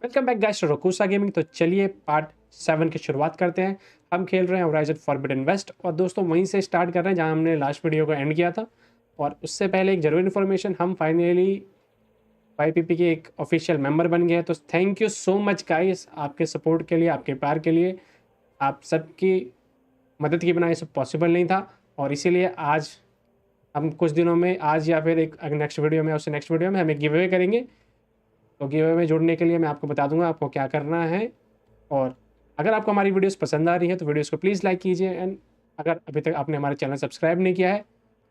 Welcome back guys to रकूसा gaming. तो चलिए पार्ट 7 की शुरुआत करते हैं। हम खेल रहे हैं होराइजन फॉरबिडन वेस्ट और दोस्तों वहीं से स्टार्ट कर रहे हैं जहां हमने लास्ट वीडियो को एंड किया था। और उससे पहले एक ज़रूरी इन्फॉर्मेशन, हम फाइनली YPP के एक ऑफिशियल मेंबर बन गए हैं। तो thank you so much guys आपके सपोर्ट के लिए, आपके प्यार के लिए। आप सबकी मदद के बिना ये सब पॉसिबल नहीं था और इसीलिए आज हम कुछ दिनों में, आज या फिर एक नेक्स्ट वीडियो में, उससे नेक्स्ट वीडियो में हम एक गिव अवे करेंगे। तो गिव अवे में जुड़ने के लिए मैं आपको बता दूंगा आपको क्या करना है। और अगर आपको हमारी वीडियोस पसंद आ रही है तो वीडियोस को प्लीज़ लाइक कीजिए। एंड अगर अभी तक आपने हमारा चैनल सब्सक्राइब नहीं किया है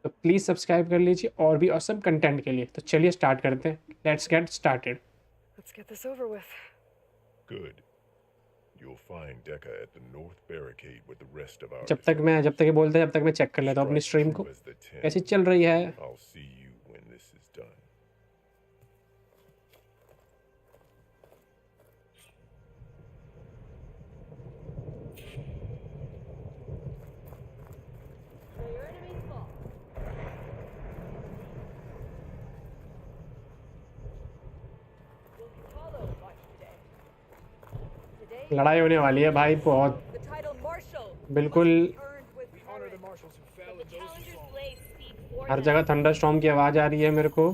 तो प्लीज़ सब्सक्राइब कर लीजिए और भी ऑसम कंटेंट के लिए। तो चलिए स्टार्ट करते हैं। Let's get started. Let's get this over with. Good. You'll find Decca at the north barricade with the rest of our जब तक ये बोलते हैं जब तक मैं चेक कर लेता हूँ अपनी स्ट्रीम को कैसी चल रही है। I'll see you when this is done. लड़ाई होने वाली है भाई बहुत, बिल्कुल हर जगह थंडर स्टॉर्म की आवाज़ आ रही है मेरे को।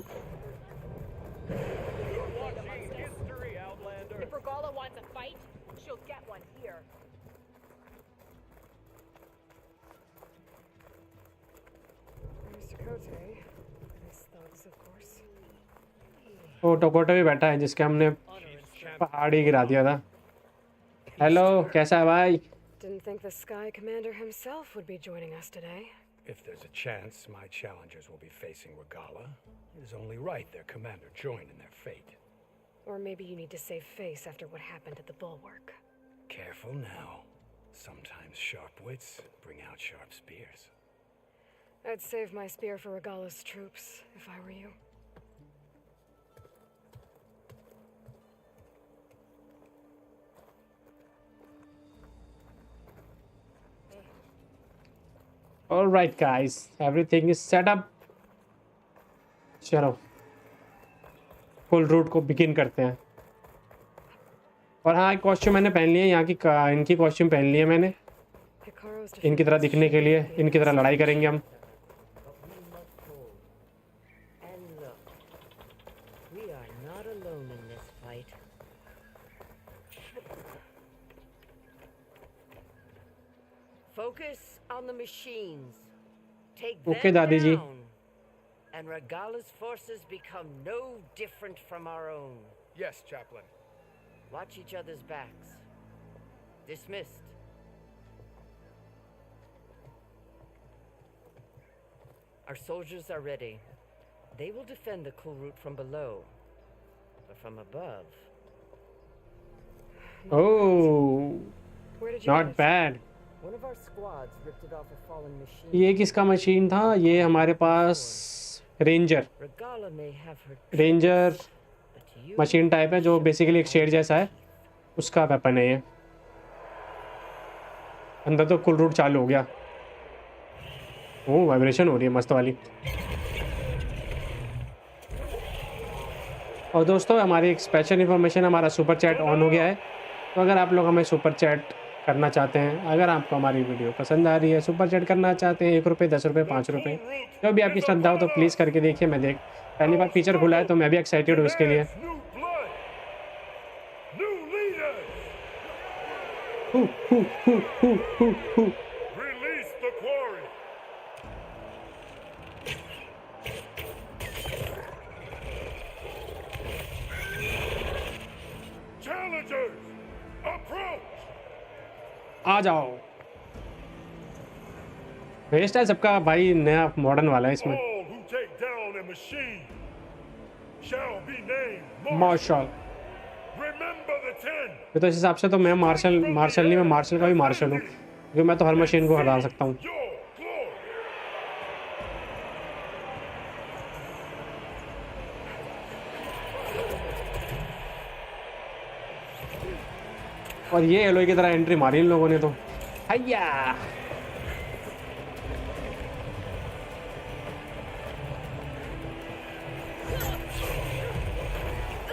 वो टोकोटो भी बैठा है जिसके हमने पहाड़ ही गिरा दिया था। हेलो, कैसा है भाई? Didn't think the Sky Commander himself would be joining us today. If there's a chance my challengers will be facing Regala, it is only right their commander join in their fate. Or maybe you need to save face after what happened at the bulwark. Careful now. Sometimes sharp wits bring out sharp spears. I'd save my spear for Regala's troops, if I were you. Alright guys, everything is set up. चलो full root को begin करते हैं। और हाँ, एक costume मैंने पहन लिया है, यहाँ की इनकी कॉस्ट्यूम पहन ली है मैंने, इनकी तरह दिखने के लिए। इनकी तरह लड़ाई करेंगे हम। Focus on the machines. Take Okay, them Dadi ji. down, and Regala's forces become no different from our own. Yes, Chaplain. Watch each other's backs. Dismissed. Our soldiers are ready. They will defend the cool route from below, but from above. Oh, Where did you not get it? bad. One of our squads ripped it off a fallen machine. ये किसका machine था? ये हमारे पास ranger Regala may have her ranger tricks, but you machine type है जो basically एक शेर जैसा है, उसका वेपन है ये। अंदर तो कुल रूट चालू हो गया। ओह, वाइब्रेशन हो रही है मस्त वाली। और दोस्तों हमारी एक स्पेशल इन्फॉर्मेशन, हमारा सुपर चैट ऑन हो गया है। तो अगर आप लोग हमें सुपर चैट करना चाहते हैं, अगर आपको हमारी वीडियो पसंद आ रही है, सुपर चैट करना चाहते हैं, 1 रुपये, 10 रुपये, 5 रुपये, जो भी आपकी श्रद्धा हो, तो प्लीज़ करके देखिए। मैं पहली बार फीचर खुला है तो मैं भी एक्साइटेड हूँ इसके लिए। New blood. New leaders. Release the quarry. Challengers, approach. आ जाओ। वेस्ट है सबका भाई, नया मॉडर्न वाला है इसमें। All who take down a machine shall be named Marshal. Remember the 10. तो इस हिसाब से तो मैं मार्शल नहीं, मैं मार्शल का भी मार्शल हूँ, क्योंकि मैं तो हर मशीन को हटा सकता हूँ। Your glory. और ये एलोय की तरह एंट्री मारी इन लोगों ने तो। हैया,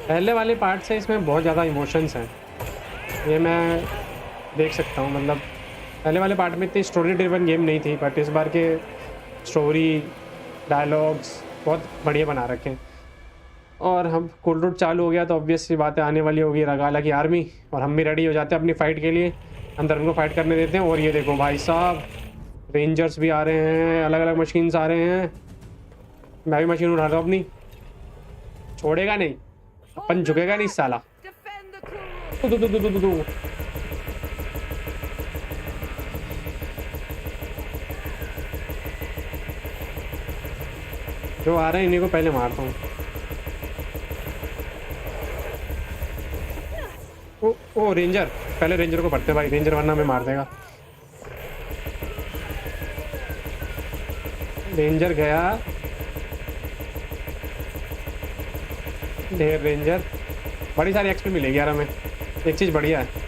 पहले वाले पार्ट से इसमें बहुत ज़्यादा इमोशंस हैं, ये मैं देख सकता हूँ। मतलब पहले वाले पार्ट में इतनी स्टोरी ड्रिवन गेम नहीं थी, बट इस बार के स्टोरी डायलॉग्स बहुत बढ़िया बना रखे हैं। और हम कोल्ड रूट चालू हो गया तो ऑब्वियस सी बात है, आने वाली होगी रगाला की आर्मी, और हम भी रेडी हो जाते हैं अपनी फ़ाइट के लिए। अंदर उनको फाइट करने देते हैं। और ये देखो भाई साहब, रेंजर्स भी आ रहे हैं, अलग अलग मशीन्स आ रहे हैं। मैं भी मशीन उठा रहा हूँ अपनी, छोड़ेगा नहीं, अपन झुकेगा नहीं साला। जो आ रहे हैं इन्हीं को पहले मारता हूँ। ओ रेंजर, पहले रेंजर को पड़ते भाई, रेंजर वरना हमें मार देगा। रेंजर गया, ढेर रेंजर, बड़ी सारी एक्सपी मिलेगी यार हमें। एक चीज़ बढ़िया है,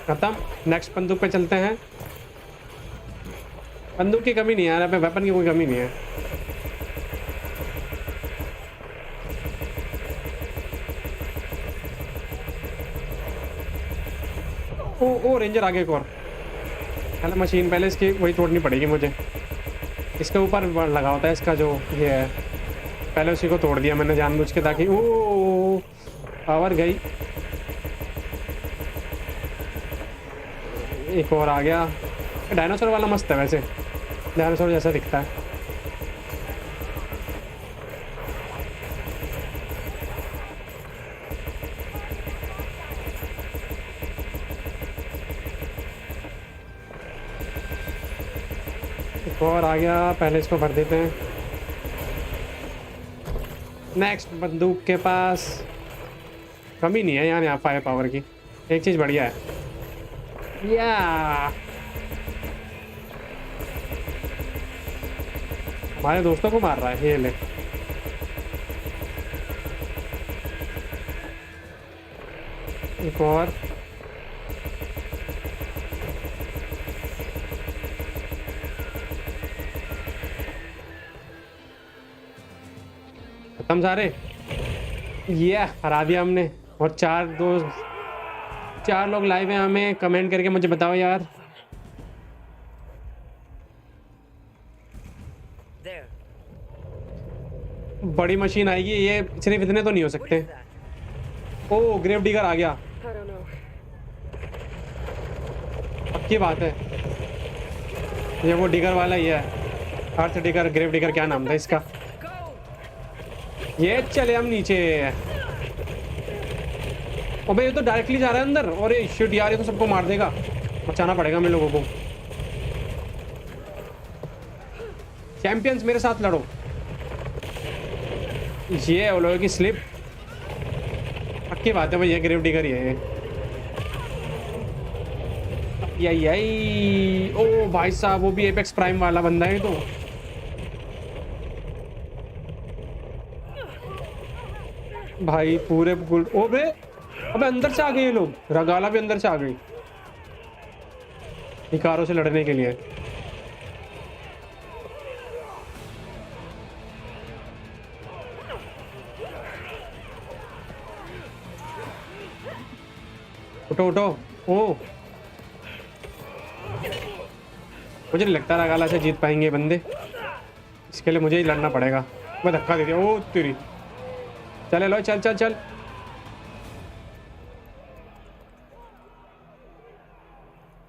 खत्म। नेक्स्ट बंदूक पे चलते हैं। बंदूक की कमी नहीं है यार, यहाँ पे वेपन की कोई कमी नहीं है। ओ रेंजर आगे एक और। पहले मशीन, पहले इसकी वही तोड़नी पड़ेगी मुझे। इसके ऊपर लगा होता है इसका जो ये है, पहले उसी को तोड़ दिया मैंने जानबूझ के, ताकि ओ पावर गई। एक और आ गया। डायनासोर वाला मस्त है वैसे, डायनासोर जैसा दिखता है। एक और आ गया, पहले इसको भर देते हैं। नेक्स्ट बंदूक के पास कमी नहीं है यहाँ फायर पावर की। एक चीज़ बढ़िया है, या हमारे दोस्तों को मार रहा है। ये ले, एक और। खत्म सारे, ये हरा दिया हमने। और चार लोग लाइव हैं, हमें कमेंट करके मुझे बताओ यार। बड़ी मशीन आएगी, ये सिर्फ इतने तो नहीं हो सकते। ओ ग्रेव डिगर आ गया, पक्की बात है। ये वो डिगर वाला ही है, अर्थ डिगर, ग्रेव डिगर, क्या नाम था इसका। ये चले हम नीचे। अबे ये तो डायरेक्टली जा रहा है अंदर। और शिट यार, ये तो सबको मार देगा, बचाना पड़ेगा हम लोगों को। चैंपियंस मेरे साथ लड़ो। ये ओलोय की स्लिप, पक्की बात है भाई, ये ग्रेव डिगर ही है। यही ओ भाई साहब, वो भी एपेक्स प्राइम वाला बंदा है तो। भाई पूरे ओ बे, अबे अंदर से आ गए ये लोग। रगाला भी अंदर से आ गई हिकारों से लड़ने के लिए। उठो उठो। ओ मुझे नहीं लगता रगाला से जीत पाएंगे बंदे, इसके लिए मुझे ही लड़ना पड़ेगा। मैं धक्का दे दिया। ओ तेरी, चल लो, चल चल चल।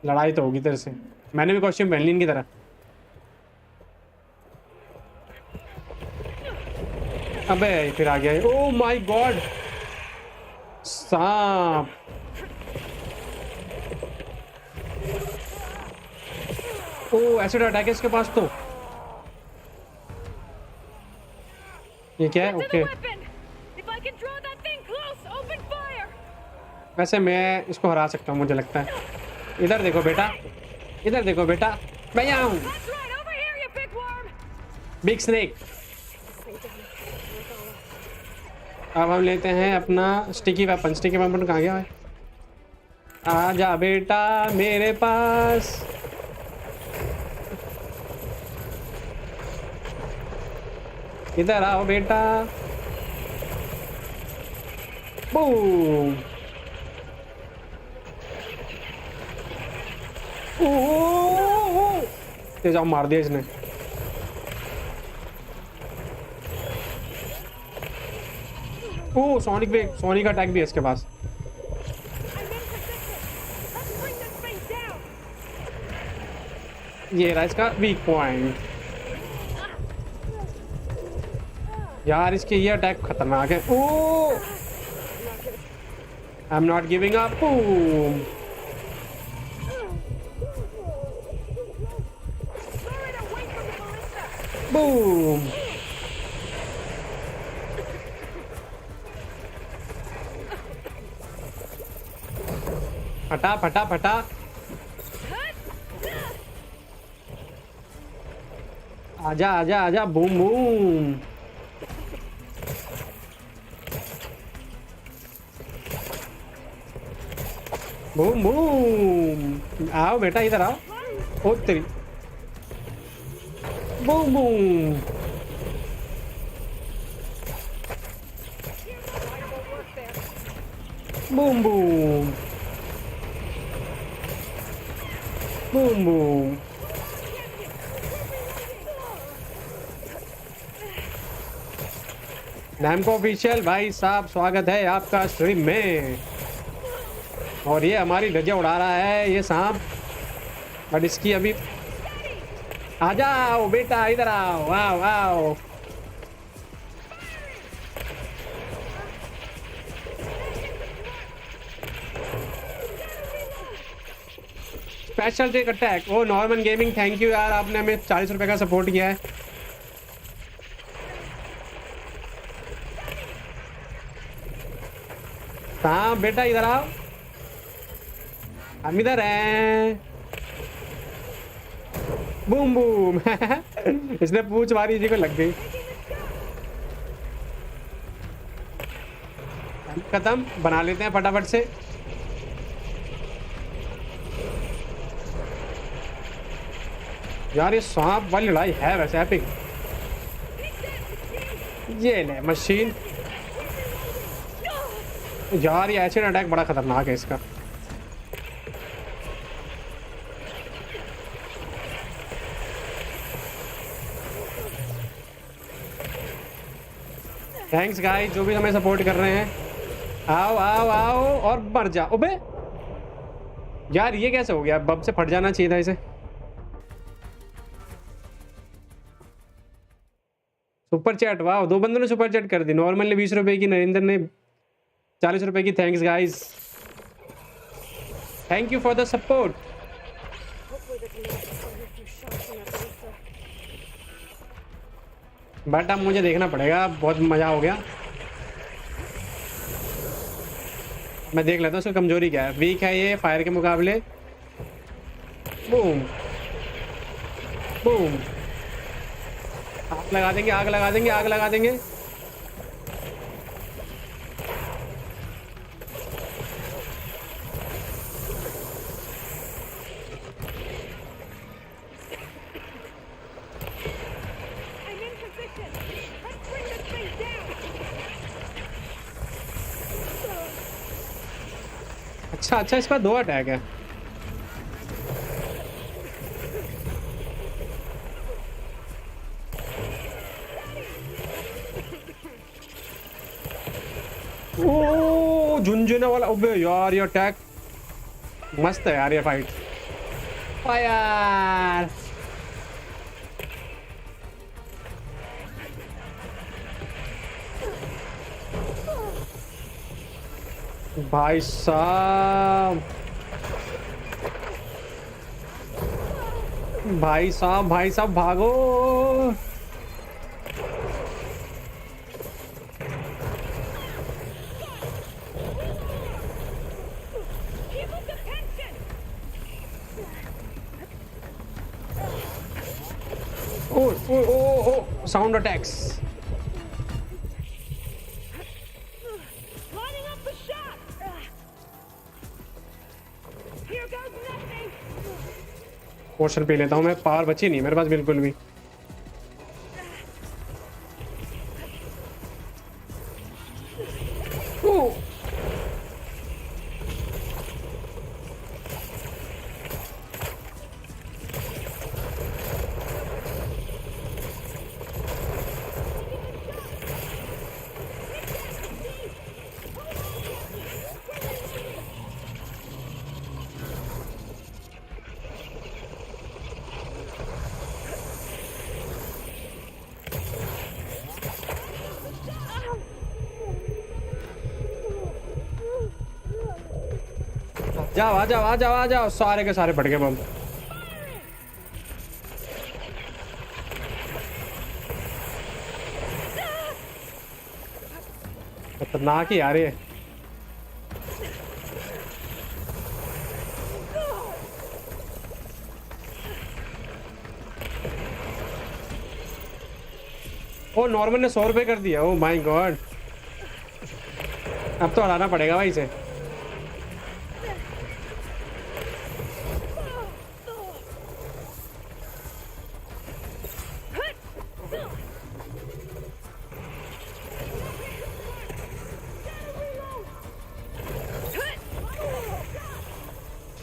लड़ाई तो होगी तेरे से, मैंने भी कॉस्ट्यूम पहन ली इनकी तरह। अबे फिर आ गया। ओ माय गॉड, सांप। ओ एसिड अटैक है इसके पास तो। ये क्या है? ओके, वैसे मैं इसको हरा सकता हूँ मुझे लगता है। इधर देखो बेटा, इधर देखो बेटा, मैं यहाँ हूँ। Big snake. अब हम लेते हैं अपना स्टिकी वेपन। स्टिकी वेपन कहाँ गया है? आजा बेटा मेरे पास। इधर आओ बेटा। बूम। तेज मार दिया इसने। ओ सोनिक भी, सोनिक अटैक भी है इसके पास। ये रहा इसका वीक पॉइंट। यार इसके ये अटैक खतरनाक है। Oh I am not giving up. Boom. फटा फटा फटा। आजा आजा आजा। Boom boom. Boom boom. आओ बेटा इधर आओ। ओ तेरी। Boom boom. Boom boom. Boom boom. Namco official भाई साहब, स्वागत है आपका स्ट्रीम में। और ये हमारी धज्जियां उड़ा रहा है ये सांप, बट इसकी अभी। आ जाओ बेटा इधर आओ। आओ आओ। Special tech attack. Oh Norman gaming, thank you यार, आपने हमें 40 रुपए का सपोर्ट किया है। हाँ बेटा इधर आओ, हम इधर हैं। Boom boom. इसने पूछ मारी, इसी को लग गई। खत्म, बना लेते हैं फटाफट से। यार ये सांप वाली लड़ाई है वैसे एपिक। ये ले मशीन। यार ये एसिड अटैक बड़ा खतरनाक है इसका। थैंक्स गाइस जो भी हमें सपोर्ट कर रहे हैं। आओ आओ आओ और मर जा। ओबे यार ये कैसे हो गया? बम से फट जाना चाहिए था इसे। सुपर चैट, वाह, 2 बंदों ने सुपर चैट कर दी। नॉर्मल ने 20 रुपए की, नरेंद्र ने 40 रुपए की। Thanks guys, thank you for the support. But अब मुझे देखना पड़ेगा, बहुत मजा हो गया। मैं देख लेता हूँ उसकी कमजोरी क्या है। वीक है ये फायर के मुकाबले। Boom boom. आग लगा देंगे, आग लगा देंगे, आग लगा देंगे। अच्छा अच्छा, इसका 2 अटैक है। ओ झुंझुने वाला। अबे यार ये अटैक मस्त है यार, ये फाइट। फायर। भाई साहब, भाई साहब, भाई साहब भागो। Oh oh oh oh sound attacks. Here goes nothing. Potion पी लेता हूँ मैं, पावर बची नहीं मेरे पास बिल्कुल भी। ओह जाओ आ जाओ आ जाओ आ जाओ, सारे के सारे पड़ गए बम। खतरनाक ही आ रही है। ओ नॉर्मल ने 100 रुपये कर दिया। ओ माय गॉड, अब तो हटाना पड़ेगा भाई इसे।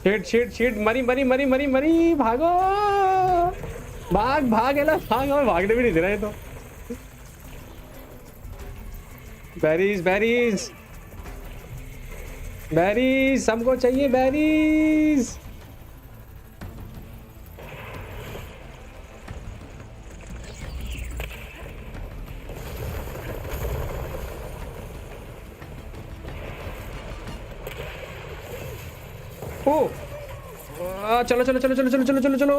शीट शीट शीट, मरी मरी मरी मरी मरी, भागो भाग भाग है ना, भाग, और भागने भी नहीं दे रहा है तो। बैरीज बैरीज बैरीज, हमको चाहिए बैरीज। चलो चलो चलो चलो चलो चलो चलो चलो,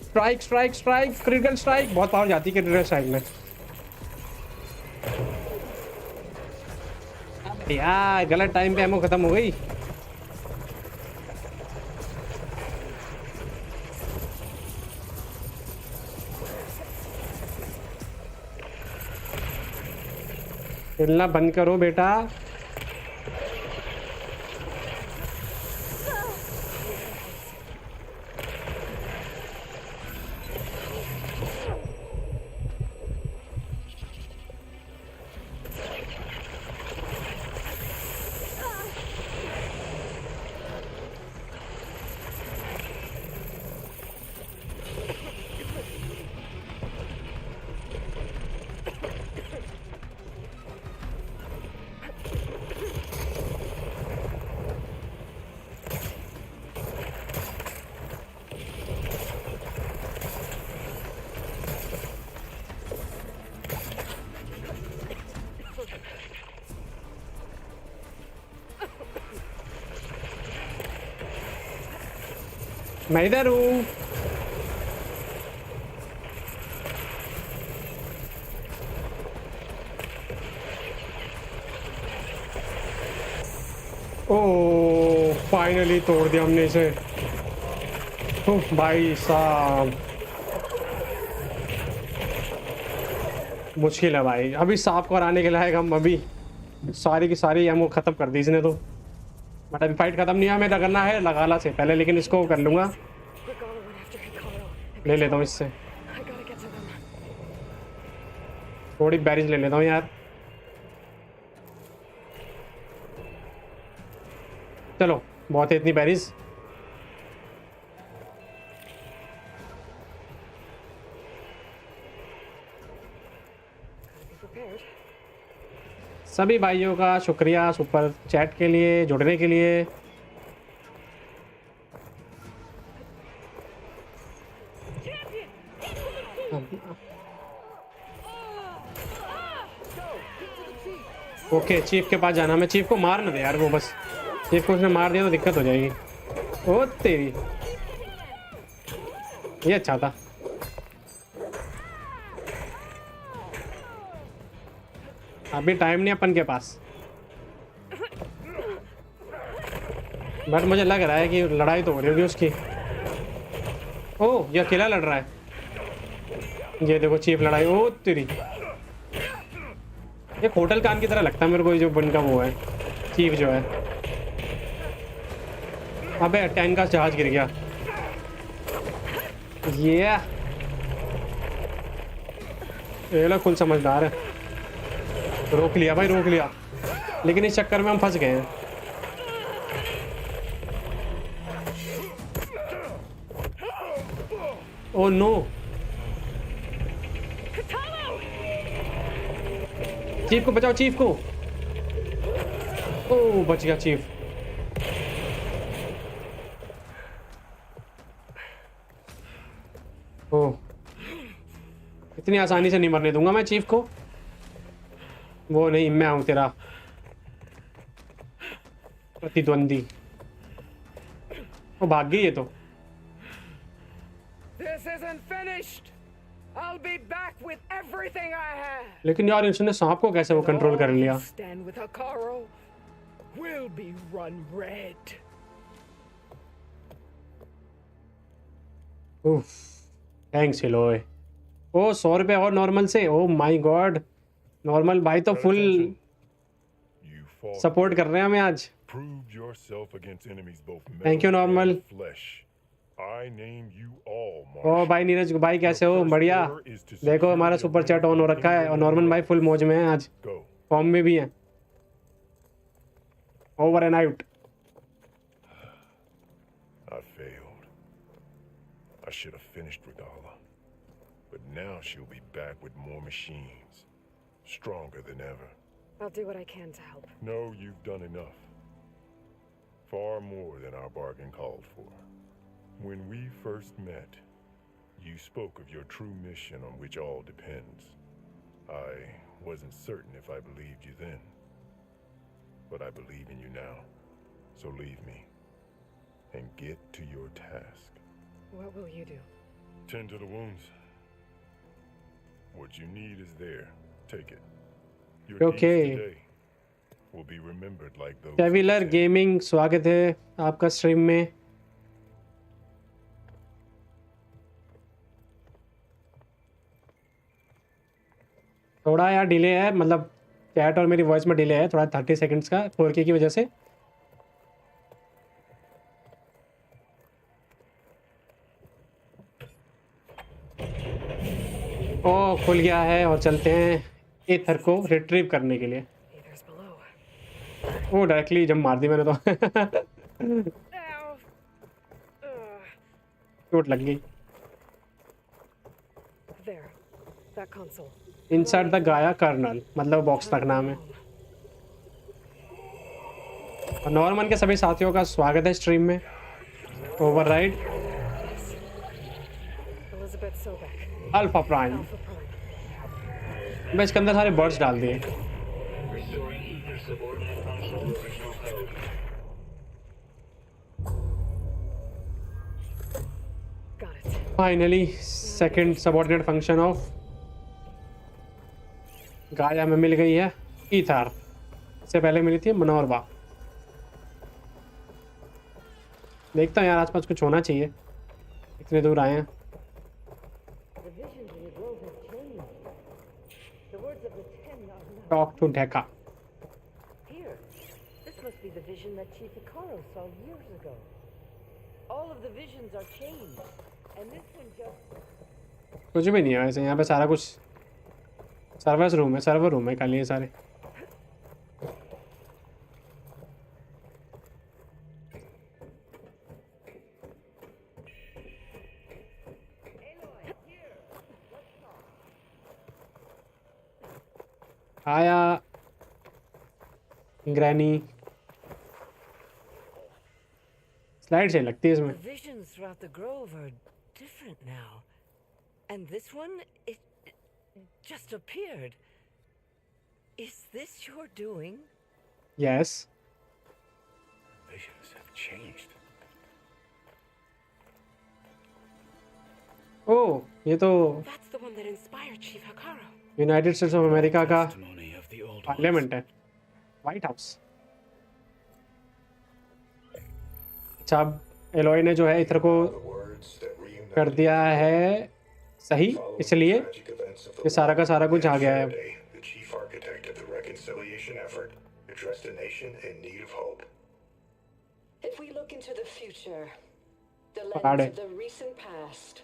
strike strike strike, critical strike. बहुत पावर जाती है क्रिटिकल स्ट्राइक में यार। गलत टाइम पे एमो खत्म हो गई। हिलना बंद करो बेटा। मैं इधर हूँ। ओ फाइनली तोड़ दिया हमने इसे। भाई साहब मुश्किल है भाई, अभी सांप को हराने के लायक हम अभी सारी की सारी एमो खत्म कर दी इसने तो। बट अभी फाइट खत्म नहीं है, हमें करना है लगाला से पहले, लेकिन इसको कर लूँगा, ले लेता हूँ इससे थोड़ी बैरिज ले लेता हूँ यार। चलो बहुत है इतनी बैरिज। सभी भाइयों का शुक्रिया सुपर चैट के लिए, जुड़ने के लिए। ओके चीफ के पास जाना। मैं चीफ को मार ना दे यार, वो बस चीफ को उसने मार दिया तो दिक्कत हो जाएगी। ओ तेरी, ये अच्छा था। अभी टाइम नहीं अपन के पास, बट मुझे लग रहा है कि लड़ाई तो हो रही होगी उसकी। ओह ये अकेला लड़ रहा है, ये देखो चीफ लड़ाई। ओ तेरी, ये होटल कान की तरह लगता है मेरे को जो बन का वो है चीफ जो है। अबे टैंक का जहाज गिर गया। ये लोग फुल समझदार है। रोक लिया भाई, रोक लिया, लेकिन इस चक्कर में हम फंस गए हैं। ओह नो, चीफ को बचाओ, चीफ को। ओह बच गया चीफ। ओह इतनी आसानी से नहीं मरने दूंगा मैं चीफ को। वो नहीं, मैं हूं तेरा प्रतिद्वंदी। वो भाग गई है तो। This isn't finished. I'll be back with everything I have. लेकिन यार इसने सांप को कैसे वो कंट्रोल कर लिया? Stand with Hikaru will be run red. उफ, थैंक्स एलोय। ओ 100 रुपये और नॉर्मल से। ओ माय गॉड, नॉर्मल भाई तो फुल You fought सपोर्ट कर रहे हैं हमें आज। proved yourself against enemies both Thank you, metal Normal. and flesh. I name you all, O Marshal. भाई नीरज भाई कैसे हो? बढ़िया। देखो हमारा सुपर चैट ऑन हो रखा है और नॉर्मल भाई फुल मौज में है आज, Go. फॉर्म में भी है। Over and out. I failed. I should have finished Regala. But now she'll be back with more machines. Stronger than ever. I'll do what I can to help. No, you've done enough. Far more than our bargain called for. When we first met, you spoke of your true mission on which all depends. I wasn't certain if I believed you then. But I believe in you now. So leave me. And get to your task. What will you do? Tend to the wounds. What you need is there. Take it. Your Okay. deeds today will be remembered like those. Traveller gaming स्वागत है आपका stream में। थोड़ा यार delay है, मतलब chat और मेरी वॉइस में डिले है थोड़ा, 30 सेकंड्स का 4K की वजह से। ओ खुल गया है और चलते हैं एथर को रिट्रीव करने के लिए। Aether's below. ओ डायरेक्टली जब मार दी मैंने तो। Ow! चोट लग गई। There. That console. Inside the गाया कर्नल, मतलब बॉक्स तक नाम है। और नॉर्मन के सभी साथियों का स्वागत है स्ट्रीम में। Override Elizabeth Sobek. Alpha prime. Alpha Prime. मैं इसके अंदर सारे बर्ड्स डाल दिए। Got it. Finally second subordinate function of गाया में मिल गई है ईथर। इससे पहले मिली थी मनोरबा। देखता हूँ यार आसपास कुछ होना चाहिए, इतने दूर आए हैं। The visions in the grove have changed. The words of the Ten are now talk to ढेका। here. This must be the vision that Chief Hikaru saw years ago. All of the visions are changed, and this one just... कुछ भी नहीं है वैसे यहाँ पे, सारा कुछ सर्वर रूम है खाली ये सारे। आया ग्रैनी। स्लाइड से लगती है इसमें। The visions throughout the grove are different now. And this one, it just appeared. Is this your doing? Yes Visions have changed. ओह ये तो That's the one that inspired Chief Hikaru. United states of America का Testimony of the old ones. Parliament है, white house. अच्छा अब alloy ने जो है इधर को कर दिया है सही, इसलिए ये सारा का सारा कुछ आ गया है। The chief architect of the reconciliation effort addressed a nation in need of hope. If we look into the future, the Got lens it. of the recent past,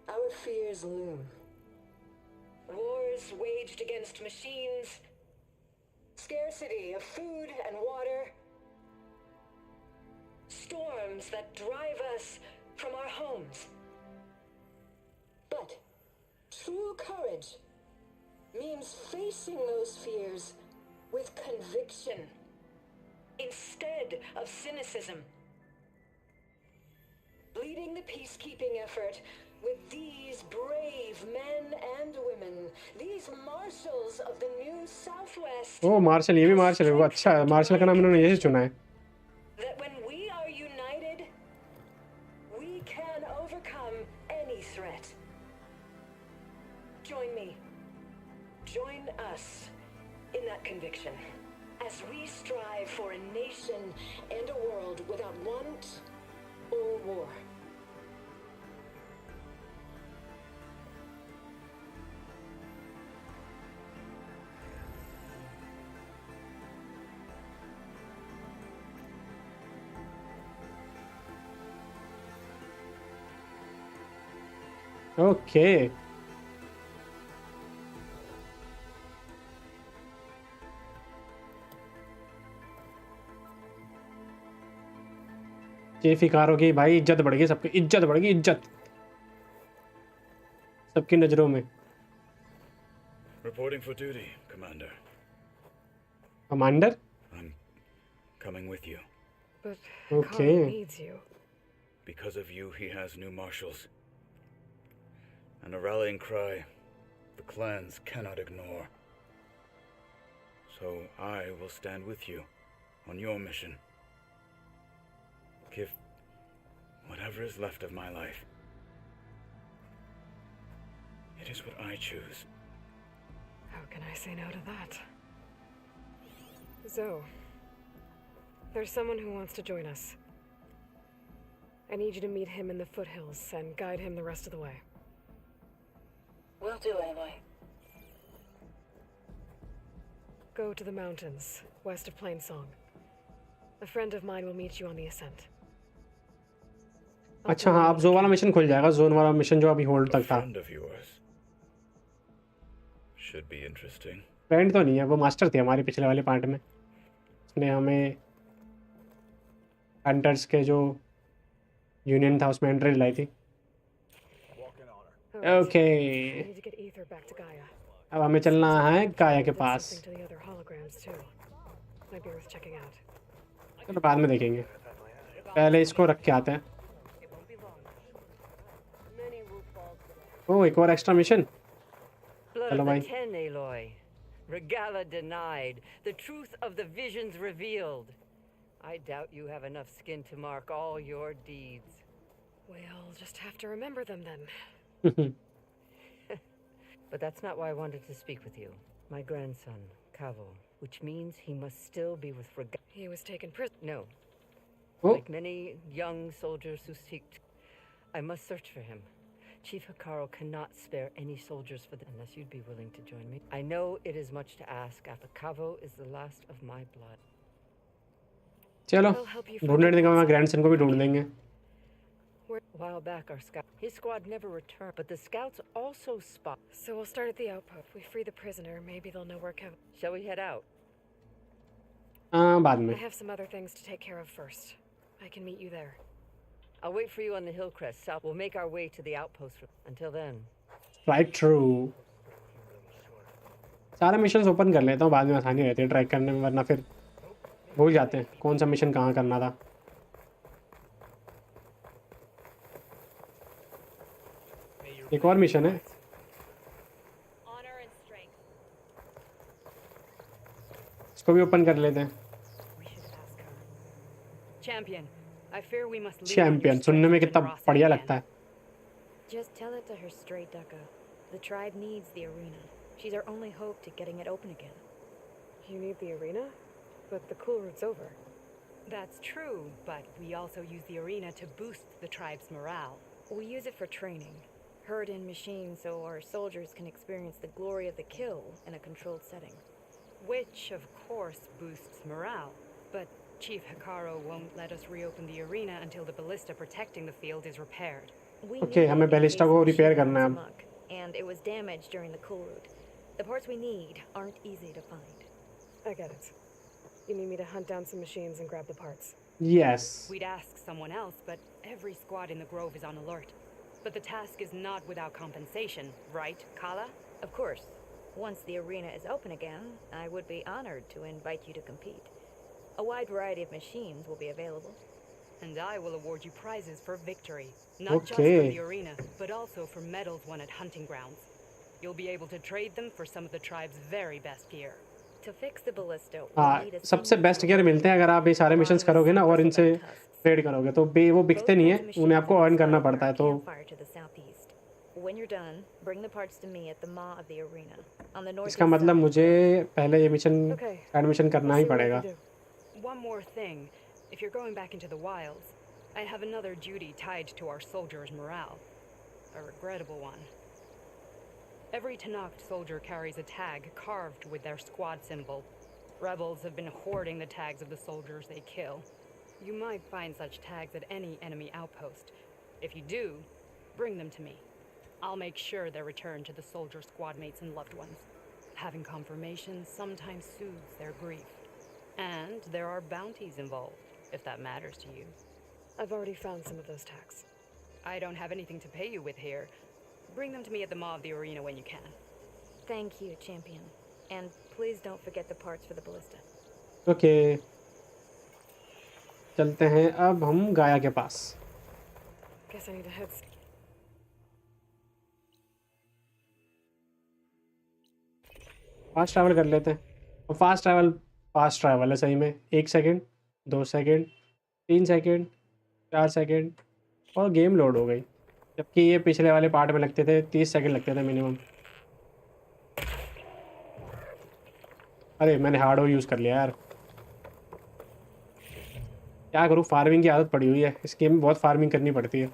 our fears loom. Wars waged against machines, scarcity of food and water, storms that drive us from our homes. But true courage means facing those fears with conviction instead of cynicism. Leading the peacekeeping effort with these brave men and women, these marshals of the new Southwest. Oh Marshal, ये भी martial है वो। अच्छा है, martial का नाम इन्होंने यही चुना है। That when we are united, we can overcome any threat. Join me. Join us in that conviction as we strive for a nation and a world without want or war. Okay, ये फिकारों की भाई इज्जत बढ़ गई, सबकी इज्जत बढ़ गई, इज्जत सबकी नजरों में। Reporting for duty, Commander. Commander, I'm coming with you. But Okay. Khan needs you. Because of you, he has new marshals. And a rallying cry the clans cannot ignore. So I will stand with you on your mission. Give whatever is left of my life. It is what I choose. How can I say no to that? Zoe, there's someone who wants to join us. I need you to meet him in the foothills and guide him the rest of the way. Will do, Aloy. Go to the mountains, west of Plainsong. A friend of mine will meet you on the ascent. I'll अच्छा pull हाँ, you अब into zone वाला camp. Mission खुल जाएगा, zone वाला mission जो अभी hold A तक था। friend of yours. Should be interesting. Friend तो नहीं है, वो मास्टर थी हमारे पिछले वाले पार्ट में। उसने हमें हंटर्स के जो यूनियन था उसमें एंट्री लाई थी। All right. Okay, I need to get Ether back to Gaia. अब हमें चलना है गाया के Did pass. something to the other holograms too. Might be worth checking out. चलो बाद में देखेंगे, पहले इसको रख के आते हैं। Many will fall today. ओ एक और extra mission. Blood Hello, of the Mike. Ten, Aloy. Regala denied. The truth of the visions revealed. I doubt you have enough skin to mark all your deeds. We'll just have to remember them then. But that's not why I wanted to speak with you. My grandson, Cavo, which means he must still be with Regala. He was taken prisoner. No. Oh Like many young soldiers who seek... I must search for him. Chief Hikaru cannot spare any soldiers for unless you'd be willing to join me. I know it is much to ask after Cavo is the last of my blood. चलो I'll help you find ढूंढने your देंगे, हमारे grandson. Grandson को भी ढूंढ देंगे। A while back, our scout, his squad never returned, but the scouts also spot. So we'll start at the outpost. If we free the prisoner, maybe they'll know where Kevin. Shall we head out? हाँ बाद I में। have some other things to take care of first. I can meet you there. I'll wait for you on the hill crest. South. We'll make our way to the outpost. Until then. Right true. सारे missions open कर लेता हूँ, बाद में आसानी रहती है track करने में, वरना फिर भूल जाते हैं कौन सा मिशन कहाँ करना था। एक और मिशन है, Honor and strength. इसको भी ओपन कर लेते हैं। We should ask her. Champion, I fear we must lean on your champion सुनने में strength कितना and बढ़िया generosity लगता है। Just tell it to her straight, Ducka. The tribe needs the arena. She's our only hope to getting it open again. You need the arena? But the cool route's over. That's true, but we also use the arena to boost the tribe's morale. We use it for training. Herd in machines so our soldiers can experience the glory of the kill in a controlled setting. Which, of course, boosts morale. But Chief Hikaru won't let us reopen the arena until the ballista protecting the field is repaired. We Okay, need हमें it in ballista case को the repair machine करना है runs अब। amok, and it was damaged during the cool route. The parts we need aren't easy to find. I get it. You need me to hunt down some machines and grab the parts. Yes. We'd ask someone else, but every squad in the Grove is on alert. But the task is not without compensation, right, Kala? Of course. Once the arena is open again, I would be honored to invite you to compete. A wide variety of machines will be available. And I will award you prizes for victory. Not just Okay. from the arena, but also for medals won at hunting grounds. You'll be able to trade them for some of the tribe's very best gear. To fix the ballista, हाँ, we'll need a सबसे sinew best gear rope, मिलते हैं अगर आप ये सारे along missions with करोगे ना some और इनसे bristleback tusks. ट्रेड करोगे तो वो बिकते नहीं है, उन्हें आपको अर्न करना पड़ता है। तो campfire to the southeast. When you're done, bring the parts to me at the maw of the arena on the northeast इसका मतलब side. मुझे पहले ये मिशन Okay. एडमिशन करना We'll he see what I पड़ेगा। can do. One more thing. If you're going back into the wilds, I have another duty tied to our soldiers' morale. A regrettable one. Every Tenakth soldier carries a tag carved with their squad symbol. Rebels have been hoarding the tags of the soldiers they kill. You might find such tags at any enemy outpost. If you do, bring them to me. I'll make sure they're returned to the soldier squad mates and loved ones. Having confirmation sometimes soothes their grief. And there are bounties involved, if that matters to you. I've already found some of those tags. I don't have anything to pay you with here. Bring them to me at the maw of the arena when you can. Thank you, champion. And please don't forget the parts for the ballista. Okay, चलते हैं अब हम गाया के पास। Guess I need to head. Fast travel कर लेते हैं। और फास्ट ट्रैवल है सही में। 1 सेकेंड, 2 सेकेंड, 3 सेकेंड, 4 सेकेंड और गेम लोड हो गई। जबकि ये पिछले वाले पार्ट में लगते थे 30 सेकेंड लगते थे मिनिमम। अरे मैंने हार्डो यूज़ कर लिया यार, क्या करूँ, फार्मिंग की आदत पड़ी हुई है। इस गेम में बहुत फार्मिंग करनी पड़ती है।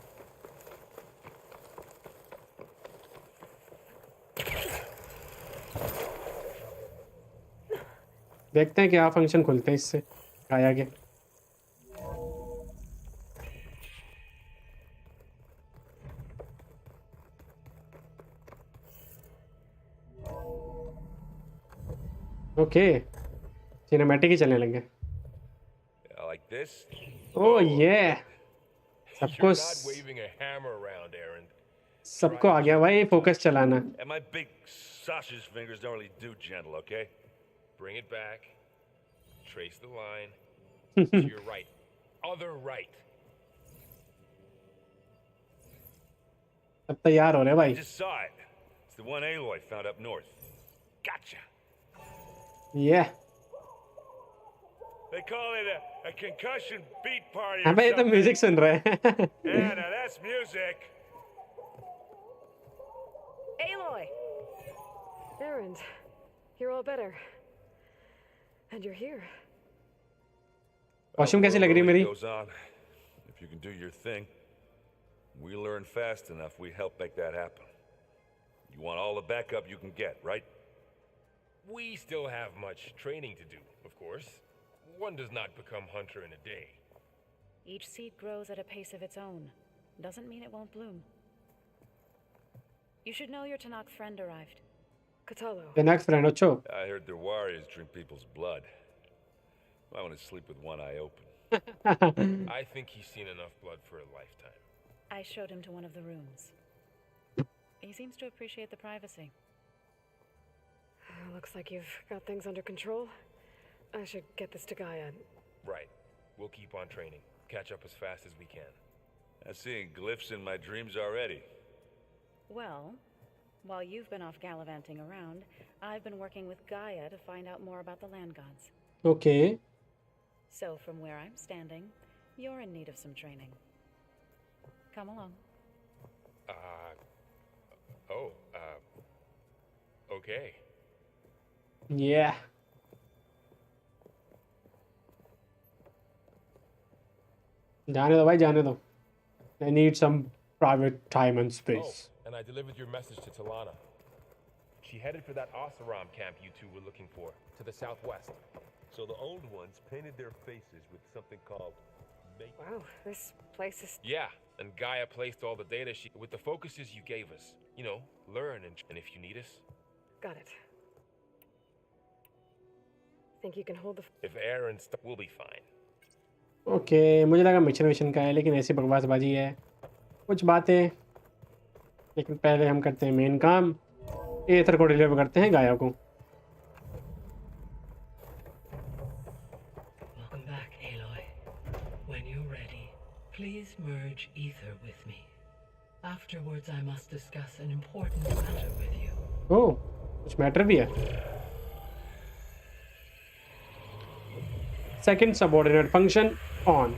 देखते हैं क्या फंक्शन खुलते हैं इससे गाया के। ओके, सिनेमैटिक ही चलने लगे। Like this? ओह ये सबको You're not waving a hammer around, Aaron. सबको आ गया भाई फोकस चलाना। And my big sausage fingers don't really do gentle, okay? Bring it back. Trace the line. To your right. Other right. सब तैयार हो रहे हैं I भाई। just saw it. It's the one Aloy found up north. Gotcha. ये They call it a concussion beat party or हमें ये तो something. म्यूजिक सुन रहे हैं। Yeah, now that's music. Aloy! Aaron, you're all better. And you're here. Costume कैसी लग रही है Well, मेरी? goes on. If you can do your thing, we learn fast enough, we help make that happen. You want all the backup you can get, right? We still have much training to do, of course. One does not become hunter in a day. Each seed grows at a pace of its own. Doesn't mean it won't bloom. You should know your Tenakth friend arrived. Katalo. The next friend, अच्छो। I heard their warriors drink people's blood. I want to sleep with one eye open. I think he's seen enough blood for a lifetime. I showed him to one of the rooms. He seems to appreciate the privacy. Looks like you've got things under control. I should get this to Gaia. Right. We'll keep on training. Catch up as fast as we can. I'm seeing glyphs in my dreams already. Well, while you've been off gallivanting around, I've been working with Gaia to find out more about the land gods. Okay. So from where I'm standing, you're in need of some training. Come along. Okay. Yeah. जाने दो भाई, जाने दो। I need some private time and space. Oh, and I delivered your message to Talana. She headed for that Oseram camp you two were looking for, to the southwest. So the old ones painted their faces with something called make. Wow, this place is... Yeah, and Gaia placed all the data with the focuses you gave us. You know, learn and if you need us. Got it. Think you can hold the... If Aaron's we'll be fine. Okay मुझे लगा mission का है, लेकिन ऐसी बकवासबाजी है कुछ बातें। लेकिन पहले हम करते हैं मेन काम, एथर को डिलीवर करते हैं गाया को। Welcome back, Aloy. When you're ready, please merge ether with me. Afterwards, I must discuss an important matter with you. ओह, कुछ मैटर भी है। Second subordinate function on.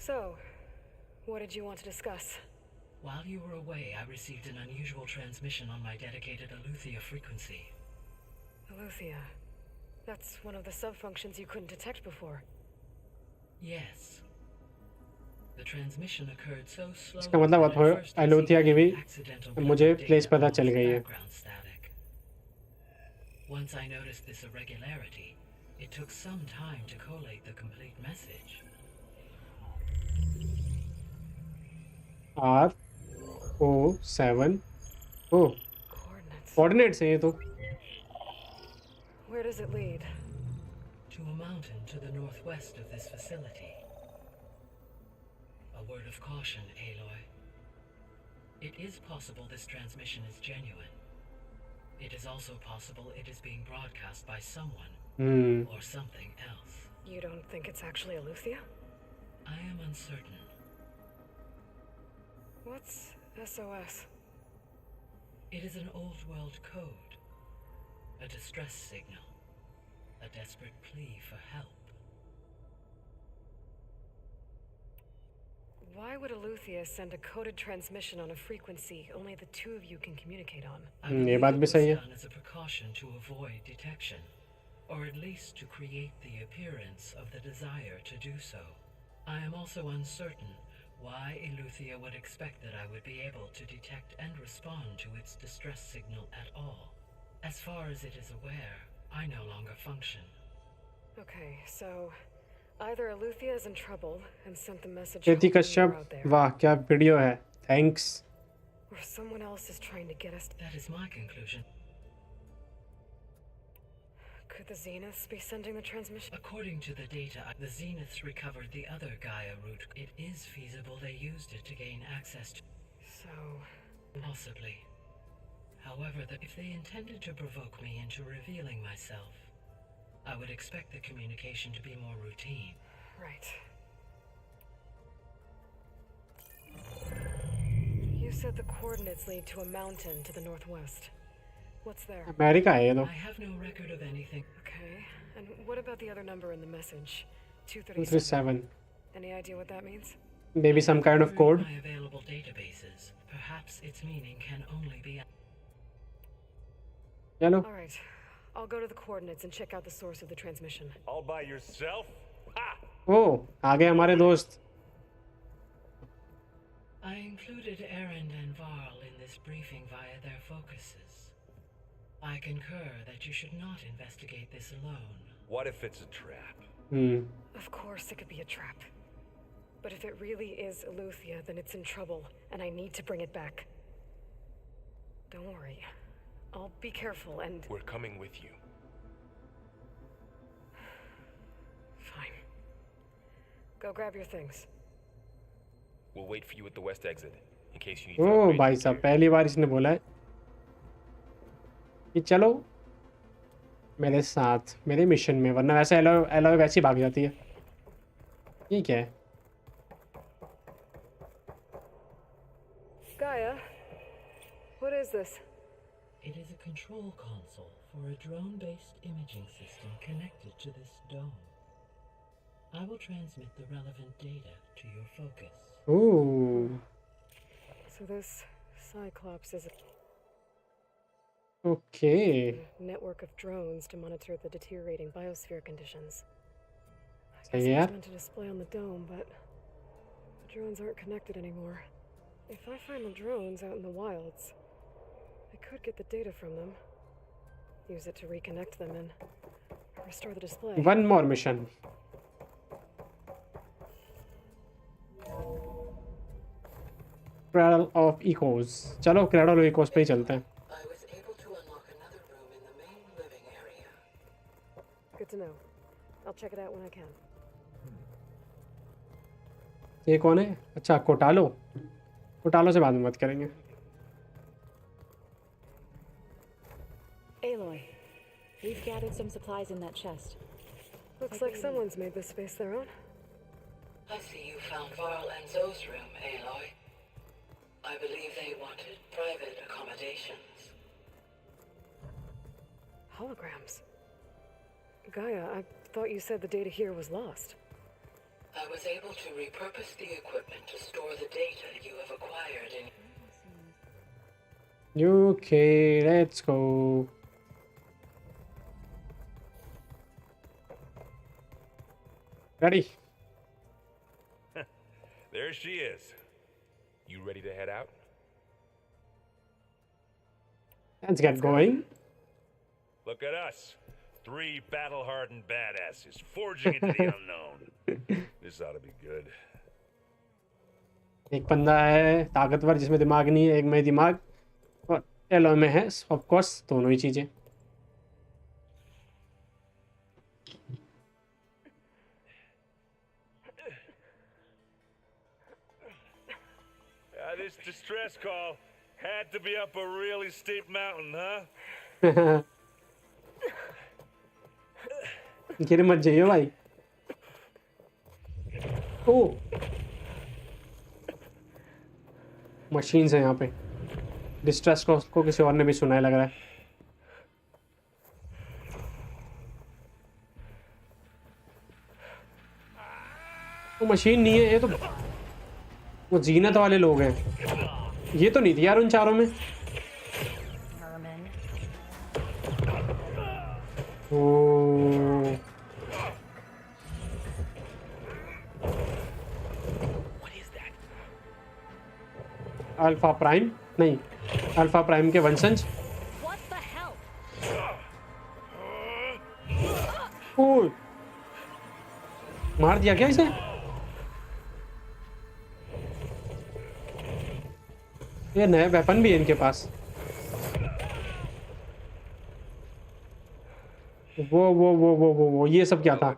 So, what did you want to discuss? While you were away, I received an unusual transmission on my dedicated Aletheia frequency. Aletheia. That's one of the sub-functions you couldn't detect before. Yes. The transmission occurred so slowly. इसका मतलब अलोथिया की भी मुझे place पता चल गई है। Once I noticed this irregularity, it took some time to collate the complete message. R07 oh coordinates हैं ये तो। Where does it lead? To a mountain to the northwest of this facility. A word of caution, Aloy. It is possible this transmission is genuine. It is also possible it is being broadcast by someone or something else. You don't think it's actually Aletheia? I am uncertain. What's SOS? It is an old world code. A distress signal. A desperate plea for help. Why would Aletheia send a coded transmission on a frequency only the two of you can communicate on? ये बात भी सही है। As a precaution to avoid detection, or at least to create the appearance of the desire to do so. I am also uncertain why Aletheia would expect that I would be able to detect and respond to its distress signal at all. As far as it is aware, I no longer function. Okay, so either Aletheia is in trouble and sent the message केती hoping you're Kashyap, out there, वाह क्या video है, thanks. or someone else is trying to get us. That is my conclusion. Could the Zeniths be sending the transmission? According to the data, the Zeniths recovered the other Gaia route. It is feasible they used it to gain access to... So... Possibly. However, if they intended to provoke me into revealing myself, I would expect the communication to be more routine. Right. You said the coordinates lead to a mountain to the northwest. What's there? America है ये तो। I have no record of anything. Okay. And what about the other number in the message? 237. Any idea what that means? Maybe some kind of code. My available databases. Perhaps its meaning can only be... चलो। All right. I'll go to the coordinates and check out the source of the transmission. All by yourself? Ha! ओह, आ गए हमारे दोस्त। I included Aaron and Varl in this briefing via their focuses. I concur that you should not investigate this alone. What if it's a trap? Of course it could be a trap. But if it really is Aletheia, then it's in trouble, and I need to bring it back. Don't worry. I'll be careful and... We're coming with you. Fine. Go grab your things. We'll wait for you at the west exit, in case you need... ओह भाई साहब, पहली बार इसने बोला है कि चलो मेरे साथ मेरे मिशन में, वरना वैसे एलॉय वैसे ही भाग जाती है। ये क्या है? Gaia, what is this? It is a control console for a drone-based imaging system connected to this dome. I will transmit the relevant data to your focus. Ooh. So this Cyclops is Okay. a network of drones to monitor the deteriorating biosphere conditions. I So guess yeah. it's meant to display on the dome, but the drones aren't connected anymore. If I find the drones out in the wilds, I could get the data from them, use it to reconnect them and restore the display. One more mission. Cradle of Echoes. चलो Cradle of Echoes पे ही चलते हैं. I was able to unlock another room in the main living area. Good to know. I'll check it out when I can. ये कौन है? अच्छा कोटालो. कोटालो से बाद में बात करेंगे. Aloy, we've gathered some supplies in that chest. Looks like someone's made this space their own. I see you found Varl and Zoe's room, Aloy. I believe they wanted private accommodations. Holograms. Gaia, I thought you said the data here was lost. I was able to repurpose the equipment to store the data you have acquired in... Okay, let's go. Ready? There she is. You ready to head out? Let's get going. Look at us. 3 battle-hardened badasses forging into the unknown. This ought to be good. एक बंदा है ताकतवर जिसमें दिमाग नहीं है, एक में दिमाग और एलॉय में है ऑफ कोर्स दोनों ही चीजें. This distress call had to be up a really steep mountain, huh? गिर मत जाइए भाई. ओ मशीन्स है यहाँ पे. डिस्ट्रेस कॉल को किसी और ने भी सुना है लग रहा है. वो मशीन नहीं है, ये तो वो जीनत वाले लोग हैं. ये तो नहीं थी यार उन चारों में. ओ अल्फा प्राइम नहीं, अल्फा प्राइम के वंशज. ओ मार दिया क्या इसे? ये नए वेपन भी है इनके पास. वो ये सब क्या था?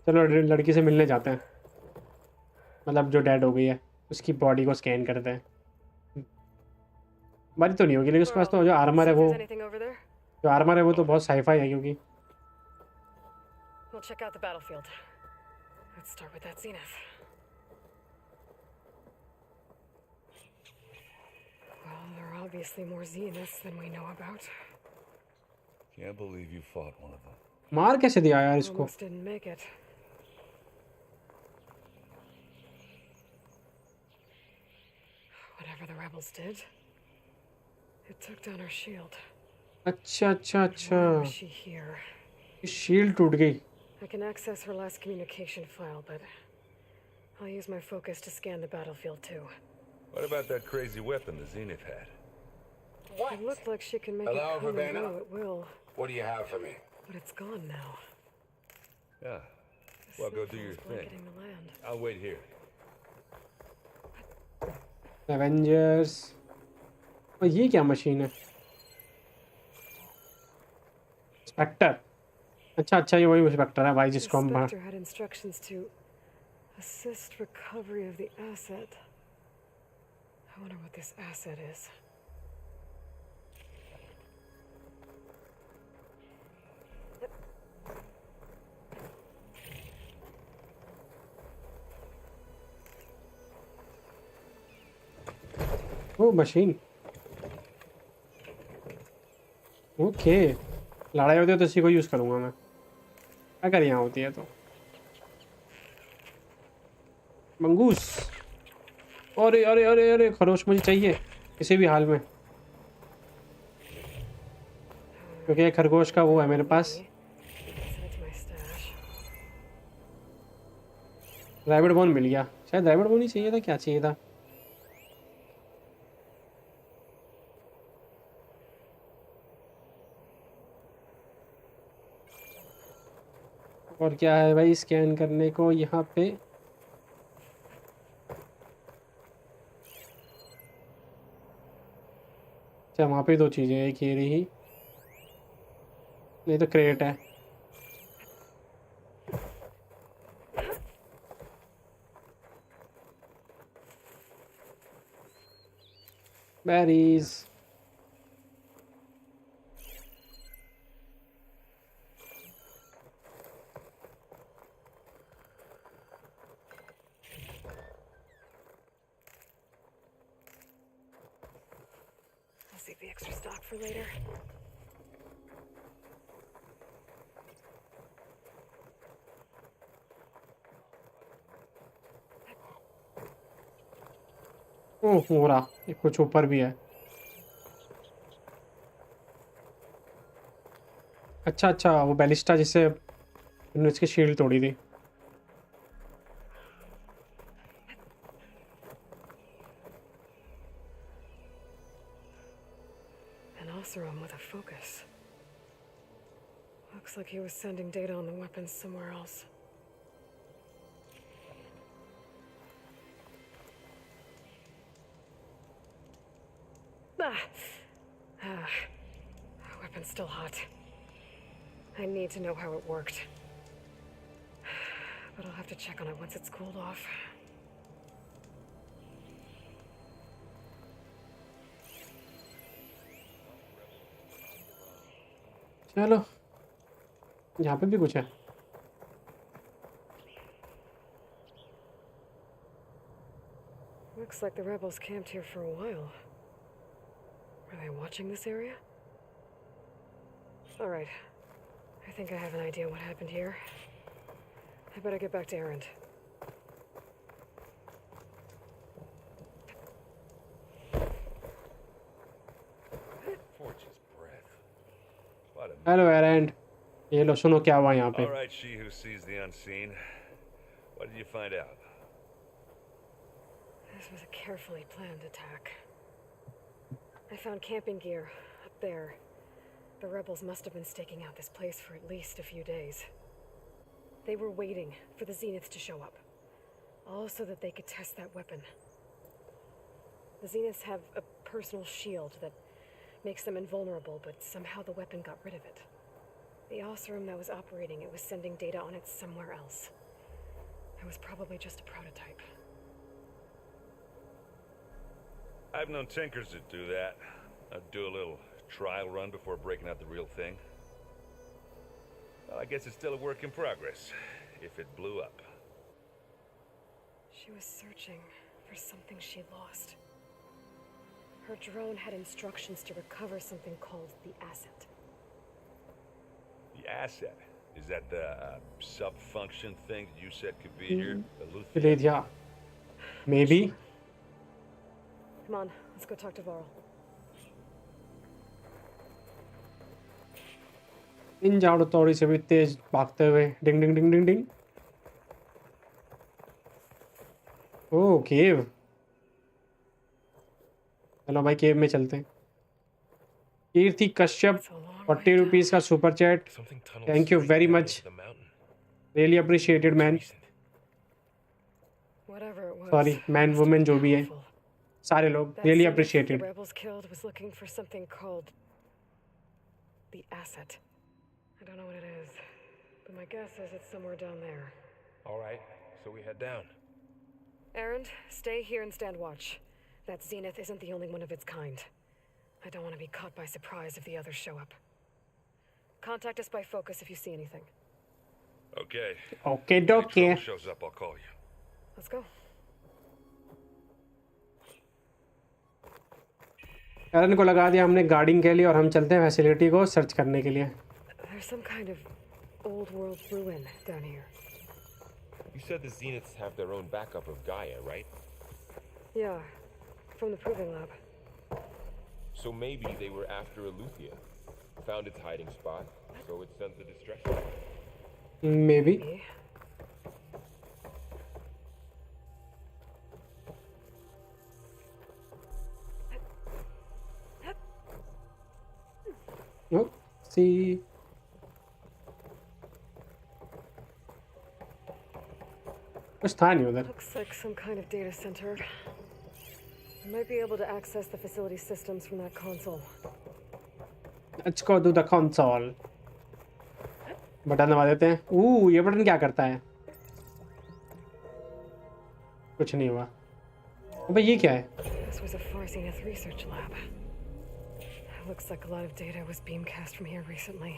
चलो लड़की से मिलने जाते हैं, मतलब जो डेड हो गई है उसकी बॉडी को स्कैन करते हैं. मरी तो नहीं होगी लेकिन उसके पास तो जो आर्मर है वो तो बहुत साइफाई है क्योंकि We'll check out the battlefield. Let's start with that zenith. Well, there are obviously more zeniths than we know about. Can't believe you fought one of them. मार कैसे दिया यार इसको? Almost didn't make it. Whatever the rebels did, it took down our shield. अच्छा अच्छा अच्छा. Why was she here? Shield टूट गई. I can access her last communication file, but I'll use my focus to scan the battlefield too. What about that crazy weapon the Zenith had? What? It looked like she can make Hello, it come and Verbena? go at will, What do you have for me? but it's gone now. Yeah. The Well, go do snowfall's your thing. blanketing the land. I'll wait here. Avengers. और ये क्या machine है? Spectre. अच्छा अच्छा ये वही Spectre है भाई जिसको हम. The Spectre had instructions to assist recovery of the asset. I wonder what this asset is. Oh machine. Okay लड़ाई होती है तो इसी को यूज़ करूँगा मैं अगर यहाँ होती है तो. मंगूस. अरे अरे अरे अरे खरोश मुझे चाहिए किसी भी हाल में क्योंकि एक खरगोश का वो है मेरे पास. रैबिट बोन मिल गया, शायद रैबिट बोन ही चाहिए था, क्या चाहिए था? और क्या है भाई स्कैन करने को यहाँ पे? अच्छा वहाँ पे 2 चीज़ें, एक ये रही, नहीं तो क्रेट है। Berries. I'll save the extra stock for later. ओह हो रहा, एक कुछ ऊपर भी है। अच्छा अच्छा, वो बैलिस्टा जिससे उन्होंने इसकी शील्ड तोड़ी थी। An Oseram with a focus. Looks like he was sending data on the weapons somewhere else. Weapon's still hot. I need to know how it worked. But I'll have to check on it once it's cooled off. चलो यहाँ पे भी कुछ है। Looks like the rebels camped here for a while. Are they watching this area? All right. I think I have an idea what happened here. I better get back to Erend. Fortune's breath. What a hello errand, ये लो सुनो क्या हुआ यहाँ पे। All right, she who sees the unseen. What did you find out? This was a carefully planned attack. I found camping gear up there. The rebels must have been staking out this place for at least a few days. They were waiting for the Zeniths to show up, all so that they could test that weapon. The Zeniths have a personal shield that makes them invulnerable, but somehow the weapon got rid of it. The Oseram that was operating it was sending data on it somewhere else. It was probably just a prototype. I've known tinkers that do that. I'd do a little trial run before breaking out the real thing. Well, I guess it's still a work in progress, if it blew up. She was searching for something she lost. Her drone had instructions to recover something called the asset. The asset? Is that the sub-function thing you said could be here? Yeah. Maybe. Come on, let's go talk to Varl. इन झाड़ू तोड़ी से भी तेज भागते हुए डिंग डिंग डिंग डिंग डिंग। ओह केव, चलो भाई केव में चलते हैं। कीर्ति कश्यप 40 रुपीज का super chat, thank you very much, really appreciated man. Sorry man women जो भी है, सारे लोग really appreciated. The asset. I don't know what it is, but my guess is it's somewhere down there. All right, so we head down. Erend, stay here and stand watch. That Zenith isn't the only one of its kind. I don't want to be caught by surprise if the others show up. Contact us by focus if you see anything. Okay. Okay, If any okay. trouble shows up, I'll call you. Let's go. एरन को लगा दिया हमने guarding के लिए और हम चलते हैं फैसिलिटी को सर्च करने के लिए। There's some kind of old world ruin down here. You said the Zeniths have their own backup of Gaia, right? Yeah, from the proving lab. So maybe they were after Aletheia, found its hiding spot, so it sent the distress signal. Maybe. ओ सी कुछ था नहीं उधर। Looks like some kind of data center. I might be able to access the facility systems from that console. Let's go to the console. Button दबा देते हैं। ये button क्या करता है? कुछ नहीं हुआ। अबे ये क्या है? This was a Farsianeth research lab. Looks like a lot of data was beamcast from here recently.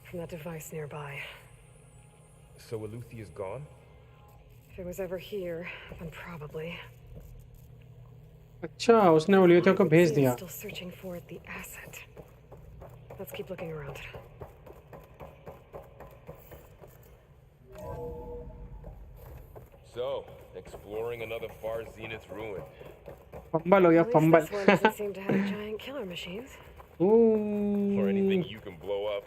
From that device nearby. So Eluthia's gone? If it was ever here, then probably. अच्छा, उसने ओलियोथिया को भेज दिया। Still searching for the asset. Let's keep looking around. So, exploring another far zenith ruin. Fumble हो गया, fumble. This one doesn't seem to have giant killer machines. Or anything you can blow up.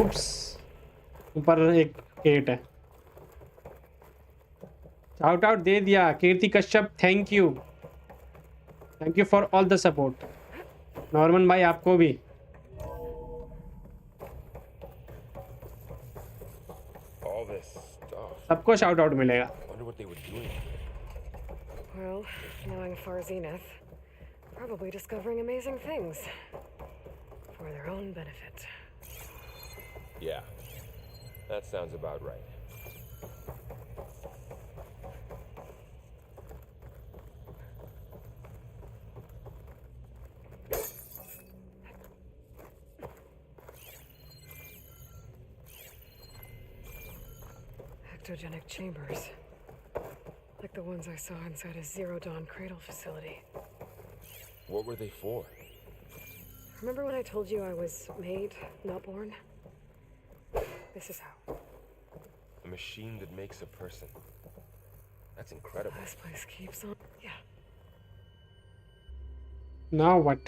Oops, ऊपर एक gate है। Shout out दे दिया Kirti Kashyap, thank you for all the support. Norman भाई आपको भी। All this stuff. सबको शाउट आउट मिलेगा। Wonder what they were doing. Well, knowing Far Zenith, probably discovering amazing things for their own benefit. Yeah, that sounds about right. Ectogenic chambers. Like the ones I saw inside a Zero Dawn cradle facility. What were they for? Remember when I told you I was made, not born? This is how. A machine that makes a person. That's incredible. This place keeps on. Yeah. Now what?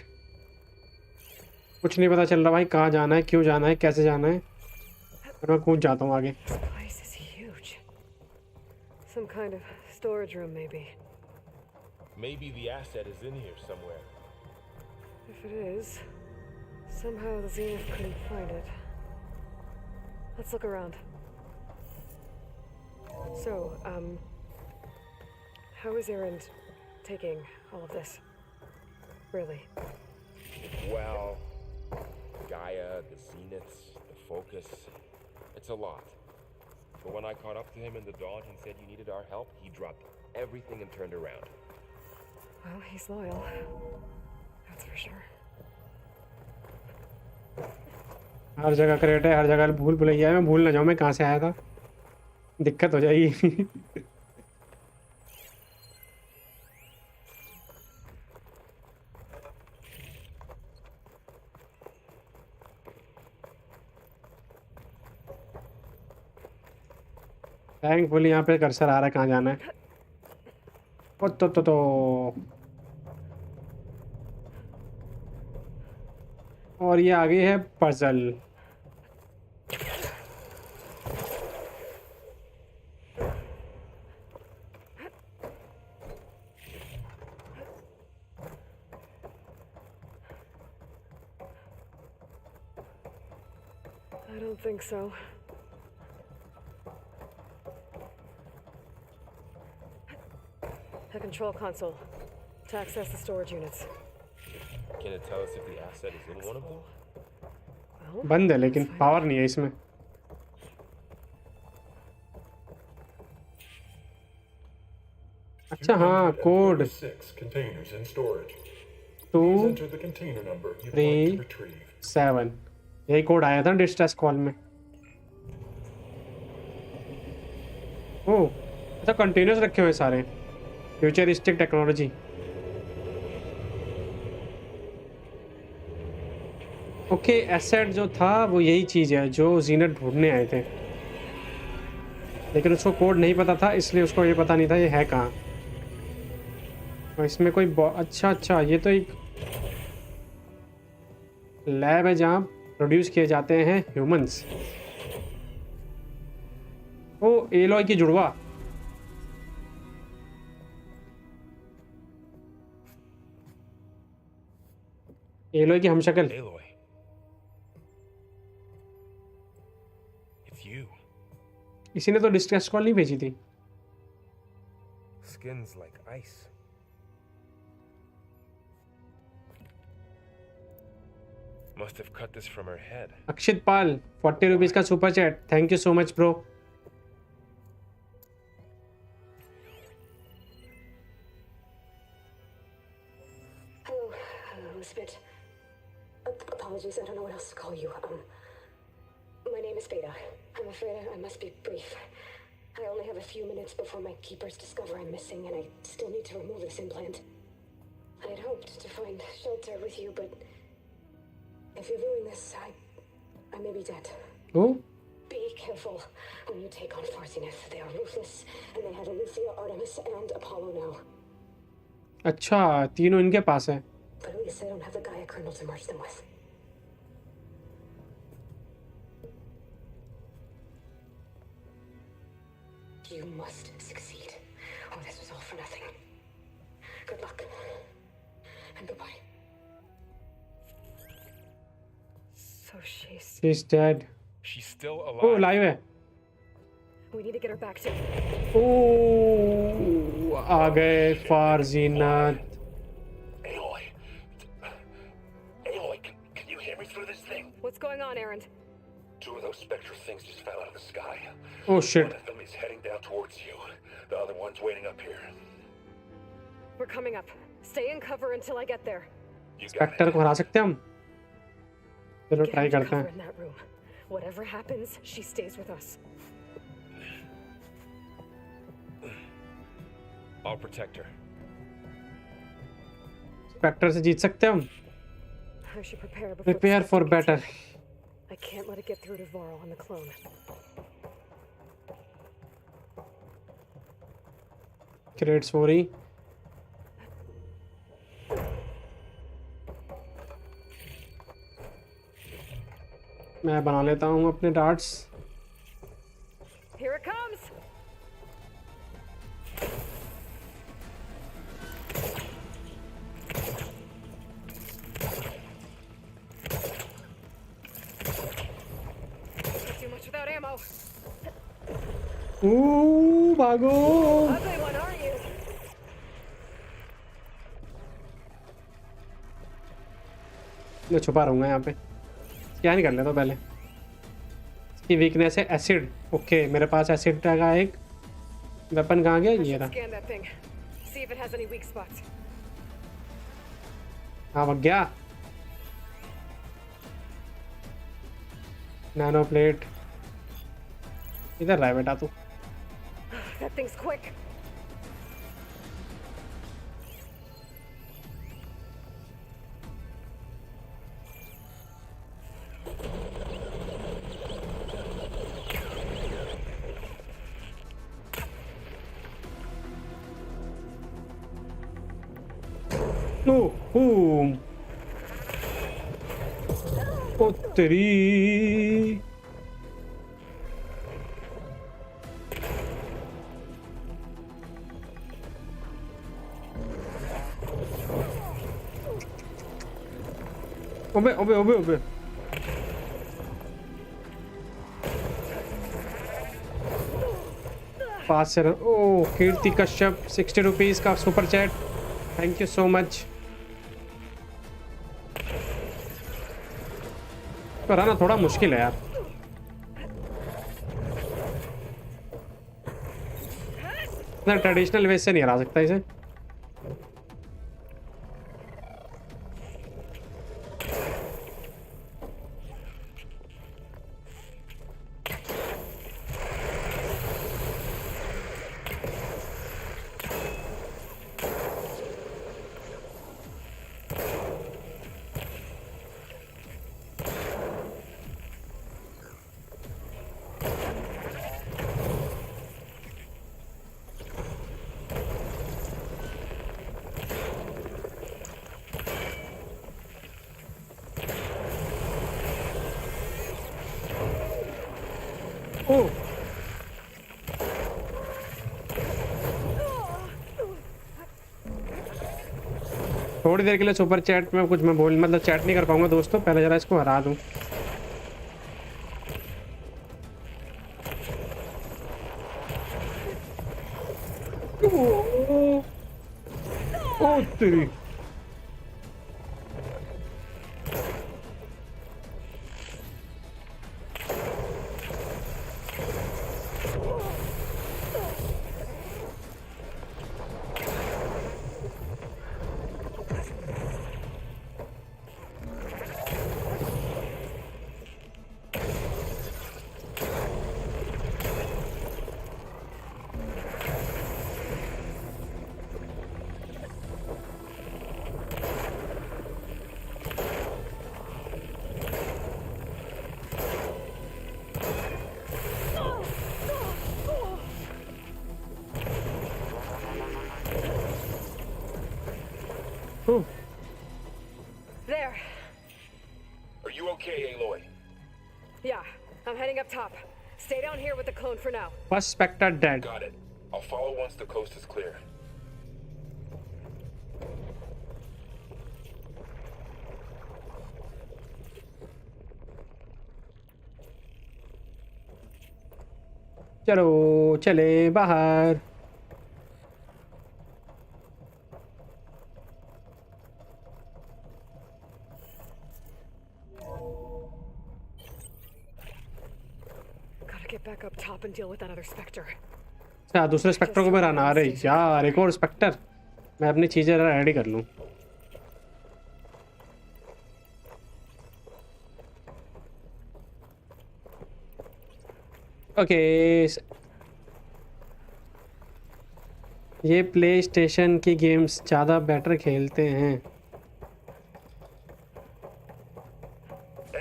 कुछ नहीं पता चल रहा भाई, कहाँ जाना है, क्यों जाना है, कैसे जाना है। और मैं कूद जाता हूँ आगे। This place is huge. Some kind of storage room, maybe. Maybe the asset is in here somewhere. If it is, somehow the Zenith couldn't find it. Let's look around. So, how is Erend taking all of this? Really? Well, Gaia, the Zeniths, the Focus, it's a lot. But when I caught up to him in the dawn and said you needed our help, he dropped everything and turned around. Well, he's loyal. That's for sure. हर जगह crate है, हर जगह भूल भुलैया है। मैं भूल ना जाऊँ मैं कहाँ से आया था, दिक्कत हो जाएगी। थैंकफुली यहाँ पे कर्सर आ रहा है कहाँ जाना है। ओ तो और ये आगे है puzzle. I don't think so. The control console to access the storage units. Can it tell us if the asset is in one of them? Well, बंद है लेकिन पावर नहीं है इसमें। अच्छा हाँ, कोड 237 यही कोड आया था डिस्ट्रेस कॉल में। ओह अच्छा, कंटेनर्स रखे हुए सारे, फ्यूचरिस्टिक टेक्नोलॉजी। ओके, एसेट जो था वो यही चीज़ है जो जीनत ढूंढने आए थे, लेकिन उसको कोड नहीं पता था, इसलिए उसको ये पता नहीं था ये है कहाँ। और इसमें कोई अच्छा ये तो एक लैब है जहाँ प्रोड्यूस किए जाते हैं ह्यूमंस। एलोय की जुड़वा। एलोय की हमशक्ल। Aloy. It's you. इसी ने तो डिस्ट्रेस कॉल नहीं भेजी थी। Skin's like ice. Must have cut this from her head. Akshit Pal 40 rupees का super chat, thank you so much bro. Hello, Elizabeth. Apologies, I don't know what else to call you. My name is Beta. I'm afraid I must be brief. I only have a few minutes before my keepers discover I'm missing, and I still need to remove this implant. I had hoped to find shelter with you, but if you're viewing this, I may be dead. Oh? Be careful when you take on Farsineth. They are ruthless, and they have Aletheia, Artemis, and Apollo now. अच्छा, तीनों इनके पास है। But at least I don't have the Gaia kernel to merge them with. You must succeed, or this was all for nothing. Good luck, and goodbye. So She's dead. She's still alive. Oh, live है। We need to get her back to. Oh, आ गए फारजीनात। Aloy. Aloy, can you hear me through this thing? What's going on, Erend? Two of those spectral things just fell out of the sky. Oh shit. One of them is heading down towards you. The other one's waiting up here. We're coming up. Stay in cover until I get there. You got Specter it. को हरा सकते हैं हम। चलो Get try into करते cover हैं। in that room. Whatever happens, she stays with us. I'll protect her. Specter से जीत सकते हैं हम। I should prepare before. Prepare the for Spectre gets better. here. I can't let it get through to Varl and the clone. Crates हो रही। मैं बना लेता हूँ अपने darts. Here it comes. Can't do much without ammo. भागो। Ugly one, aren't you? मैं छुपा रहूंगा यहाँ पे। क्या नहीं कर लेता पहले। इसकी वीकनेस है एसिड। ओके, मेरे पास एसिड का एक वेपन कहाँ गया? I ये should रहा। scan that thing. See if it has any weak spots. हाँ, भाग गया। नैनो प्लेट इधर रहा है बेटा तू। That thing's quick. नो, ओ तेरी। ओबे ओबे ओबे ओबे। पास से ओ कीर्ति कश्यप 60 रुपीज का super chat, thank you so much. पर आना थोड़ा मुश्किल है यार। इतना ट्रेडिशनल वे से नहीं हरा सकता इसे। थोड़ी देर के लिए सुपर चैट में कुछ मैं बोल मतलब चैट नहीं कर पाऊंगा दोस्तों, पहले जरा इसको हरा दूं। ओ तेरी There. Are you okay, Aloy? Yeah, I'm heading up top. Stay down here with the clone for now. First Specter dead. Got it. I'll follow once the coast is clear. चलो चले बाहर। Gotta get back up top and deal with that other specter. अच्छा दूसरे Spectre को भी रहना। अरे यार एक और स्पेक्टर, मैं अपनी चीज़ें रेडी कर लूँ। ओके ये प्ले स्टेशन की गेम्स ज़्यादा बेटर खेलते हैं।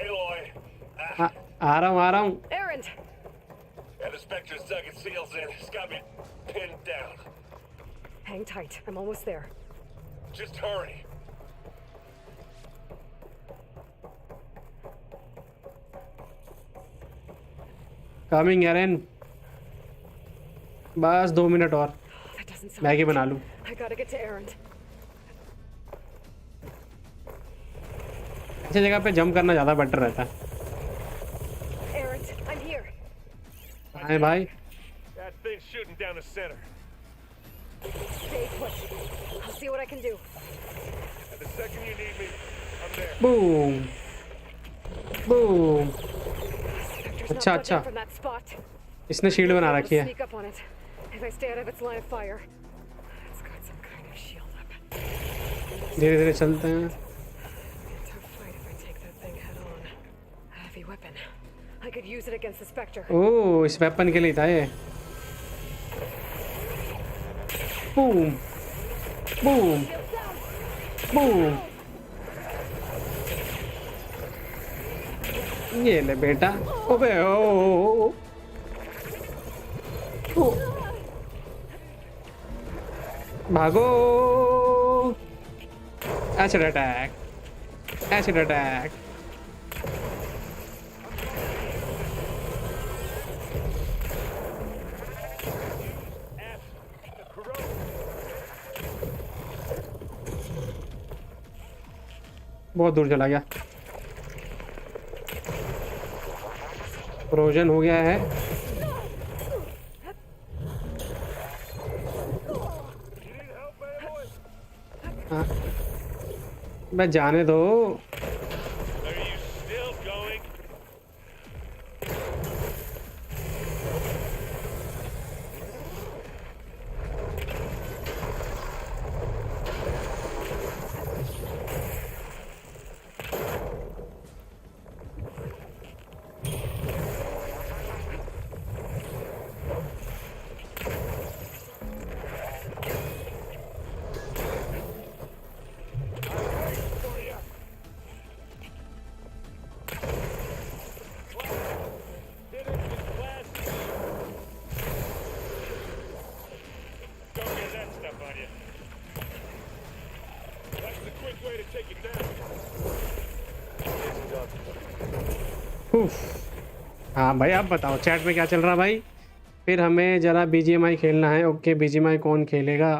Aloy! आ रहा हूँ। Errand! Yeah, the Spectre's dug its heels in. It's got me pinned down. Hang tight. I'm almost there. Just hurry. Coming Aaron, बस 2 मिनट और That doesn't sound Maggi good. बना लूँ। I gotta get to Errand. अच्छी जगह पे jump करना ज़्यादा better रहता है। Errand, I'm here. हाय भाई। That thing's shooting down the center. Stay put. I'll see what I can do. And the second you need me, I'm there. Boom boom. Spectre's not अच्छा budging अच्छा, from that spot. इसने shield बना I'll रखी है। sneak up on it. If I stay out of its line of fire. It's got some kind of shield up. धीरे धीरे चलते हैं। Tough fight if I take that thing head on. A heavy weapon. I could use it against the Spectre. ओह इस weapon के लिए था ये। Boom boom boom. ये ले बेटा। ओबे ओ भागो। Acid attack, acid attack. बहुत दूर चला गया। फ्रोजन हो गया है। हाँ, मैं जाने दो। Are you still going? Don't get that stuff on you. That's the quick way to take it down. उफ। हाँ भाई आप बताओ चैट में क्या चल रहा भाई। फिर हमें ज़रा BGMI खेलना है। ओके BGMI कौन खेलेगा?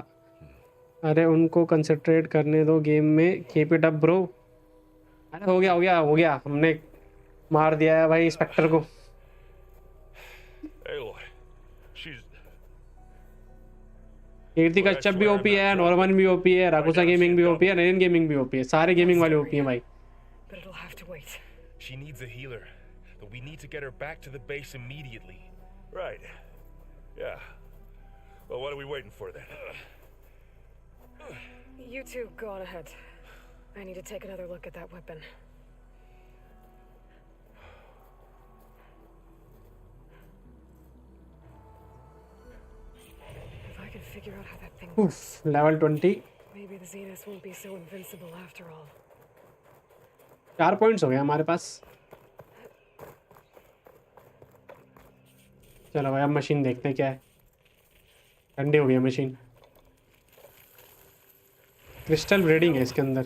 अरे उनको कंसंट्रेट करने दो गेम में, कीप इट अप ब्रो। अरे हो गया हो गया हो गया, हमने मार दिया है भाई स्पेक्टर को। Aloy, she's... Kirti Look, I Kashyap भी swear I'm ओपी not है, drunk, नॉर्मन but भी ओपी है, right राकुसा now she गेमिंग भी ओपी है, double. नरेन गेमिंग भी ओपी है, सारे गेमिंग वाले ओपी हैं भाई। But it'll have to wait. She needs a healer, but we need to get her back to the base immediately. Right. Yeah. Well, what are we waiting for then? You two go on ahead. I need to take another look at that weapon. If I can figure out how that thing Oof, level 20। maybe the Zeniths won't be so invincible after all. 4 points हो गए हमारे पास। चलो भाई अब machine देखते हैं क्या है। ठंडी हो गई है मशीन। क्रिस्टल ब्रीडिंग है इसके अंदर।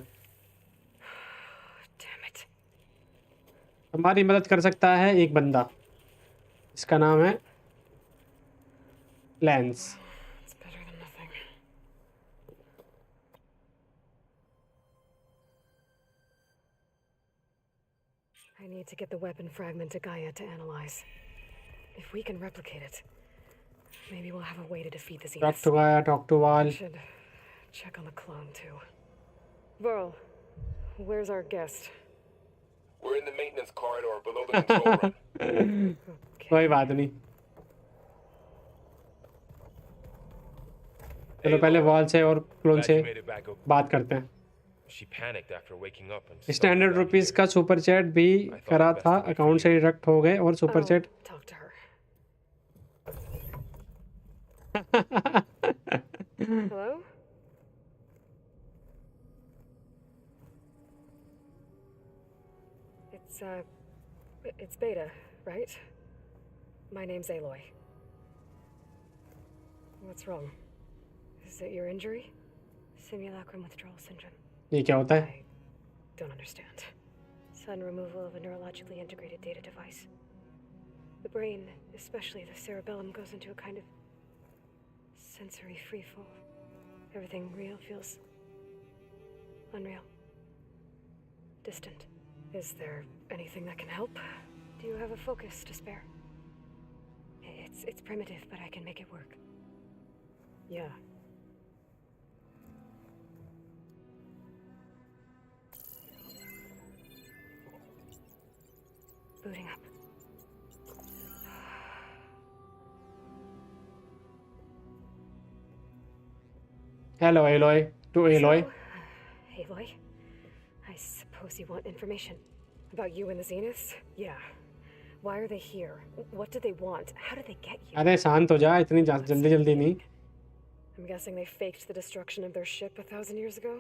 Damn it. हमारी मदद कर सकता है एक बंदा, इसका नाम है lens. It's better than nothing. I need to get the weapon fragment to Gaia to analyze. If we can replicate it, maybe we'll have a way to defeat the talk Zeniths. To गाया, talk to I वाल। should check on the clone too. Varl, where's our guest? We're in the maintenance corridor below the control room. कोई बात नहीं, चलो पहले wall से और clone Glad से you made it back okay. बात करते हैं। She panicked after waking up and इसने stumbled 100 out रुपीज़ here. का सुपर चैट भी करा था, अकाउंट से डिडक्ट हो गए और super I'll chat. talk to her. Hello? It's Beta, right? My name's Aloy. What's wrong? Is it your injury? Simulacrum withdrawal syndrome. ये क्या होता है? I don't understand. Sudden removal of a neurologically integrated data device. The brain, especially the cerebellum, goes into a kind of sensory freefall. Everything real feels unreal. Distant. Is there anything that can help? Do you have a focus to spare? It's primitive, but I can make it work. Yeah. Booting up. Hello Aloy, to Aloy। So, Aloy, I suppose you want information about you and the Zeniths? Yeah. Why are they here? What do they want? How did they get you? अरे शांत हो जा, इतनी जल्दी जल्दी नहीं। I'm guessing they faked the destruction of their ship 1,000 years ago?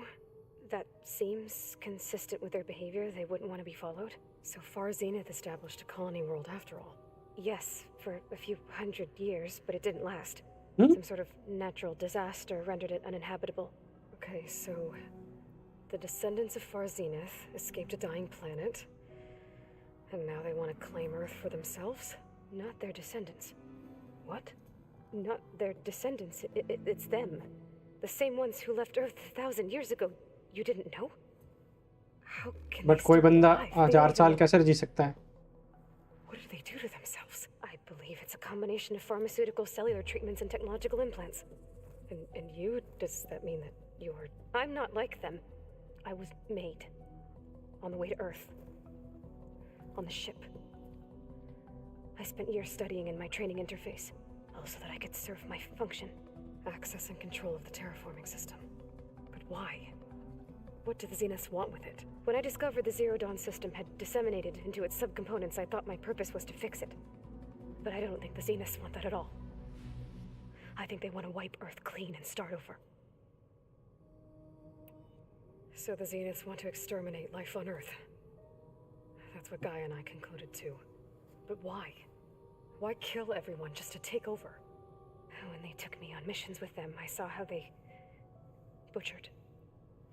That seems consistent with their behavior. They wouldn't want to be followed. So far, Zenith established a colony world after all. Yes, for a few hundred years, but it didn't last. Hmm? Some sort of natural disaster rendered it uninhabitable. Okay, so the descendants of Far Zenith escaped a dying planet, and now they want to claim Earth for themselves? Not their descendants. What? Not their descendants. It's them. The same ones who left Earth 1,000 years ago. You didn't know? How can but they कोई still be बंदा alive? They 1000 don't साल even- कैसे जी सकता है? What do they do to themselves? I believe it's a combination of pharmaceutical, cellular treatments, and technological implants. And you? Does that mean that you're... I'm not like them. I was made. On the way to Earth. On the ship. I spent years studying in my training interface, all so that I could serve my function. Access and control of the terraforming system. But why? What do the Zeniths want with it? When I discovered the Zero Dawn system had disseminated into its subcomponents, I thought my purpose was to fix it. But I don't think the Zeniths want that at all. I think they want to wipe Earth clean and start over. So the Zeniths want to exterminate life on Earth. That's what Gaia and I concluded too. But why? Why kill everyone just to take over? When they took me on missions with them, I saw how they butchered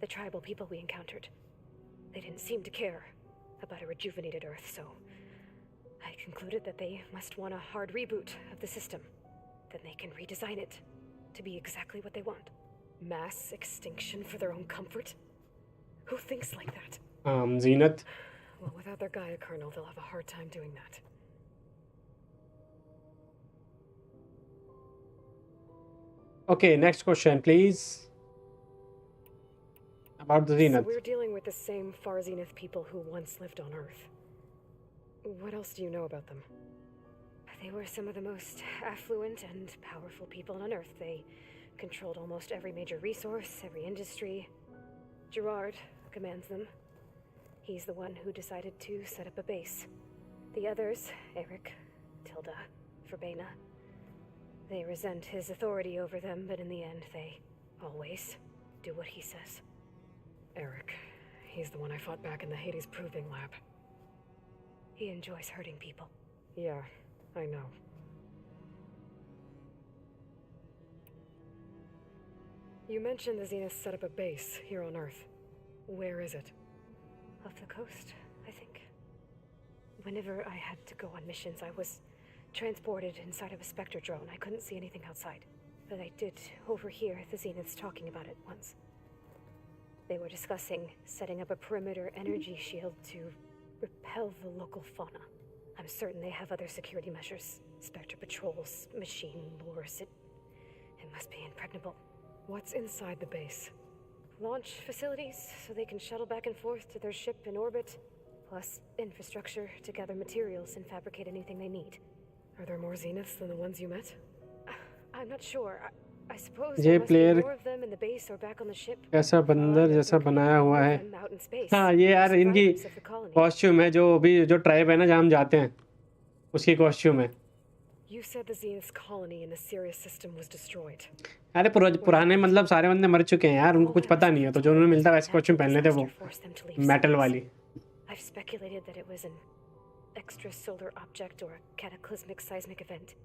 the tribal people we encountered. They didn't seem to care about a rejuvenated Earth, so I concluded that they must want a hard reboot of the system. Then they can redesign it to be exactly what they want. Mass extinction for their own comfort? Who thinks like that? Zenith. Well, without their Gaia kernel, they'll have a hard time doing that. Okay, next question, please. About the So Zenith. we're dealing with the same Far Zenith people who once lived on Earth. What else do you know about them? They were some of the most affluent and powerful people on Earth. They controlled almost every major resource, every industry. Gerard commands them. He's the one who decided to set up a base. The others, Eric, Tilda, Verbena, they resent his authority over them, but in the end, they always do what he says. Eric, he's the one I fought back in the Hades Proving Lab. He enjoys hurting people. Yeah, I know. You mentioned the Zenith set up a base here on Earth. Where is it? Off the coast, I think. Whenever I had to go on missions, I was transported inside of a Spectre drone. I couldn't see anything outside. But I did overhear the Zeniths talking about it once. They were discussing setting up a perimeter energy shield to repel the local fauna. I'm certain they have other security measures. Spectre patrols, machine lures. It must be impregnable. What's inside the base? Launch facilities, so they can shuttle back and forth to their ship in orbit. Plus infrastructure to gather materials and fabricate anything they need. Are there more Zeniths than the ones you met? I'm not sure. I suppose ये there must be player more of them in the base or back on the ship. कैसा बंदर जैसा बनाया हुआ है. हाँ ये यार इनकी कॉस्ट्यूम है जो अभी जो ट्राइब है ना जहाँ हम जाते हैं उसकी कॉस्ट्यूम है. You said the Zenith's colony in the Sirius system was destroyed. अरे पुराने मतलब सारे बंदे मर चुके हैं यार, उनको कुछ पता नहीं है, तो जो उन्हें मिलता है वैसे कॉस्ट्यूम पहन लेते वो मेटल वाली. I've speculated that it was an extrasolar object or a cataclysmic seismic event.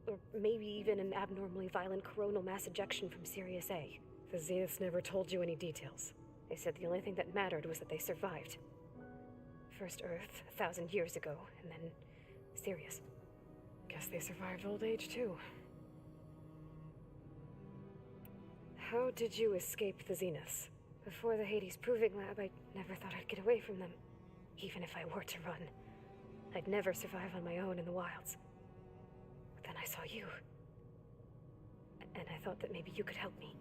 Or maybe even an abnormally violent coronal mass ejection from Sirius A. The Zeniths never told you any details. They said the only thing that mattered was that they survived. First Earth, 1,000 years ago, and then Sirius. Guess they survived old age, too. How did you escape the Zeniths? Before the Hades Proving Lab, I never thought I'd get away from them. Even if I were to run. I'd never survive on my own in the wilds. But then I saw you. And I thought that maybe you could help me.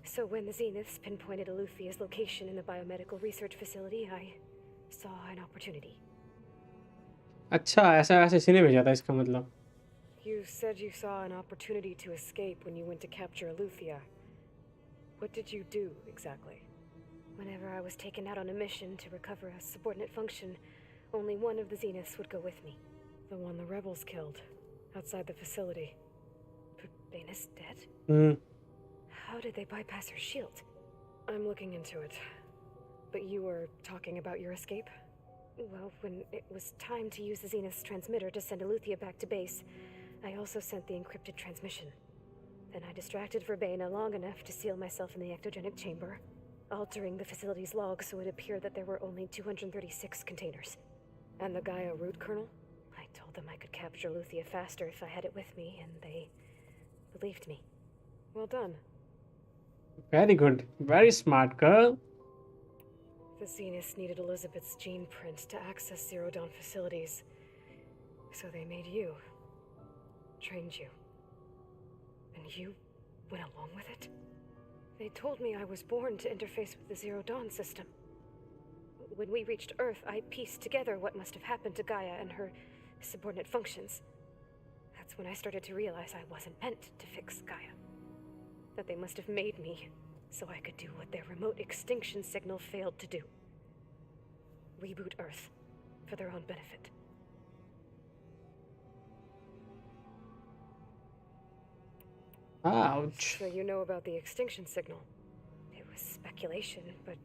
So when the Zeniths pinpointed Eluthia's location in the biomedical research facility, I saw an opportunity. अच्छा ऐसा इसी ने भेजा था इसका मतलब. You said you saw an opportunity to escape when you went to capture Eluthia. What did you do, exactly? Whenever I was taken out on a mission to recover a subordinate function, only one of the Zeniths would go with me. The one the rebels killed, outside the facility. Baina's dead? Hmm. How did they bypass her shield? I'm looking into it. But you were talking about your escape? Well, when it was time to use the Zenith's transmitter to send Eluthia back to base, I also sent the encrypted transmission. Then I distracted Verbena long enough to seal myself in the ectogenic chamber, altering the facility's log so it appeared that there were only 236 containers. And the Gaia root kernel? I told them I could capture Eluthia faster if I had it with me, and they believed me. Well done. Very good. Very smart girl. The Zeniths needed Elizabeth's gene print to access Zero Dawn facilities. So they made you. Trained you. And you went along with it? They told me I was born to interface with the Zero Dawn system. When we reached Earth, I pieced together what must have happened to Gaia and her subordinate functions. That's when I started to realize I wasn't meant to fix Gaia. That they must have made me so I could do what their remote extinction signal failed to do. Reboot Earth for their own benefit. Ouch. So you know about the extinction signal? It was speculation, but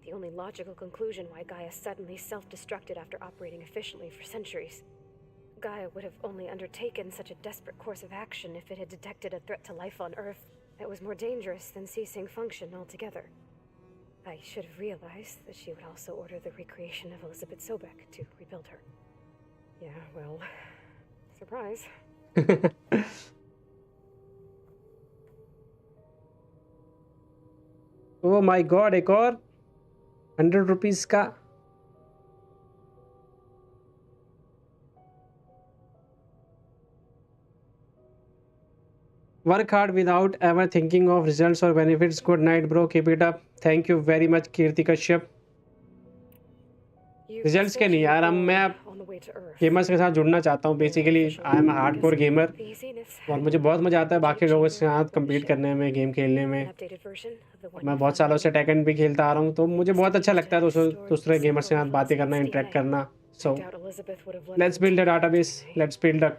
the only logical conclusion why Gaia suddenly self-destructed after operating efficiently for centuries. Gaia would have only undertaken such a desperate course of action if it had detected a threat to life on Earth that was more dangerous than ceasing function altogether. I should have realized that she would also order the recreation of Elizabeth Sobek to rebuild her. Yeah, well, surprise. Oh my god, एक और 100 rupees का। Work hard without ever thinking of results और benefits. Good night bro, keep it up. Thank you very much Kirti Kashyap. Results के नहीं यार, मैं gamers के साथ जुड़ना चाहता हूँ। Basically I am hardcore gamer और मुझे बहुत मज़ा आता है बाकी लोगों के साथ कम्पीट करने में, गेम खेलने में। मैं बहुत सालों से टेकन भी खेलता आ रहा हूँ, तो मुझे बहुत अच्छा लगता है दूसरे गेमर्स के साथ बातें करना, इंटरेक्ट करना। So let's build a database, let's build a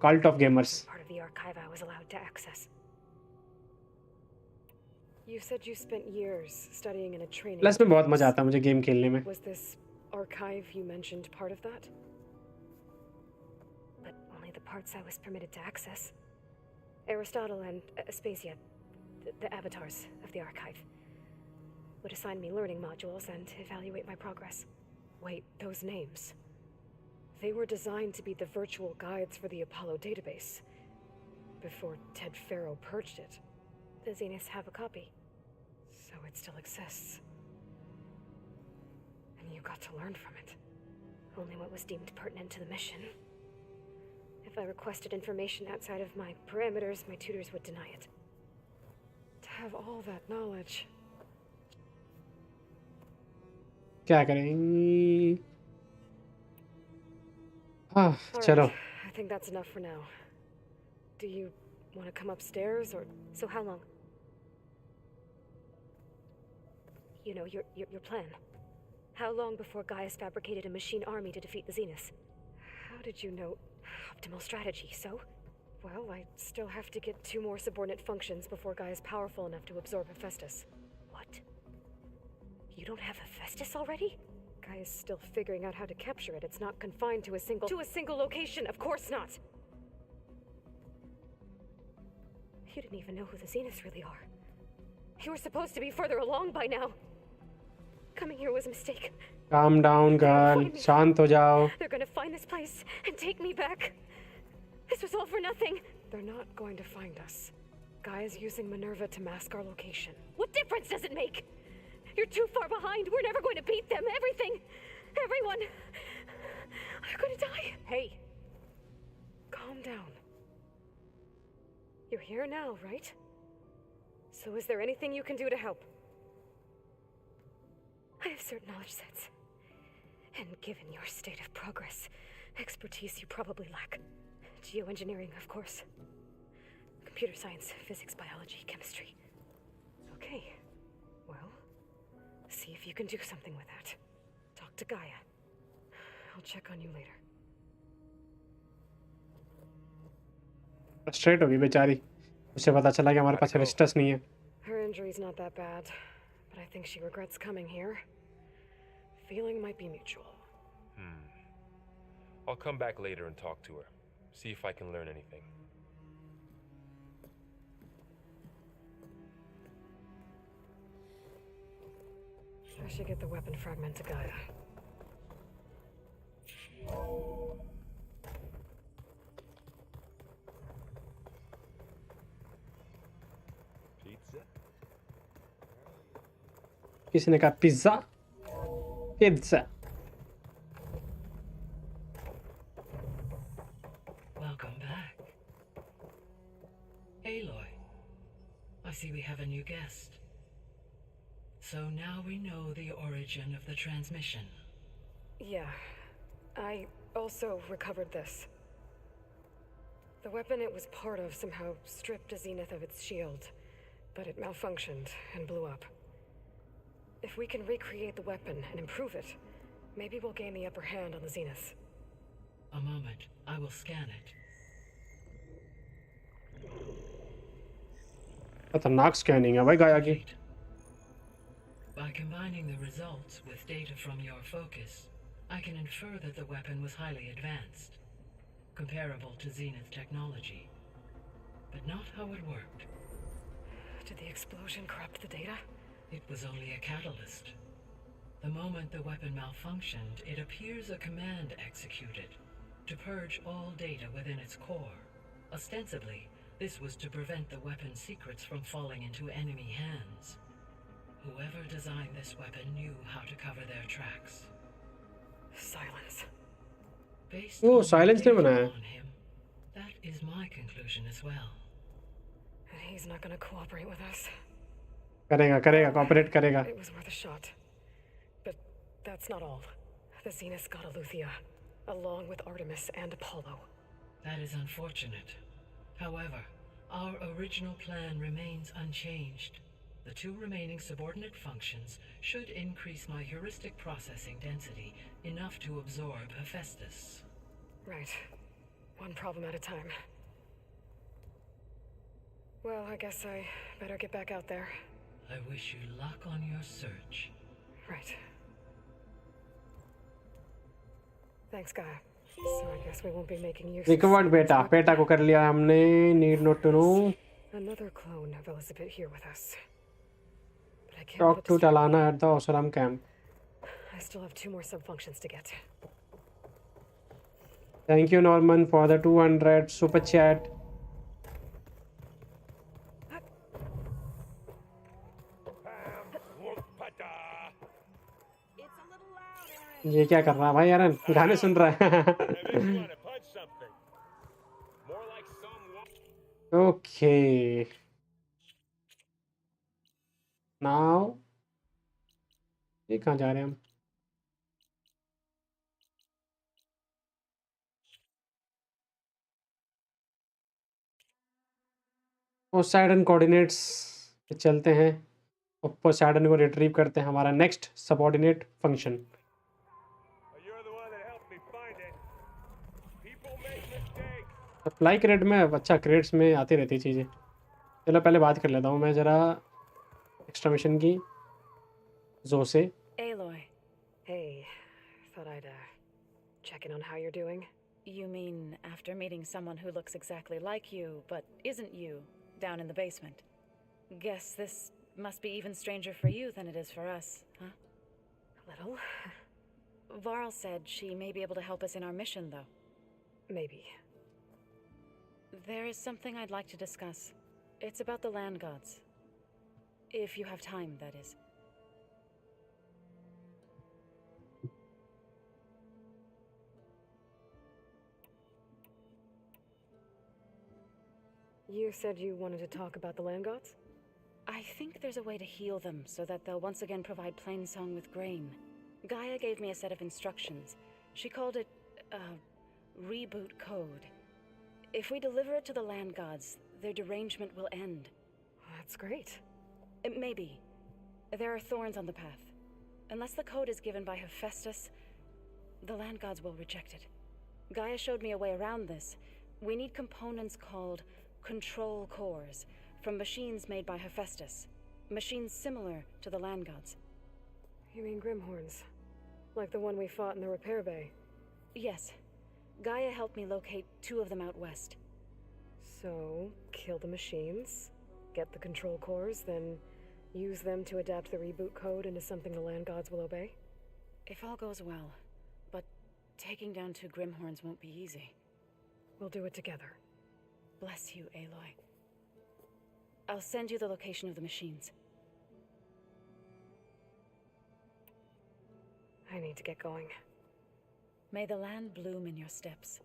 cult of gamers. Part of the archive I was allowed to access. You said you spent years studying in a training. Plus में बहुत मजा आता है मुझे game खेलने में। Was this archive you mentioned part of that? But only the parts I was permitted to access. Aristotle and Aspasia, the avatars of the archive, would assign me learning modules and evaluate my progress. Wait, those names. They were designed to be the virtual guides for the Apollo database. Before Ted Farrow purged it. The Zeniths have a copy. So it still exists. And you got to learn from it. Only what was deemed pertinent to the mission. If I requested information outside of my parameters, my tutors would deny it. To have all that knowledge. क्या करें? हाँ, चलो। I think that's enough for now. Do you want to come upstairs or so how long? You know, your plan. How long before Gaius fabricated a machine army to defeat the Zeniths? How did you know optimal strategy? So? Well, I still have to get 2 more subordinate functions before Gaius powerful enough to absorb Hephaestus. What? You don't have Hephaestus already? Gaius still figuring out how to capture it. It's not confined to a single location. Of course not. You didn't even know who the Zeniths really are. You were supposed to be further along by now. Coming here was a mistake. Calm down, girl. शांत हो जाओ. They're gonna find this place and take me back. This was all for nothing. They're not going to find us. Gaia's using Minerva to mask our location. What difference does it make? You're too far behind. We're never going to beat them. Everything. Everyone. Are going to die. Hey. Calm down. You're here now, right? So is there anything you can do to help? I have certain knowledge sets. And given your state of progress, expertise you probably lack. Geoengineering, of course. Computer science, physics, biology, chemistry. Okay. Well, see if you can do something with that. Talk to Gaia. I'll check on you later. Frustrate होगी बेचारी, उसे पता चला कि हमारे पास resistors नहीं है। Her injury's not that bad, but I think she regrets coming here. Feeling might be mutual. I'll come back later and talk to her. See if I can learn anything. I should get the weapon fragment to Gaia. Pizza? किसी ने कहा pizza? Pizza. Welcome back. Aloy, I see we have a new guest. So now we know the origin of the transmission. Yeah. I also recovered this. The weapon it was part of somehow stripped a Zenith of its shield, but it malfunctioned and blew up. If we can recreate the weapon and improve it, maybe we'll gain the upper hand on the Zeniths. A moment, I will scan it. खतरनाक scanning है भाई गाया की। By combining the results with data from your focus, I can infer that the weapon was highly advanced, comparable to Zenith technology, but not how it worked. Did the explosion corrupt the data? It was only a catalyst. The moment the weapon malfunctioned, it appears a command executed to purge all data within its core. Ostensibly, This was to prevent the weapon's secrets from falling into enemy hands. Whoever designed this weapon knew how to cover their tracks. Silence. Based Oh, on your silence ने data बनाया। on him, that is my conclusion as well. He's not gonna cooperate with us. करेगा cooperate करेगा। It was worth a shot. But that's not all. The Zeniths got Aletheia, along with Artemis and Apollo. That is unfortunate. However, our original plan remains unchanged. The two remaining subordinate functions should increase my heuristic processing density enough to absorb Hephaestus. Right. One problem at a time. Well, I guess I better get back out there. I wish you luck on your search. Right. Thanks, Gaia. So I guess we won't be making use recovered of Beta, Simon's Beta को कर लिया हमने। Need not to know. Another clone of Elizabeth here with us. But I can't talk put to this together. Talana at the Osram camp. I still have 2 more sub-functions to get. Thank you Norman for the 200 super chat. ये क्या कर रहा है भाई यार? गाने सुन रहा है। ओके नाउ ये कहाँ जा रहे हैं हम? पोसाइडन कोऑर्डिनेट्स पे चलते हैं और पोसाइडन को रिट्रीव करते हैं, हमारा next subordinate function. Supply crate में अच्छा, क्रेट्स में आती रहती चीज़ें। चलो पहले बात कर लेता हूँ मैं ज़रा एक्स्ट्रा मिशन की जो से। Aloy, Hey, thought I'd check in on how you're doing. you mean after meeting someone who looks exactly like you, but isn't you, down in the basement? Guess this must be even stranger for you than it is for us, huh? A little. Varl said she may be able to help us in our mission, though. Maybe. There is something I'd like to discuss. It's about the land gods. If you have time, that is. You said you wanted to talk about the land gods? I think there's a way to heal them so that they'll once again provide plain song with grain. Gaia gave me a set of instructions. She called it a reboot code. If we deliver it to the land gods, their derangement will end. That's great. Maybe. There are thorns on the path. Unless the code is given by Hephaestus, the land gods will reject it. Gaia showed me a way around this. We need components called control cores from machines made by Hephaestus. Machines similar to the land gods. You mean Grimhorns? Like the one we fought in the repair bay? Yes. Gaia helped me locate 2 of them out west. So, kill the machines, get the control cores, then use them to adapt the reboot code into something the land gods will obey? If all goes well. But taking down 2 Grimhorns won't be easy. We'll do it together. Bless you, Aloy. I'll send you the location of the machines. I need to get going. May the land bloom in your steps.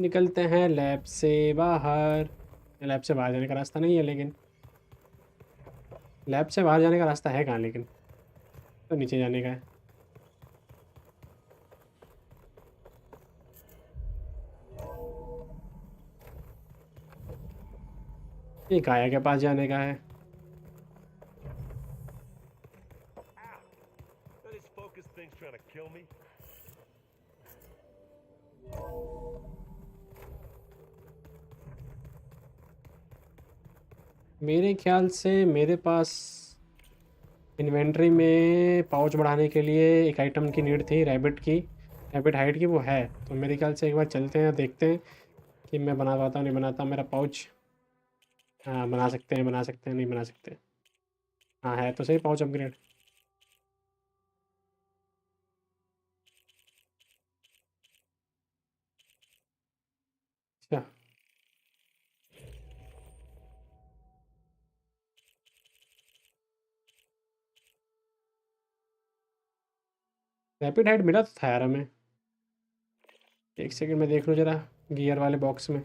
निकलते हैं lab से बाहर। Lab से बाहर जाने का रास्ता नहीं है, लेकिन लैब से बाहर जाने का रास्ता है कहाँ? लेकिन तो नीचे जाने का है। ये गाया के पास जाने का है। This focus thing's trying to kill me. मेरे ख्याल से मेरे पास इन्वेंट्री में पाउच बढ़ाने के लिए एक आइटम की नीड थी, रैबिट की, रैबिट हाइट की, वो है। तो मेरे ख्याल से एक बार चलते हैं, देखते हैं कि मैं बना पाता हूँ नहीं बनाता मेरा पाउच। हाँ बना सकते हैं, बना सकते हैं, नहीं बना सकते। हाँ है तो सही पाउच अपग्रेड। रैपिड हाइट मिला तो था यार हमें। एक सेकंड में देख लो जरा गियर वाले बॉक्स में।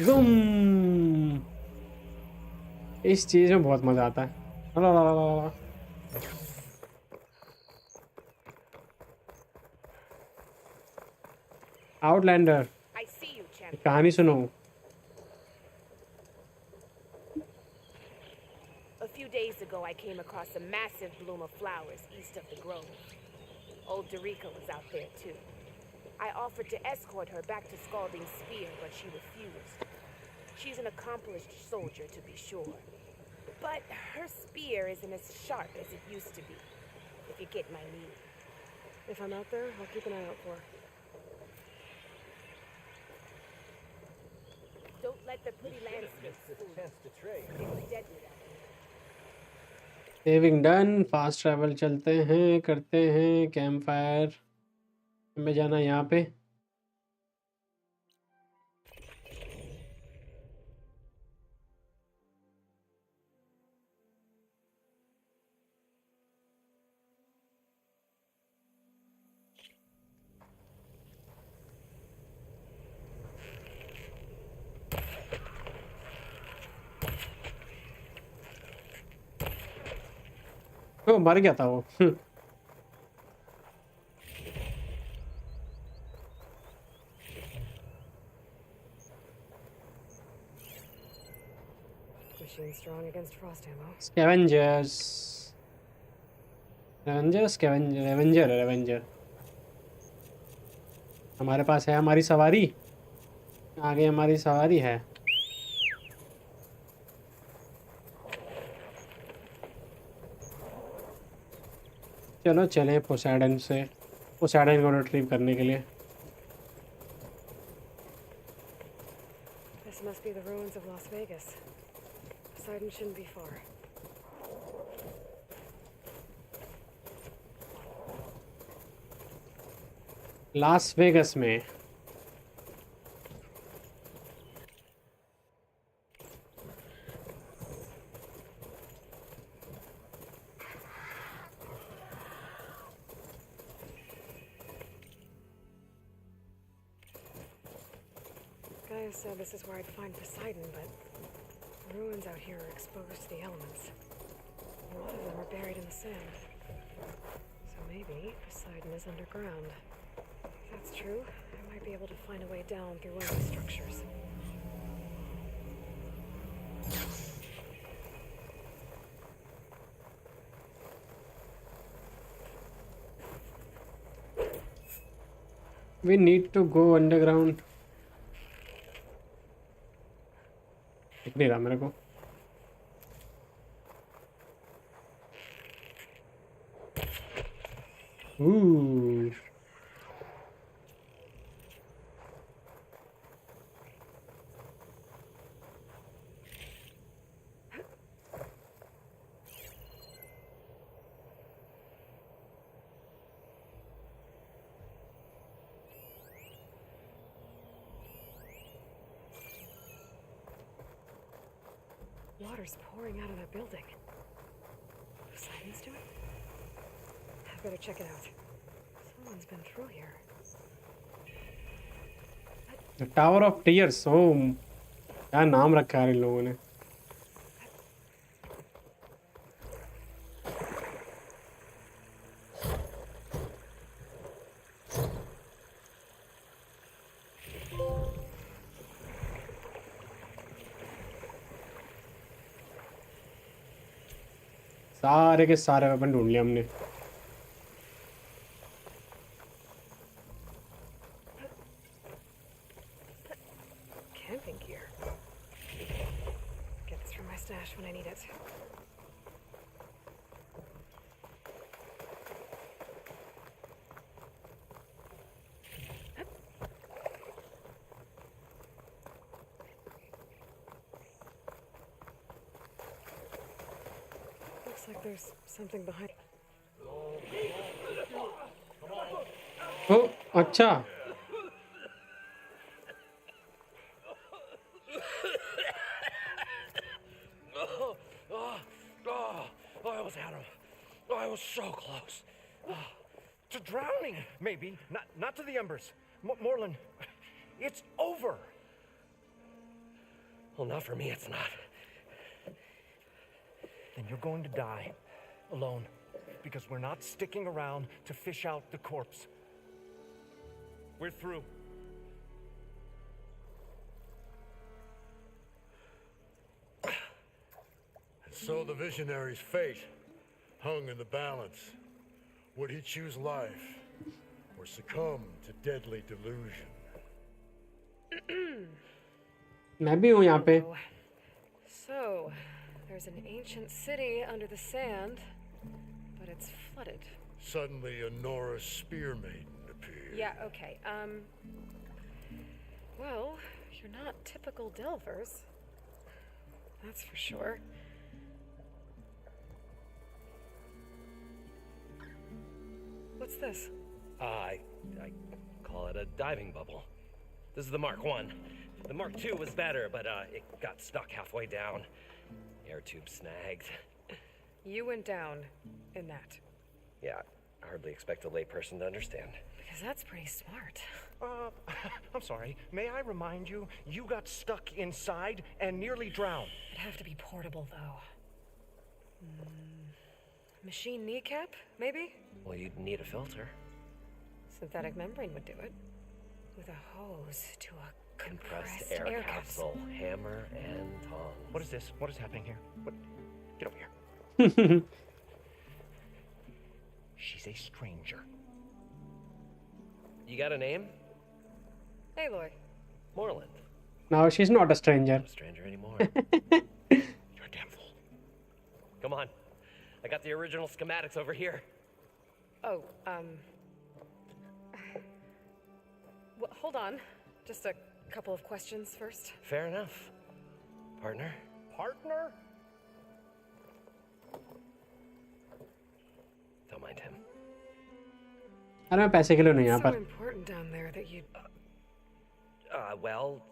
Zoom! इस चीज में बहुत मजा आता है। ला ला ला ला ला। Outlander I see you, champion. कहानी सुनो। A few days ago, I came across a massive bloom of flowers east of the grove. Old Dorica was out there, too. I offered to escort her back to Scalding Spear, but she refused. She's an accomplished soldier, to be sure. But her spear isn't as sharp as it used to be, if you get my meaning. If I'm out there, I'll keep an eye out for her. Don't let the pretty landscapes fool you. It was deadly out there. Saving done. Fast travel चलते हैं, करते हैं camp fire में जाना यहाँ पे। ओ मर गया था वो। Machine strong against frost ammo. Scavengers revenger scavenger revenger revenger. हमारे पास है हमारी सवारी। आगे हमारी सवारी है। चलो चलें पोसाइडन से, पोसाइडन को रिट्रीव करने के लिए। This must be the ruins of Las Vegas. Poseidon shouldn't be far. Las Vegas में। Gaia said this is where I'd find Poseidon, but the ruins out here are exposed to the elements. A lot of them are buried in the sand. So maybe Poseidon is underground. If that's true, I might be able to find a way down through one of the structures. We need to go underground. दिख नहीं रहा मेरे को। Water's pouring out of that building. Poseidon's doing? I better check it out. Someone's been through here. The Tower of Tears। ओह क्या नाम रखा है इन लोगों ने। सारे के सारे वेपन ढूंढ लिए हमने। like there's something behind. ओ अच्छा I almost had him. I was so close. To drowning, maybe. Not to the embers. Moreland, it's over. Well, not for me, it's not. Then you're going to die. Alone. Because we're not sticking around to fish out the corpse. We're through. So the visionary's fate hung in the balance. Would he choose life or succumb to deadly delusion? मैं भी हूँ यहाँ पे. So, there's an ancient city under the sand, but it's flooded. Suddenly a Norse spear maiden appeared. Yeah, okay. Well, you're not typical Delvers. That's for sure. What's this? I call it a diving bubble. This is the Mark I. The Mark II was better, but it got stuck halfway down. Air tube snagged. You went down in that. Yeah, I hardly expect a layperson to understand. Because that's pretty smart. I'm sorry. May I remind you, you got stuck inside and nearly drowned. It'd have to be portable, though. Machine kneecap, maybe? Well, you'd need a filter. Synthetic membrane would do it. With a hose to a compressed air capsule. Hammer and tongs. What is this? What is happening here? What? Get over here. She's a stranger. You got a name? Aloy. Moreland. Now she's not a stranger. Not a stranger anymore. You're a damn fool. Come on. I got the original schematics over here. Oh, well, hold on. Just a couple of questions first. Fair enough. Partner? Partner? Don't mind him. अरे मैं पैसे के लिए नहीं यहाँ So पर. important down there that you. Well,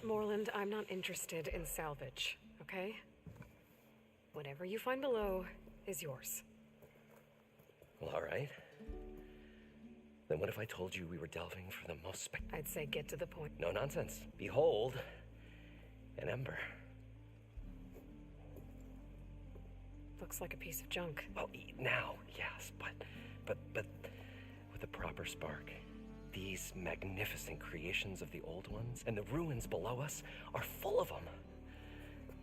Moreland, I'm not interested in salvage, okay? Whatever you find below is yours. Well, all right. Then what if I told you we were delving for the most I'd say get to the point. No nonsense. Behold, an ember. Looks like a piece of junk. Well, now, yes, but with a proper spark. These magnificent creations of the old ones and the ruins below us are full of them.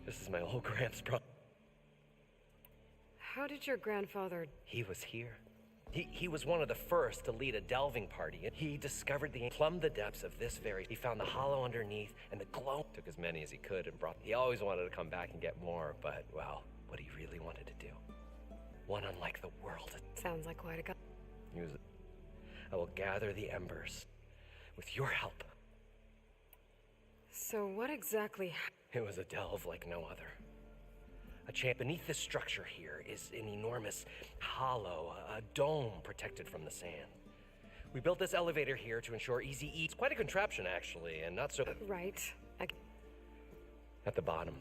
This is my old Gramps' brother. How did your grandfather... He was here. He was one of the first to lead a delving party. He discovered plumbed the depths of this he found the hollow underneath and the glow. Took as many as he could and brought... He always wanted to come back and get more, but, well, what he really wanted to do. One unlike the world. Sounds like quite a guy. Use it. I will gather the embers with your help. So what exactly... It was a delve like no other. Beneath this structure here is an enormous hollow, a dome protected from the sand. We built this elevator here to ensure easy eats. Quite a contraption, actually, and not so... Right. At the bottom,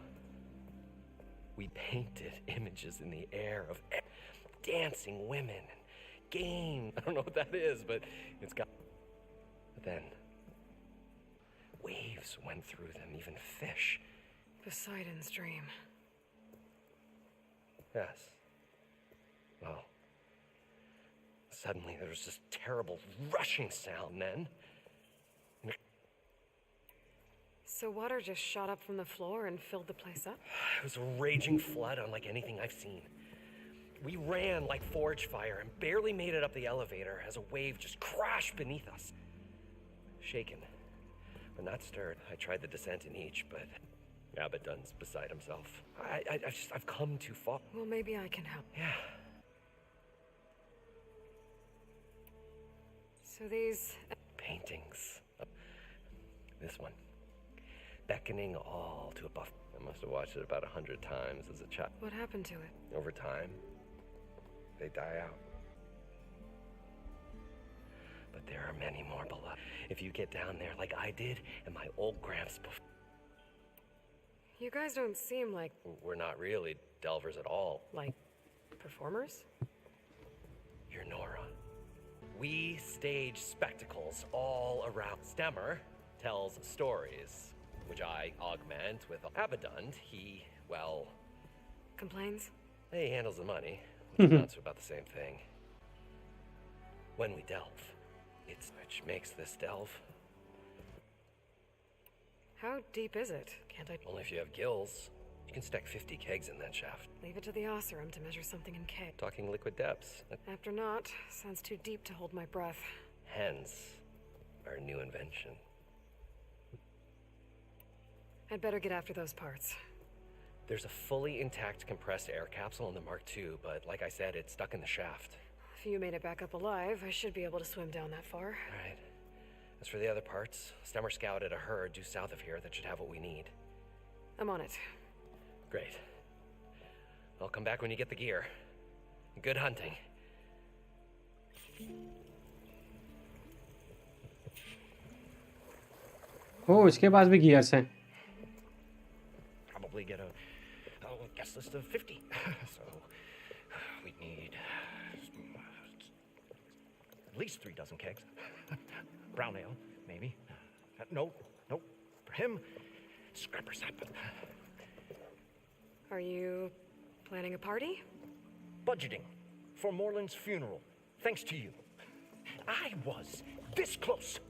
we painted images in the air of dancing women and game. I don't know what that is, but it's got... But then, waves went through them, even fish. Poseidon's dream. Yes. Well, suddenly there was this terrible rushing sound then. So water just shot up from the floor and filled the place up? It was a raging flood unlike anything I've seen. We ran like forge fire and barely made it up the elevator as a wave just crashed beneath us. Shaken, but not stirred. I tried the descent in each, but Abaddon's beside himself. I've come too far. Well, maybe I can help. Yeah. So these... Paintings. This one. beckoning all to a buff. I must have watched it about 100 times as a child. What happened to it? Over time, they die out. But there are many more below. If you get down there like I did and my old gramps before. You guys don't seem like... We're not really delvers at all. Like, performers? You're Nora. We stage spectacles all around. Stemmer tells stories, which I augment with Abadund. He, well... Complains? He handles the money, which amounts to about the same thing. When we delve, it's which makes this delve. How deep is it? Can't I... Only if you have gills. You can stack 50 kegs in that shaft. Leave it to the Oseram to measure something in K. Talking liquid depths. After not, sounds too deep to hold my breath. Hence, our new invention. I'd better get after those parts. There's a fully intact compressed air capsule in the Mark II, but like I said, it's stuck in the shaft. If you made it back up alive, I should be able to swim down that far. Right. As for the other parts, Stemmer scouted a herd due south of here that should have what we need. I'm on it. Great. I'll come back when you get the gear. Good hunting. ओह इसके पास भी gears हैं. Probably get a guest list of 50. So we need at least 3 dozen kegs. Brown ale, maybe. No. For him, scrapper sap. Are you planning a party? Budgeting for Moreland's funeral. Thanks to you. I was this close.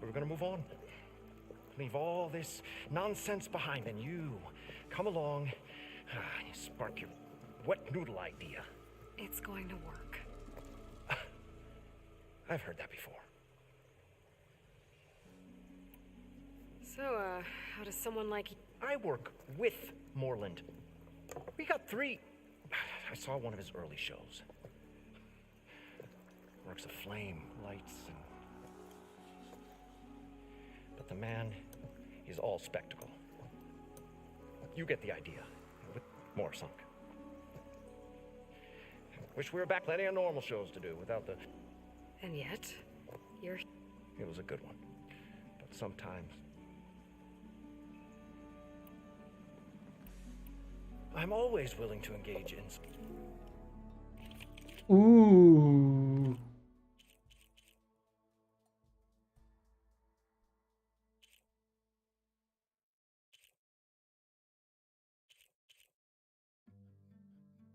We were gonna move on. Leave all this nonsense behind, and you come along and you spark your wet noodle idea. It's going to work. I've heard that before. So, how does someone like... I work with Moreland. We got 3. I saw one of his early shows. Works of flame, lights, and... But the man is all spectacle. You get the idea. With more sunk. Wish we were back plenty of normal shows to do without the... And yet, you're... It was a good one. But sometimes... I'm always willing to engage in... Ooh.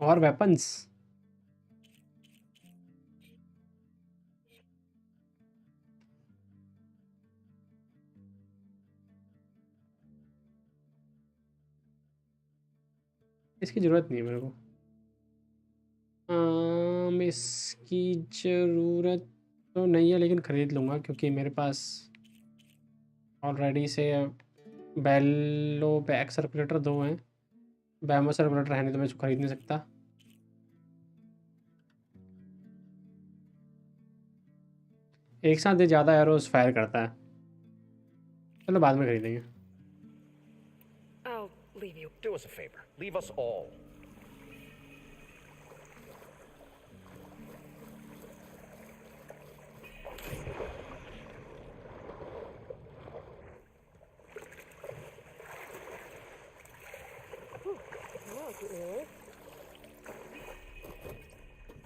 और weapons. इसकी ज़रूरत नहीं है मेरे को. इसकी ज़रूरत तो नहीं है लेकिन ख़रीद लूँगा क्योंकि मेरे पास ऑलरेडी से बेलो बैक सर्कुलेटर 2 हैं. बैमो सर्कुलेटर है नहीं तो मैं इसको ख़रीद नहीं सकता. एक साथ ये ज़्यादा एरोस फायर करता है. चलो बाद में खरीदेंगे. I'll leave you. Do us a favor. Leave us all.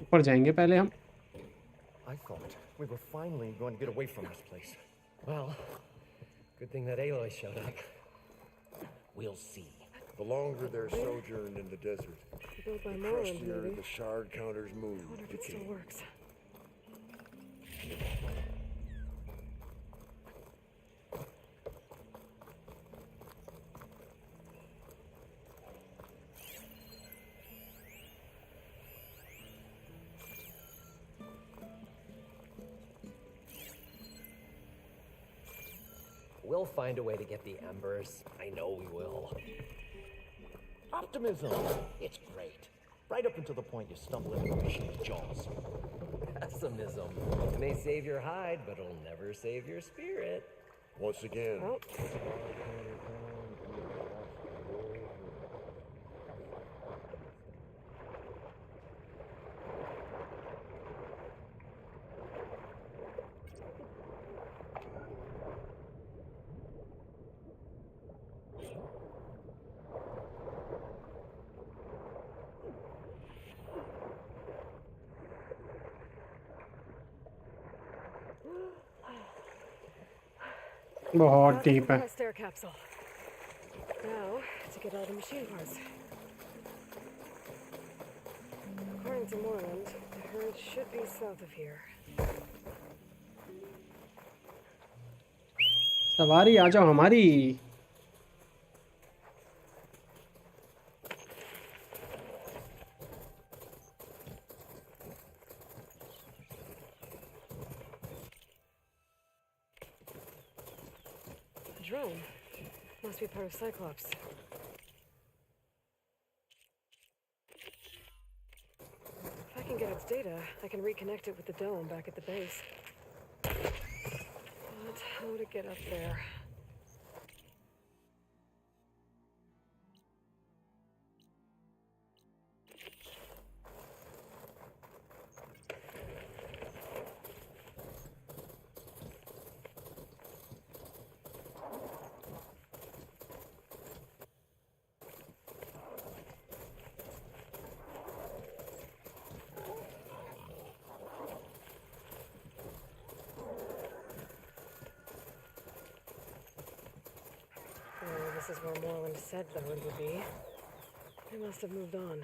ऊपर जाएंगे पहले हम. I thought we were finally going to get away from this place. Well, good thing that Aloy showed up. We'll see. The longer they're sojourned in the desert, Built by the Moreland, crustier maybe. the shard counters move. I wonder if it still works. We'll find a way to get the embers. I know we will. Optimism! It's great. Right up until the point you stumble into the machine's jaws. Pessimism. It may save your hide, but it'll never save your spirit. Once again. Oh. बहुत deep है। Compressed air capsule. Now to get all the machine parts. According to Moreland, the herd should be south of here. सवारी आ जाओ हमारी। A drone. Must be part of Cyclops. If I can get its data, I can reconnect it with the dome back at the base. But how to get up there? This is where Moreland said the herd would be. They must have moved on.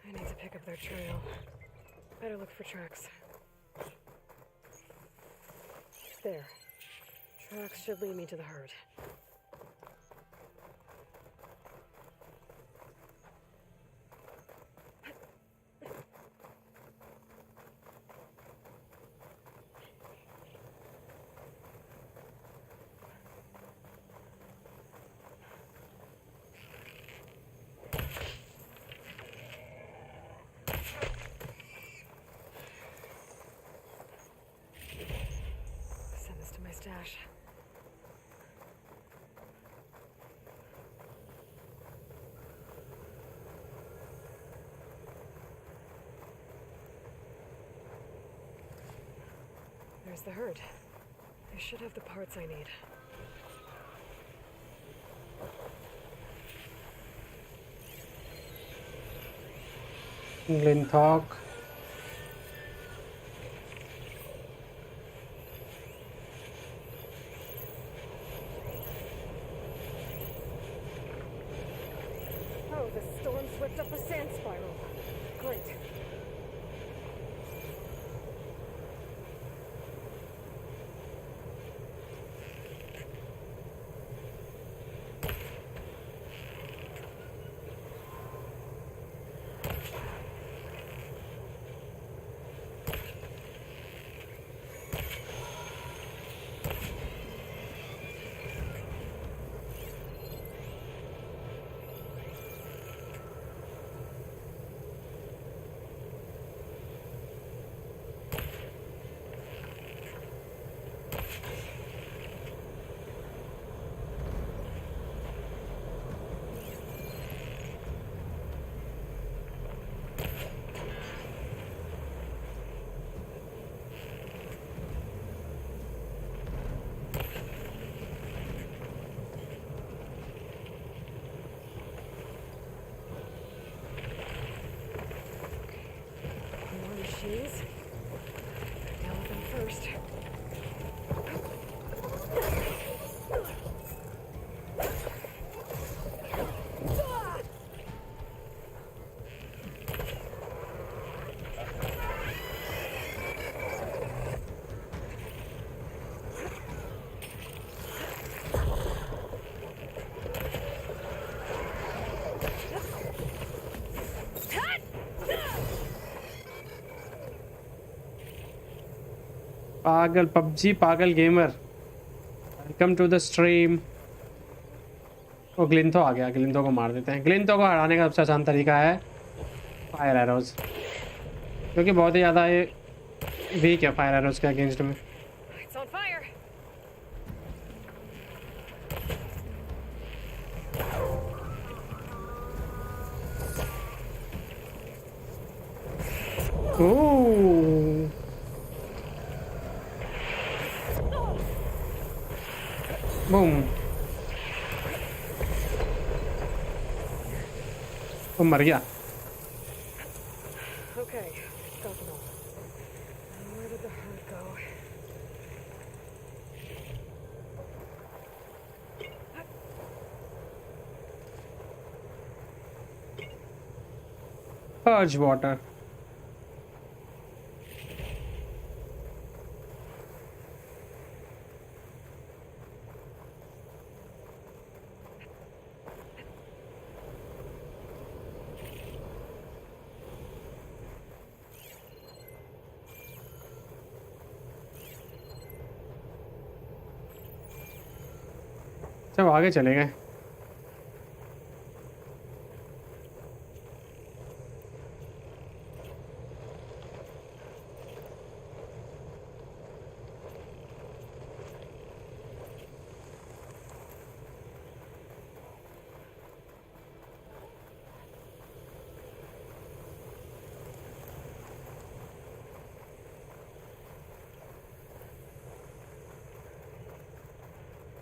I need to pick up their trail. Better look for tracks. There. Tracks should lead me to the herd. Stash. There's the herd. I should have the parts I need. Glinthawk. Swept up a sand spiral. Great. Machines. Deal with them first. पागल PUBG पागल gamer, welcome to the stream. वो ग्लिंथो आ गया, ग्लिंथो को मार देते हैं। ग्लिंथो को हराने का सबसे आसान तरीका है फायर एरोज, क्योंकि बहुत ही ज़्यादा ये वीक है फायर एरोज के अगेंस्ट में। ओह बूम। वो मर गया। Okay, got them all. And where did the herd go? Purge water. सब आगे चले गए।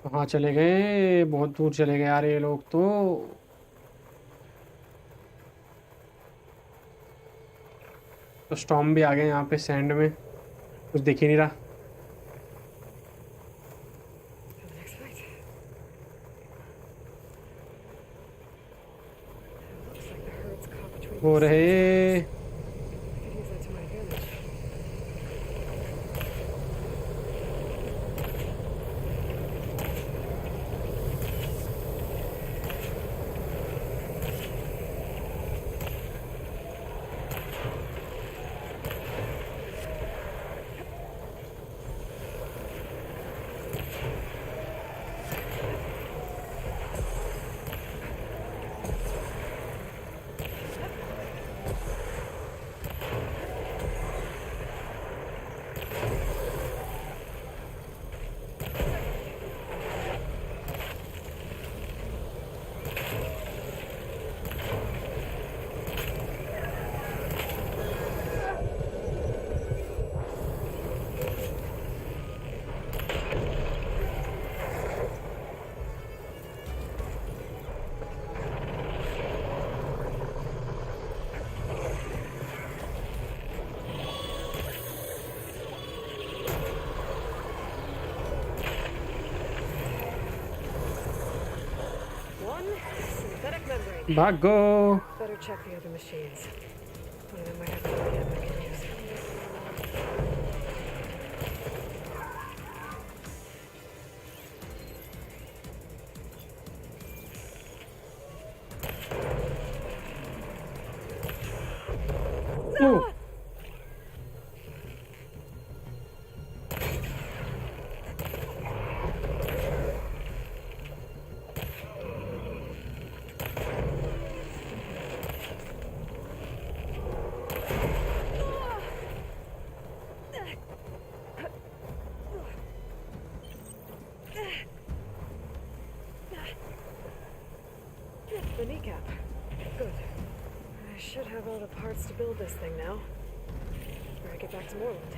कहाँ चले गए? बहुत दूर चले गए यार ये लोग तो। स्टॉर्म भी आ गए यहाँ पे सैंड में, कुछ दिख ही नहीं रहा। हो रहे भागो। Better check the other machines. One of them might have a kit I can use. Oh The kneecap. Good. I should have all the parts to build this thing now. Before I get back to Moreland.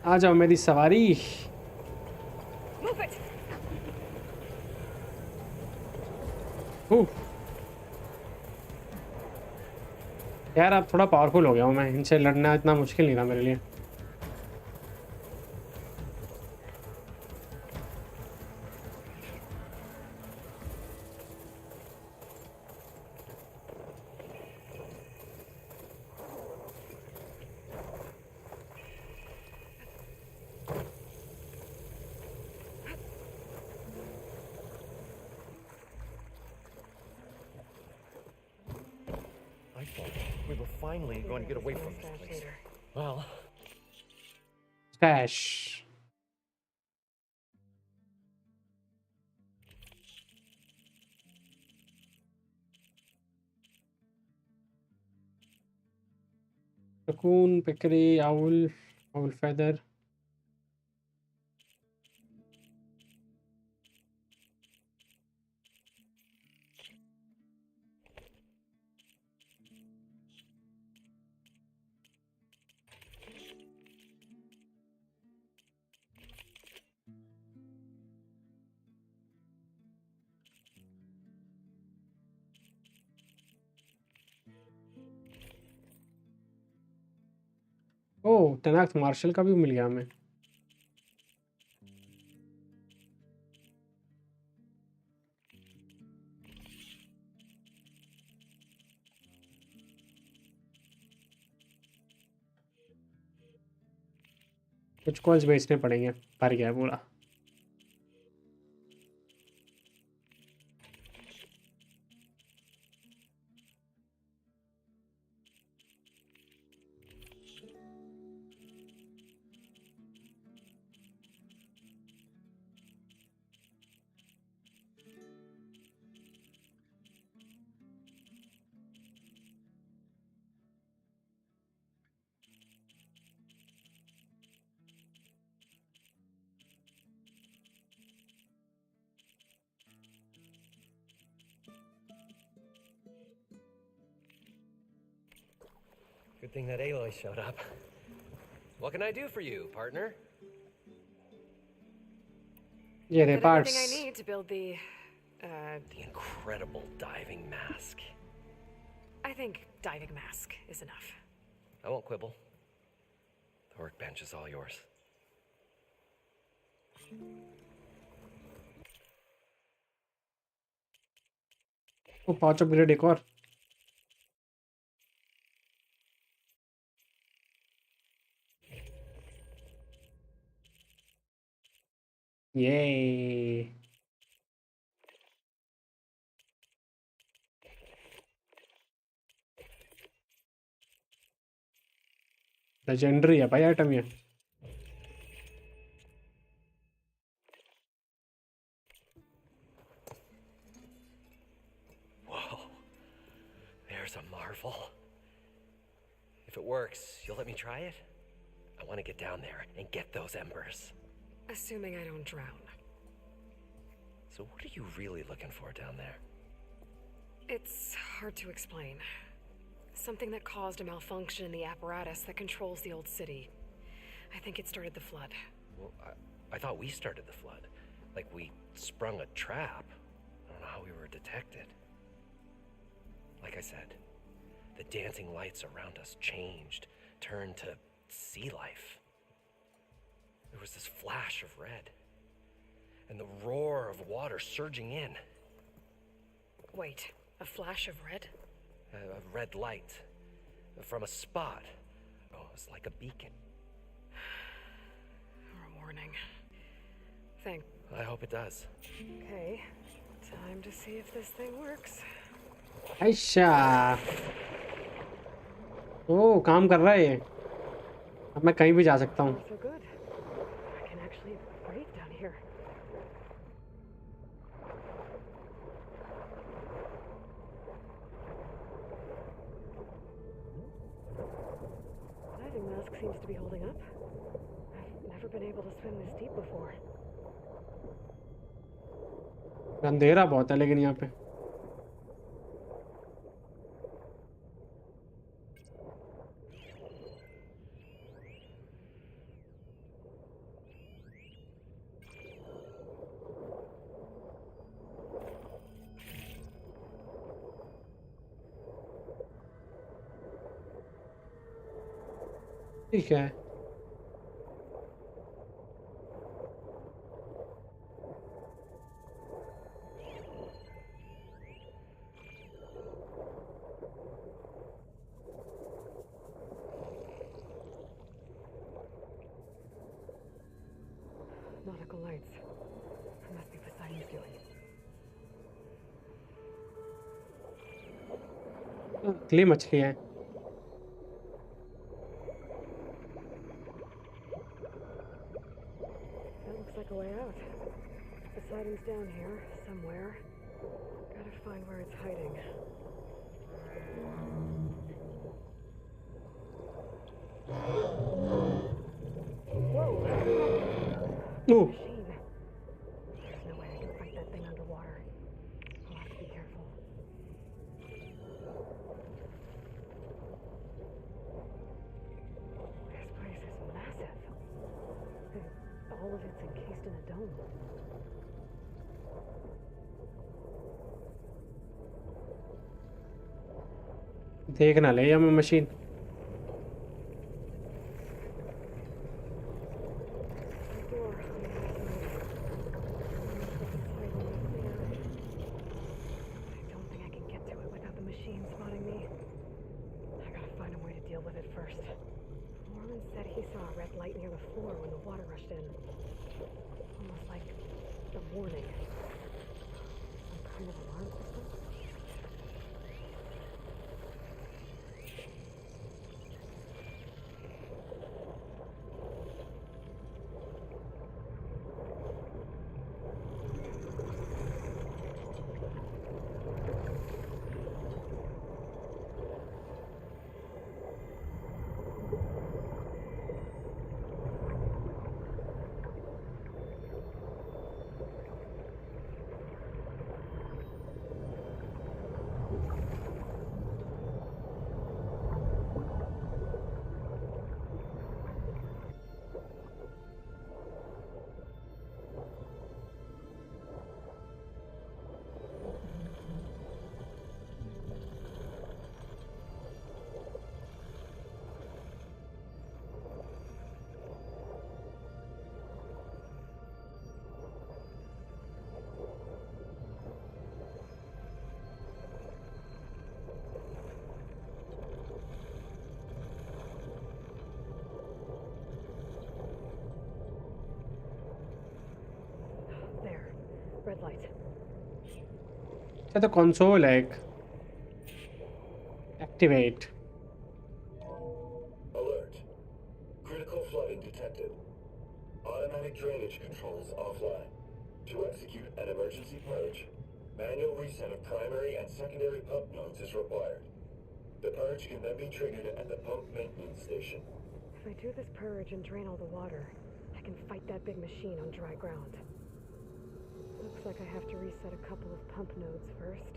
आ जाओ मेरी सवारी। Move it! ओह यार अब थोड़ा powerful हो गया हूँ मैं, इनसे लड़ना इतना मुश्किल नहीं था मेरे लिए। I thought we were finally going to get away from this place. Well, Stash. Raccoon, peccary, owl, owl feather. Oh, टनाक martial का भी मिल गया हमें। कुछ कॉल्स बेचने पड़ेंगे, भर गया पूरा। Good thing that Aloy showed up. What can I do for you, partner? Yeah, they Got everything parts. I need to build the incredible diving mask. I think diving mask is enough. I won't quibble. The workbench is all yours. वो 5 upgrade एक और। ये legendary है भाई item ये। Whoa. There's a marvel. If it works, you'll let me try it? I want to get down there and get those embers. Assuming I don't drown. So what are you really looking for down there? It's hard to explain. Something that caused a malfunction in the apparatus that controls the old city. I think it started the flood. Well, I thought we started the flood. Like we sprung a trap. I don't know how we were detected. Like I said, the dancing lights around us changed, turned to sea life. There was this flash of red, and the roar of water surging in. Wait, a flash of red? A red light from a spot. Oh, it was like a beacon. Or a warning. Thank. I hope it does. Okay, time to see if this thing works. अच्छा, ओ काम कर रहा है ये। अब मैं कहीं भी जा सकता हूँ। So good. I can actually breathe down here. Diving mask seems to be holding up. I've never been able to swim this deep before. अंधेरा बहुत है लेकिन यहाँ पे। ठीक है। Nautical lights. It must be Poseidon's doing. क्ली मछली है। That looks like a way out. Poseidon's down here, somewhere. Gotta find where it's hiding. Whoa! Oh. Machine. There's no way I can fight that thing underwater. I'll have to be careful. This place is massive. All of it's encased in a dome. देख ना ले हमें machine. with it first. Norman said he saw a red light near the floor when the water rushed in. Almost like a warning. Some kind of alarm system? Red light. अच्छा तो console है एक activate Alert. Critical flooding detected. Automatic drainage controls offline. To execute an emergency purge, manual reset of primary and secondary pump nodes is required. The purge can then be triggered at the pump maintenance station. If I do this purge and drain all the water, I can fight that big machine on dry ground. Looks like I have to reset a couple of pump nodes first.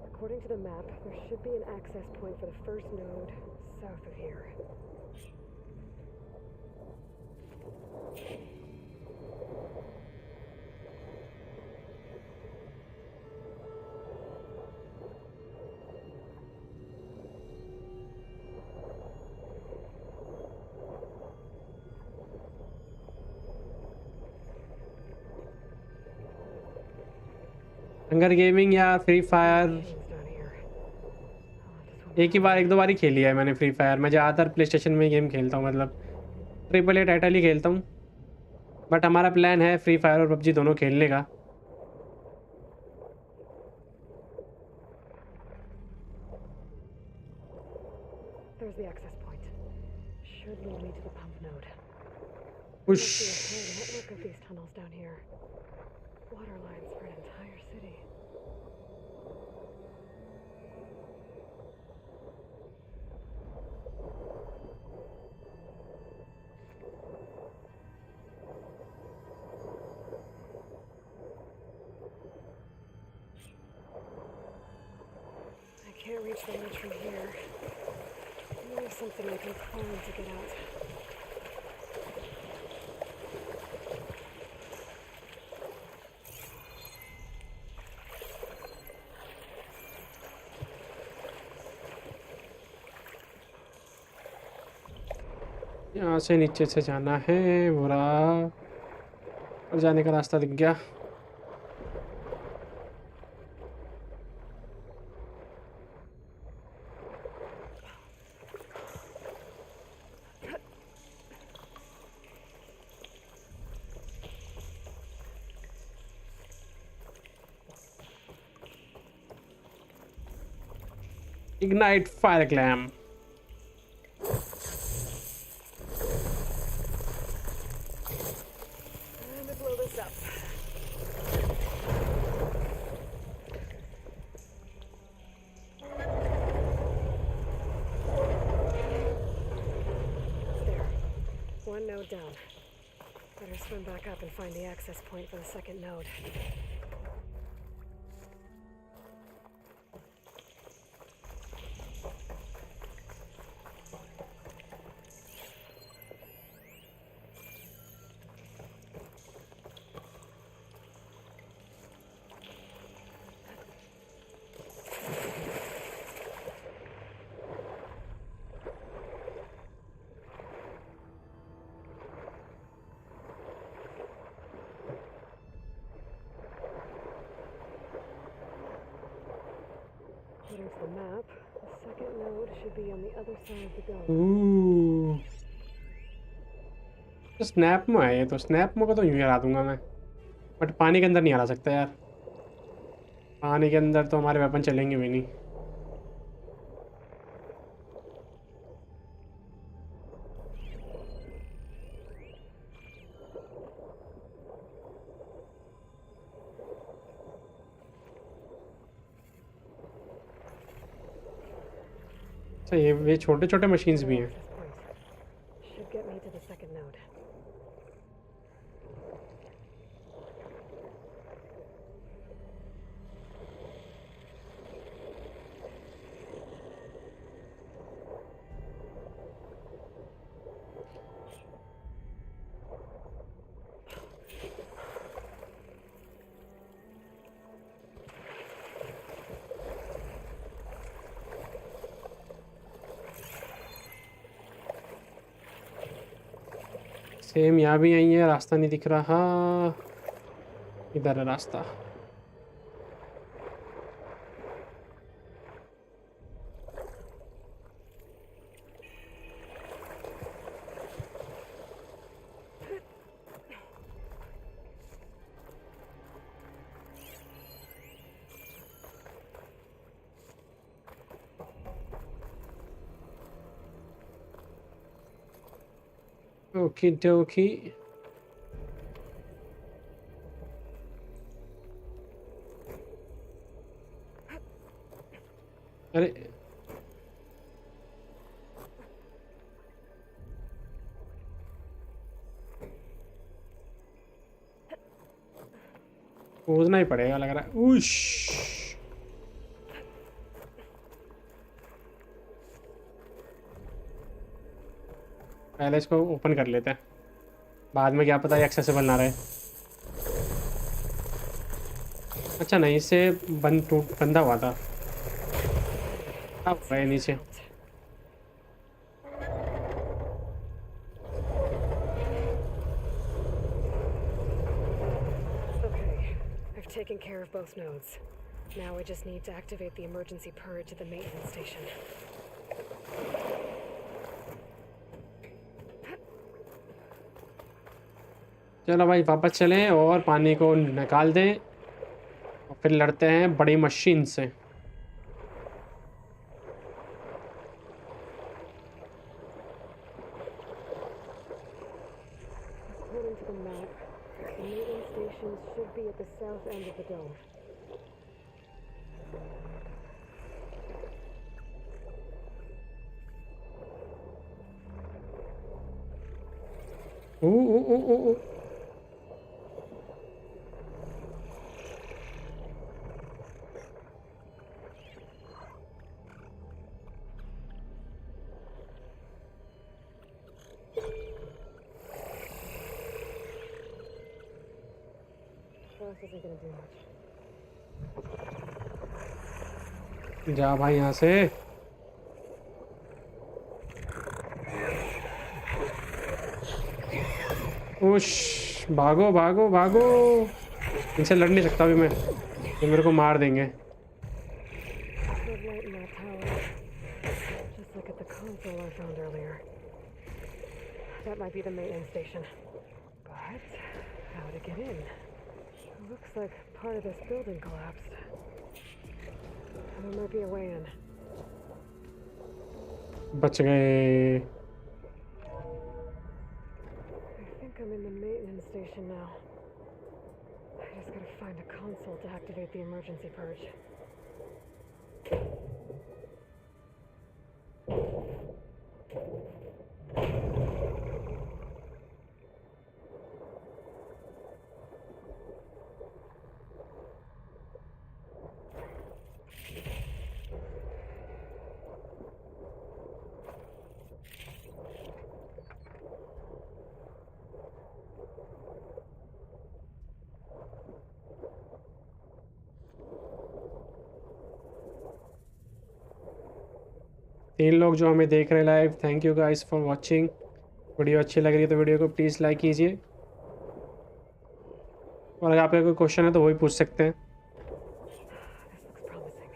According to the map, there should be an access point for the first node south of here. Hunger gaming या free fire एक ही बार एक दो बार ही खेली है मैंने free fire. मैं ज़्यादातर play station में गेम खेलता हूँ, मतलब ट्रिपल ए टाइटल ही खेलता हूँ। बट हमारा प्लान है फ्री फायर और पबजी दोनों खेलने का। There's the access point. Should lead me to the pump node. Whoosh. Must be a whole network of these tunnels down here. Water lines for an entire city. I can't reach the ledge from here. Maybe something I can climb to get out. यहाँ से नीचे से जाना है बुरा, और जाने का रास्ता दिख गया। Ignite fire clam. One node down. Better swim back up and find the access point for the second node. should be on the other side of the dome. तो स्नैप में है ये, तो स्नैप में को तो यूँ ही हरा दूंगा मैं, बट पानी के अंदर नहीं हरा सकता यार। पानी के अंदर तो हमारे वेपन चलेंगे भी नहीं। अच्छा ये छोटे छोटे मशीन्स भी हैं। Should get me to the second node. Same यहाँ भी यही है, रास्ता नहीं दिख रहा। इधर है रास्ता। ओके डोकी। अरे कूदना ही पड़ेगा लग रहा है। उश, पहले इसको ओपन कर लेते हैं, बाद में क्या पता ये एक्सेसिबल ना रहे। अच्छा नहीं, इससे बंदा हुआ था। अब गए नीचे। Okay, I've taken care of both nodes. Now I just need to activate the emergency purge at the maintenance station. चलो भाई वापस चलें और पानी को निकाल दें और फिर लड़ते हैं बड़ी मशीन से। According to the map, the maintenance stations should be at the south end of the dome. O Rost isn't gonna do much. जा भाई यहाँ से। उश, भागो भागो भागो। इनसे लड़ नहीं सकता अभी मैं, ये मेरे को मार देंगे। There's light in that tower, just like at the console I found earlier. That might be the maintenance station. But how to get in? It looks like part of this building collapsed. And there might be a way in. बच गए। I think I'm in the maintenance station now. I just gotta find a console to activate the emergency purge. तीन लोग जो हमें देख रहे हैं live, thank you guys for watching. Video अच्छी लग रही है तो वीडियो को प्लीज़ लाइक कीजिए, और अगर आपका कोई क्वेश्चन है तो वही पूछ सकते हैं। This looks promising.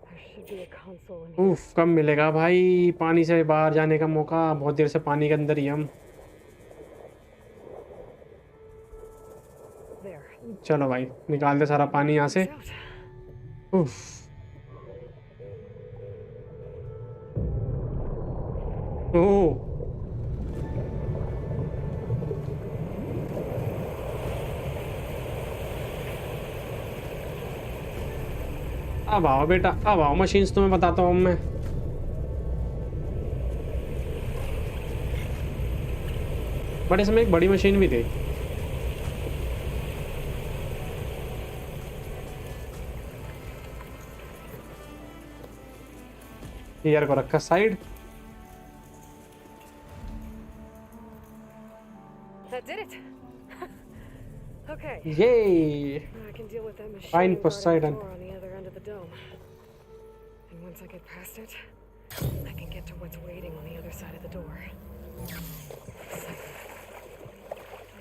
There should be a console peaceful in here. उफ, कब मिलेगा भाई पानी से बाहर जाने का मौका? बहुत देर से पानी के अंदर ही हम। There. चलो भाई निकाल दे सारा पानी यहाँ से। It's out. उफ। ओह, अब आओ बेटा, अब आओ मशीन्स, तुम्हें बताता हूँ मैं। बट इसमें एक बड़ी मशीन भी थी। ईयर को रखा side. That did it. Okay. ये Now I can deal with that machine Fine, guarding the Poseidon. door on the other end of the dome. And once I get past it, I can get to what's waiting on the other side of the door. I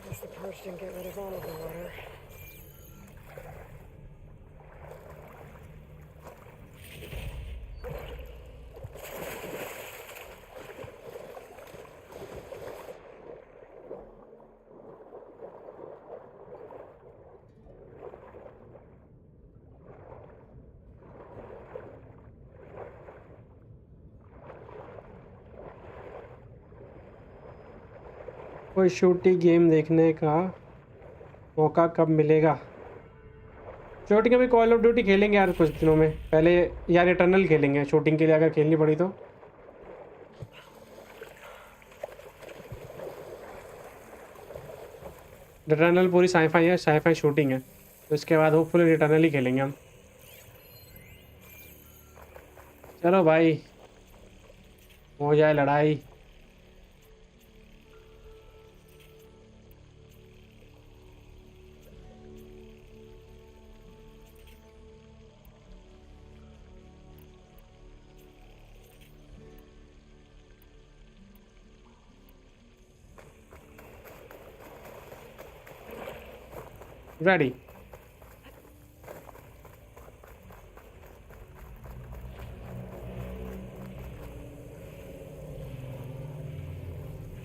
guess the purge didn't get rid of all of the water. कोई sooty game देखने का मौका कब मिलेगा? Shooting अभी call of duty खेलेंगे यार कुछ दिनों में। पहले यार इटर्नल खेलेंगे शूटिंग के लिए, अगर खेलनी पड़ी तो। इटर्नल पूरी साईफाई है, साईफाई शूटिंग है, तो इसके बाद होपफुली इटर्नल ही खेलेंगे हम। चलो भाई हो जाए लड़ाई। Ready.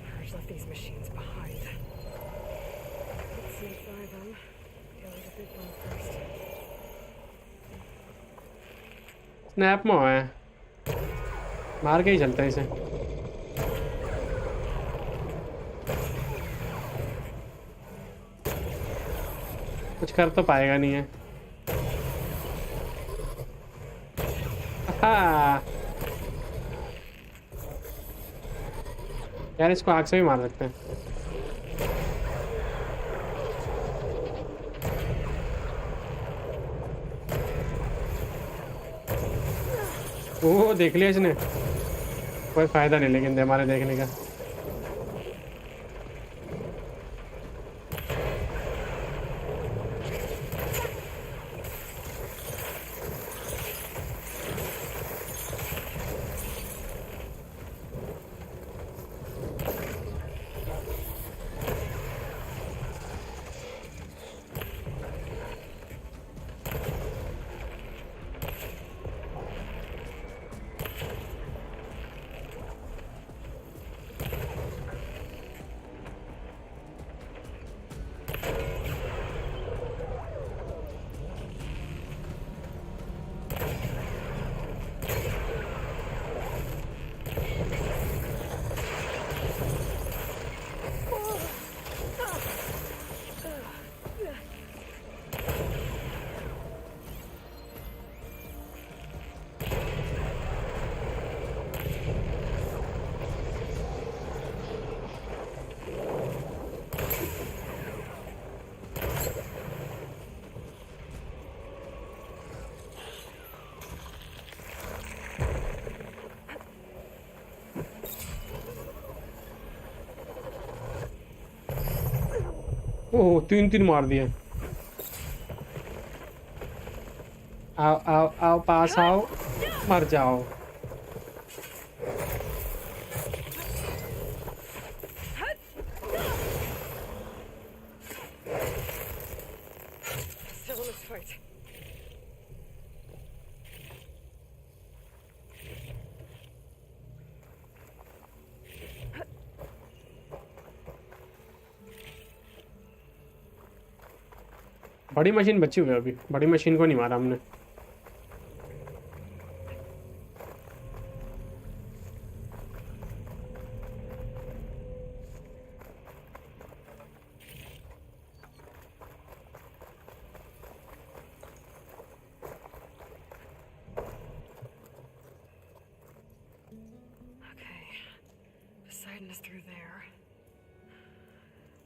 Purge left these machines behind. Let's see by them. Deal with the big one first. Snap में है, मार के ही चलता है इसे। कुछ कर तो पाएगा नहीं है। हाँ यार इसको आग से भी मार सकते हैं। ओह देख लिया इसने, कोई फायदा नहीं लेकिन हमारे देखने का। ओह तीन तीन मार दिए। आओ आओ आओ पास आओ, मर जाओ। Still in this fight. बड़ी मशीन बची हुई है अभी, बड़ी मशीन को नहीं मारा हमने। Poseidon is through there.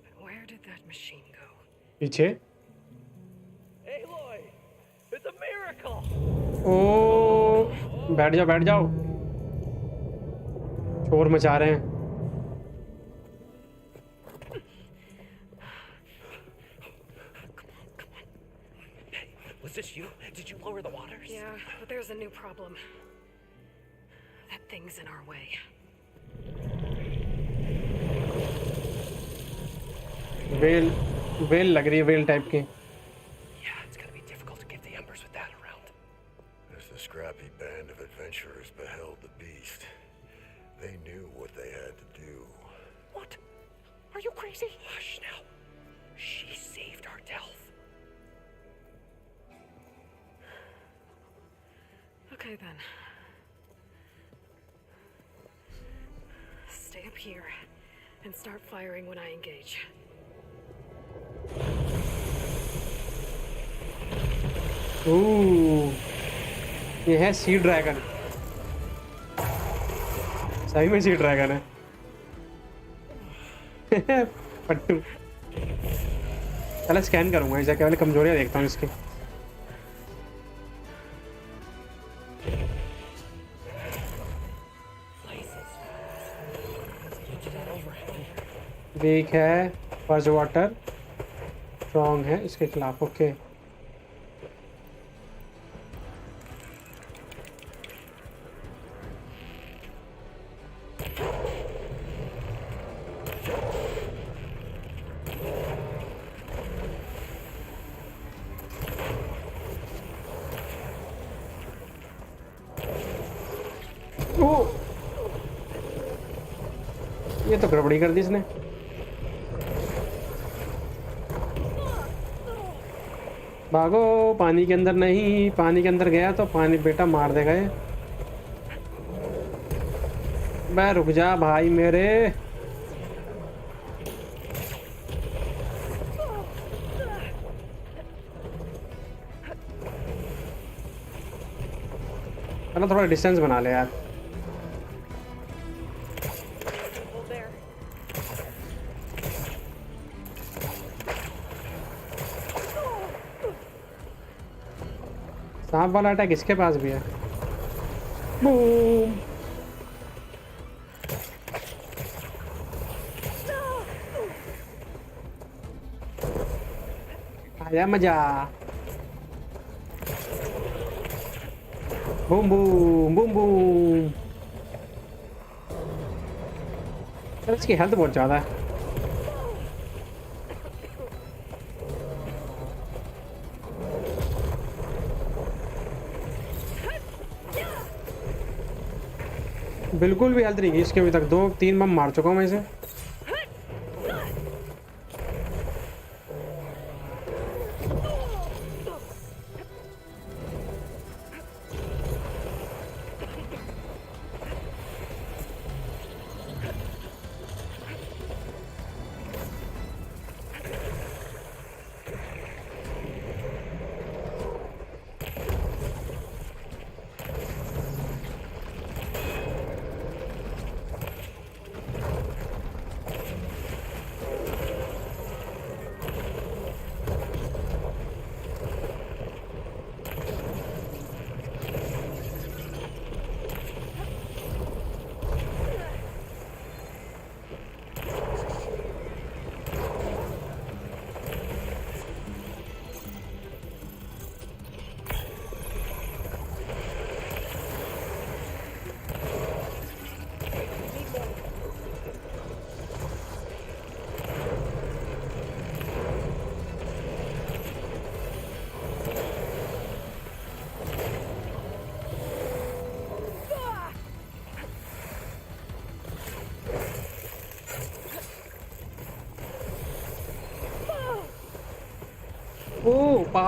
But where did that machine go? पीछे। Aloy! It's a miracle! ओ बैठ जाओ बैठ जाओ, शोर मचा रहे हैं। Was this you? Did you lower the waters? Yeah, but there's a new problem. That thing's in our way. Well लग रही है, वेल टाइप की। Yeah, it's gonna be difficult to get the embers with that around. As the scrappy band of adventurers beheld the beast, they knew what they had to do. What? Are you crazy? Hush now. She saved our Delph. Okay then. Stay up here and start firing when I engage. ये है sea dragon, सही में sea dragon है। पट्टू। चलो scan करूंगा इसे, केवल कमजोरियां देखता हूँ इसकी। वीक है, फर्ज वाटर, स्ट्रॉन्ग है इसके खिलाफ। ओके ये तो गड़बड़ी कर दी इसने। भागो, पानी के अंदर नहीं, पानी के अंदर गया तो पानी बेटा मार देगा ये। मैं रुक जा भाई मेरे। चलो थोड़ा डिस्टेंस बना ले यार। सांप वाला अटैक इसके पास भी है। बूम। आया मजा। Boom boom boom boom. इसकी हेल्थ बहुत ज़्यादा है। बिल्कुल भी हेल्थ नहीं की इसके अभी तक। 2-3 बम मार चुका हूँ मैं इसे।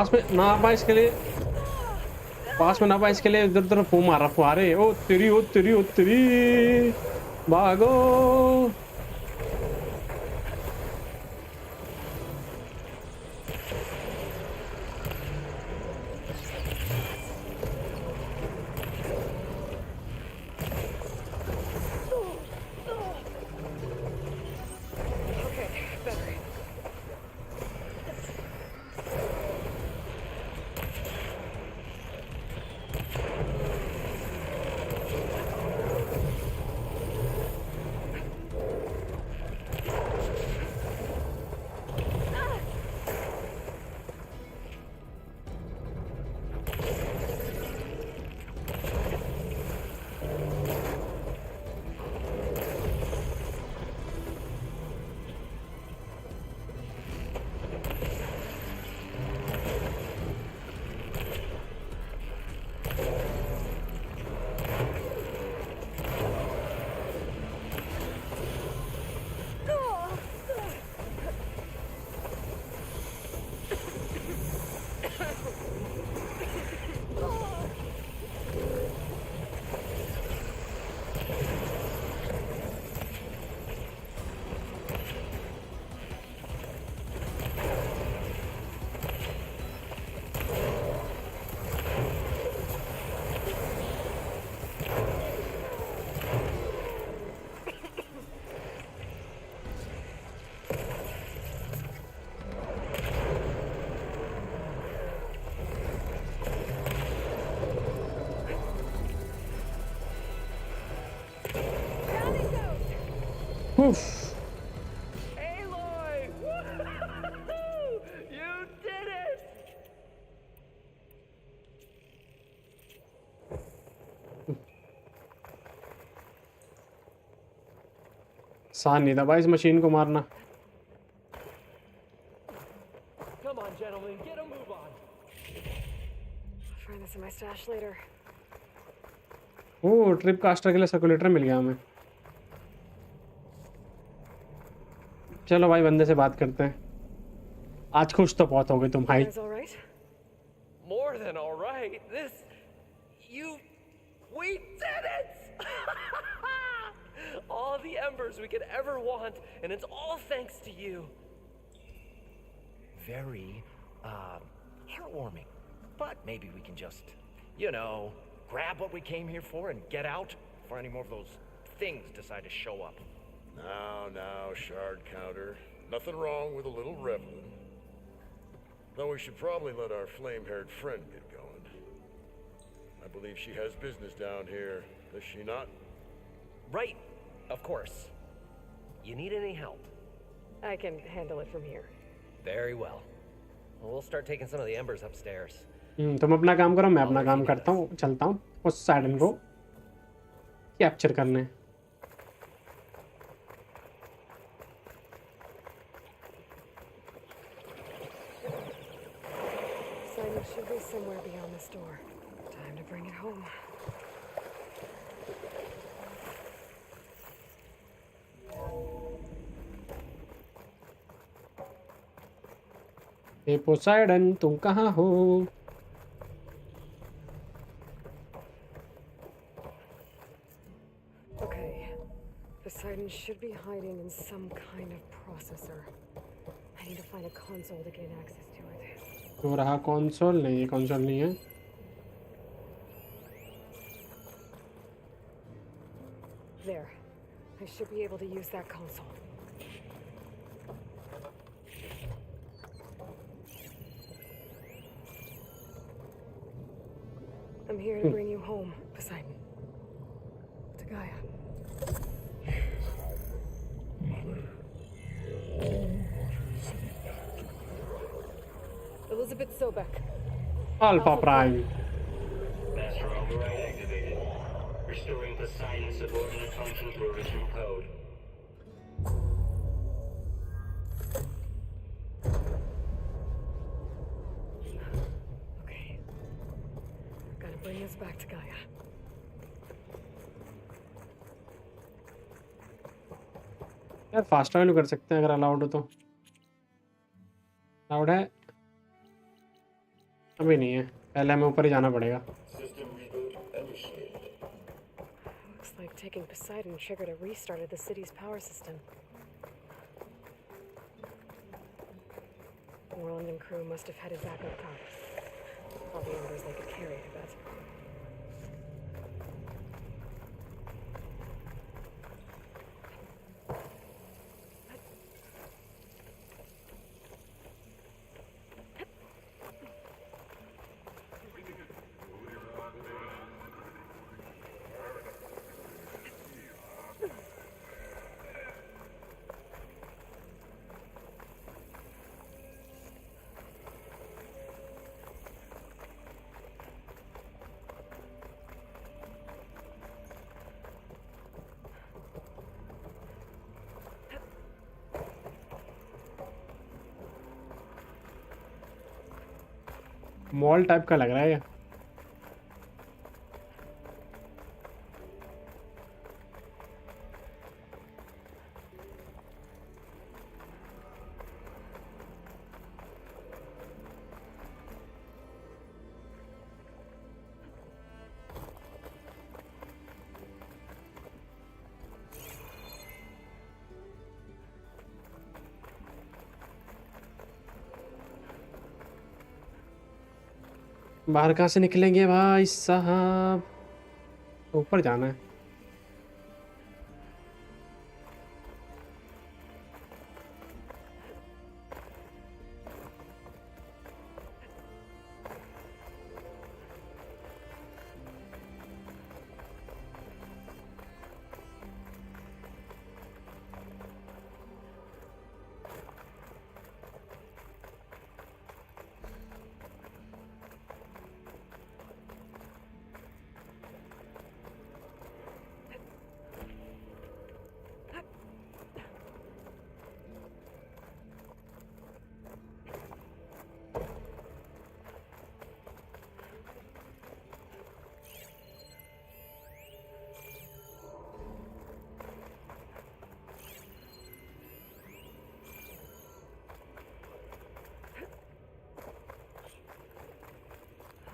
पास में ना आ पाए इसके लिए, पास में ना पाए इसके लिए इधर उधर फू मारा फुहारे। ओ तेरी ओ तेरी ओ तेरी, भागो। Oof. Aloy! Woo-hoo-hoo! You did it! आसान नहीं था भाई इस मशीन को मारना। Come on, gentlemen, get a move on. I'll find this in my stash later. Oh trip caster के लिए सर्कुलेटर मिल गया हमें। चलो भाई बंदे से बात करते हैं। आज खुश तो बहुत हो गए तुम भाई। Guys all right? More than all right. We did it! All the embers we could ever want, and it's all thanks to you. Very, heartwarming. But maybe we can just, grab what we came here for and get out before any more of those things decide to show up. Now, shard counter. Nothing wrong with a little reveling. Though we should probably let our flame-haired friend get going. I believe she has business down here, does she not? Right, of course. You need any help? I can handle it from here. Very well. We'll start taking some of the embers upstairs. तुम अपना काम करो, मैं अपना काम करता हूँ। चलता हूँ उस साइडन को कैप्चर करने। Simon should be somewhere beyond this door. Time to bring it home. Hey Poseidon तुम कहाँ हो? Okay. Poseidon should be hiding in some kind of processor. I need to find a console to gain access to it. तो रहा console नहीं, ये console नहीं है। There. I should be able to use that console. I'm here to bring you home, Poseidon. To Gaia. Elizabeth Sobek. Alpha Prime. Master override activated. Restoring Poseidon's subordinate function through original code. Okay. Gotta bring this back to Gaia. यार fast travel कर सकते हैं अगर allowed हो तो। Allowed है? अभी नहीं है, पहले हमें ऊपर ही जाना पड़ेगा। System reboot initiated. Looks like taking Poseidon triggered a restart of the city's power system. Warland and crew must have headed back up top. All the embers they could carry, I bet. Mall type का लग रहा है ये। बाहर कहाँ से निकलेंगे भाई साहब? ऊपर जाना है।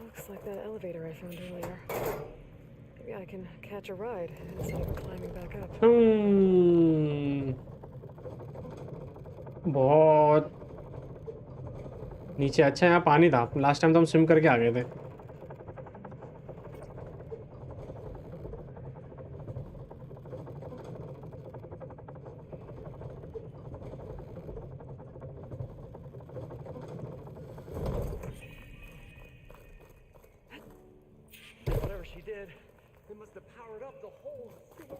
Looks like that elevator I found earlier. Maybe I can catch a ride instead of climbing back up. बहुत नीचे। अच्छा यहाँ पानी था, लास्ट टाइम तो हम स्विम करके आ गए थे। Whatever she did, it must have powered up the whole city.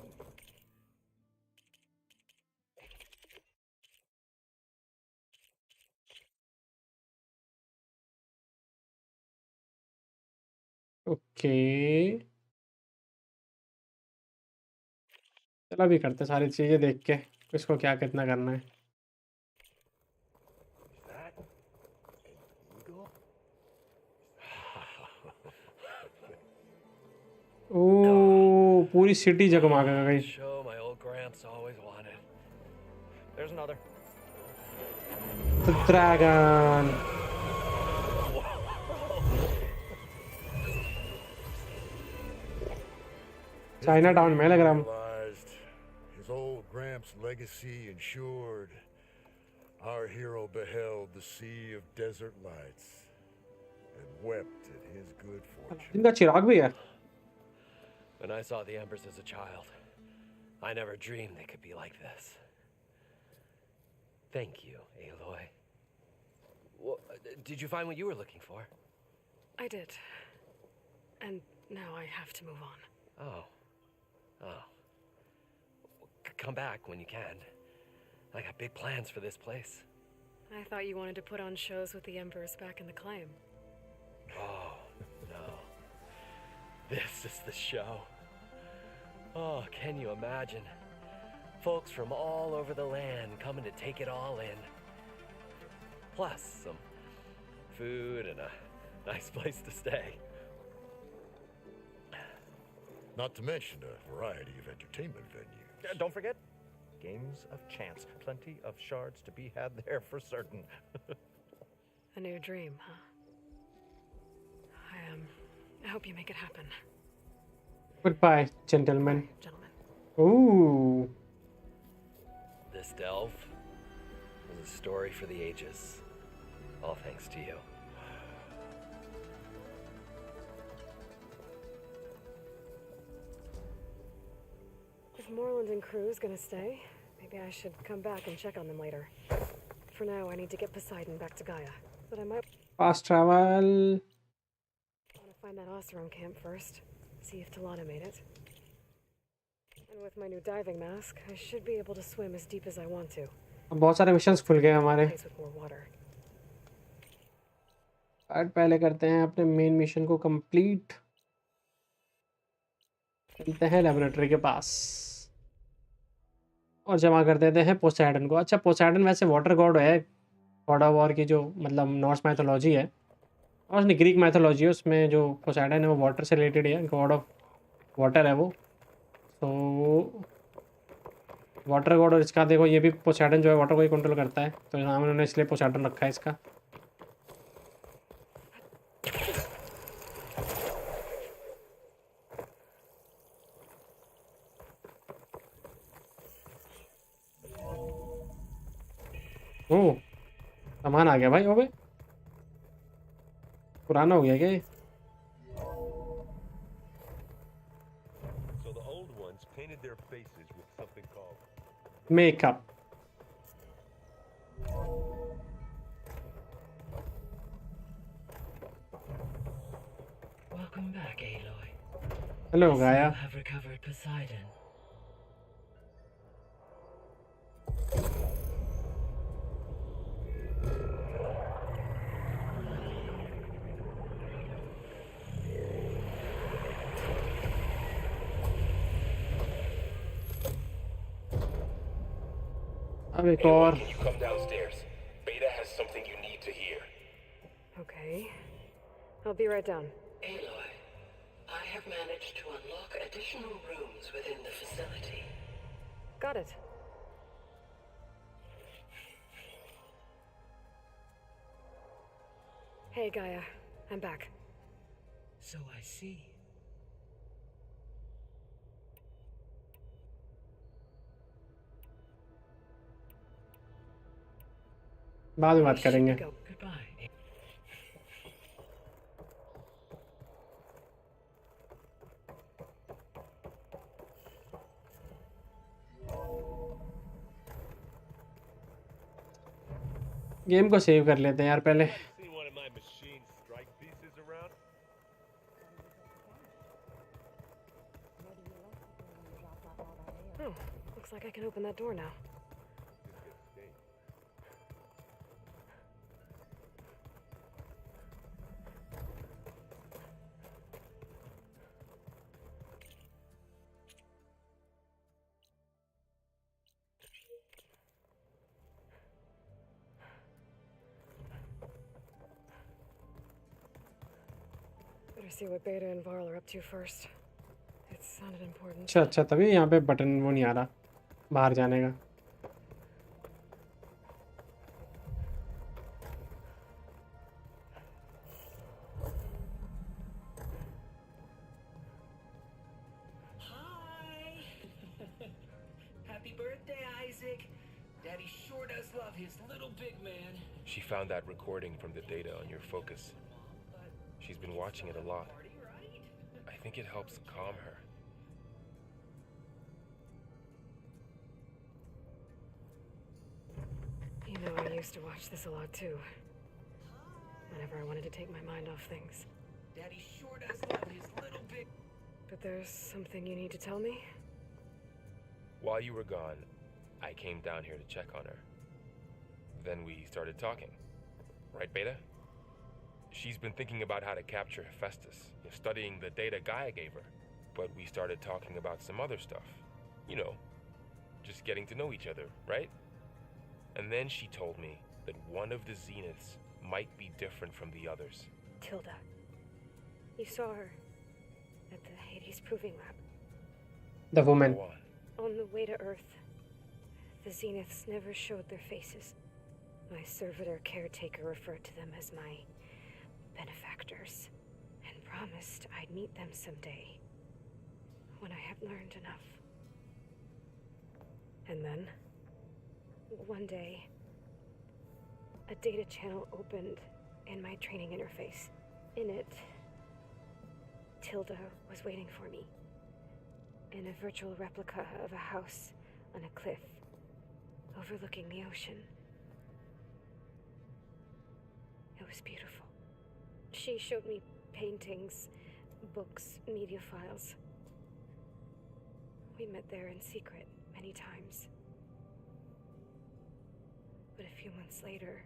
Okay, चला भी करते सारी चीज़ें देख के किसको क्या कितना करना है। ओ पूरी सिटी जगमगा गई। Show my old gramps always wanted. There's another. The dragon. China town में लग रहा हूँ। His old Gramps' legacy ensured. Our hero beheld the sea of desert lights and wept at his good fortune. इनका चिराग भी है। When I saw the embers as a child, I never dreamed they could be like this. Thank you, Aloy. Well, did you find what you were looking for? I did. And now I have to move on. Oh. Come back when you can. I got big plans for this place. I thought you wanted to put on shows with the Embers back in the claim. Oh, no. This is the show. Oh, can you imagine? Folks from all over the land coming to take it all in. Plus some food and a nice place to stay. Not to mention a variety of entertainment venues. Don't forget, games of chance. Plenty of shards to be had there for certain. A new dream, huh? I hope you make it happen. Goodbye, gentlemen. Ooh. This delve was a story for the ages. All thanks to you. If Moreland and crew's gonna stay, maybe I should come back and check on them later. For now, I need to get Poseidon back to Gaia. But I might Fast travel. want to find that Oseram camp first. See if Talana made it. And with my new diving mask, I should be able to swim as deep as I want to. अब बहुत सारे missions खुल गए हमारे. Place with more water. आज पहले करते हैं अपने मेन मिशन को कंप्लीट. चलते हैं लेबोरेटरी के पास और जमा कर देते हैं पोसाइडन को. अच्छा, पोसाइडन वैसे वाटर गॉड है. गॉड ऑफ वॉर की जो मतलब नॉर्स मैथोलॉजी है और उसने ग्रीक मैथोलॉजी है, उसमें जो पोसाइडन है वो वाटर से रिलेटेड है. गॉड ऑफ वाटर है वो. तो वाटर गॉड. और इसका देखो ये भी पोसाइडन जो है वाटर को ही कंट्रोल करता है, तो नाम उन्होंने इसलिए पोसाइडन रखा है इसका. ओह, सामान आ गया भाई. ओबे पुराना हो गया क्या? So the old ones painted their faces with something called makeup. Welcome back, Aloy. Hello I see गाया. you have recovered Poseidon. अब एक और. Can you come downstairs? Beta has something you need to hear. Okay. I'll be right down. Aloy, I have managed to unlock additional rooms within the facility. Got it. Hey, Gaia. I'm back. So I see. बाद में बात करेंगे. Goodbye. Game को save कर लेते हैं यार पहले. see one of my machine strike pieces around? Oh, looks like I can open that door now. Better see what Beta and Varl are up to first. It sounded important. अच्छा अच्छा, तभी यहाँ पे बटन वो नहीं आ रहा बाहर जाने का. Happy birthday, Isaac. Daddy sure does love his little big man. She found that recording from the data on your focus. She's been watching it a lot. I think it helps calm her. You know, I used to watch this a lot too. Whenever I wanted to take my mind off things. Daddy sure does love his little big... But there's something you need to tell me? While you were gone, I came down here to check on her. Then we started talking. Right, Beta? She's been thinking about how to capture Hephaestus, studying the data Gaia gave her. But we started talking about some other stuff. You know, just getting to know each other, right? And then she told me that one of the Zeniths might be different from the others. Tilda. You saw her at the Hades Proving Lab. The woman. Go on. On the way to Earth, the Zeniths never showed their faces. My servitor caretaker referred to them as my benefactors and promised I'd meet them someday, when I had learned enough. And then, one day, a data channel opened in my training interface. In it, Tilda was waiting for me, in a virtual replica of a house on a cliff, overlooking the ocean. It was beautiful. She showed me paintings, books, media files. We met there in secret many times. But a few months later,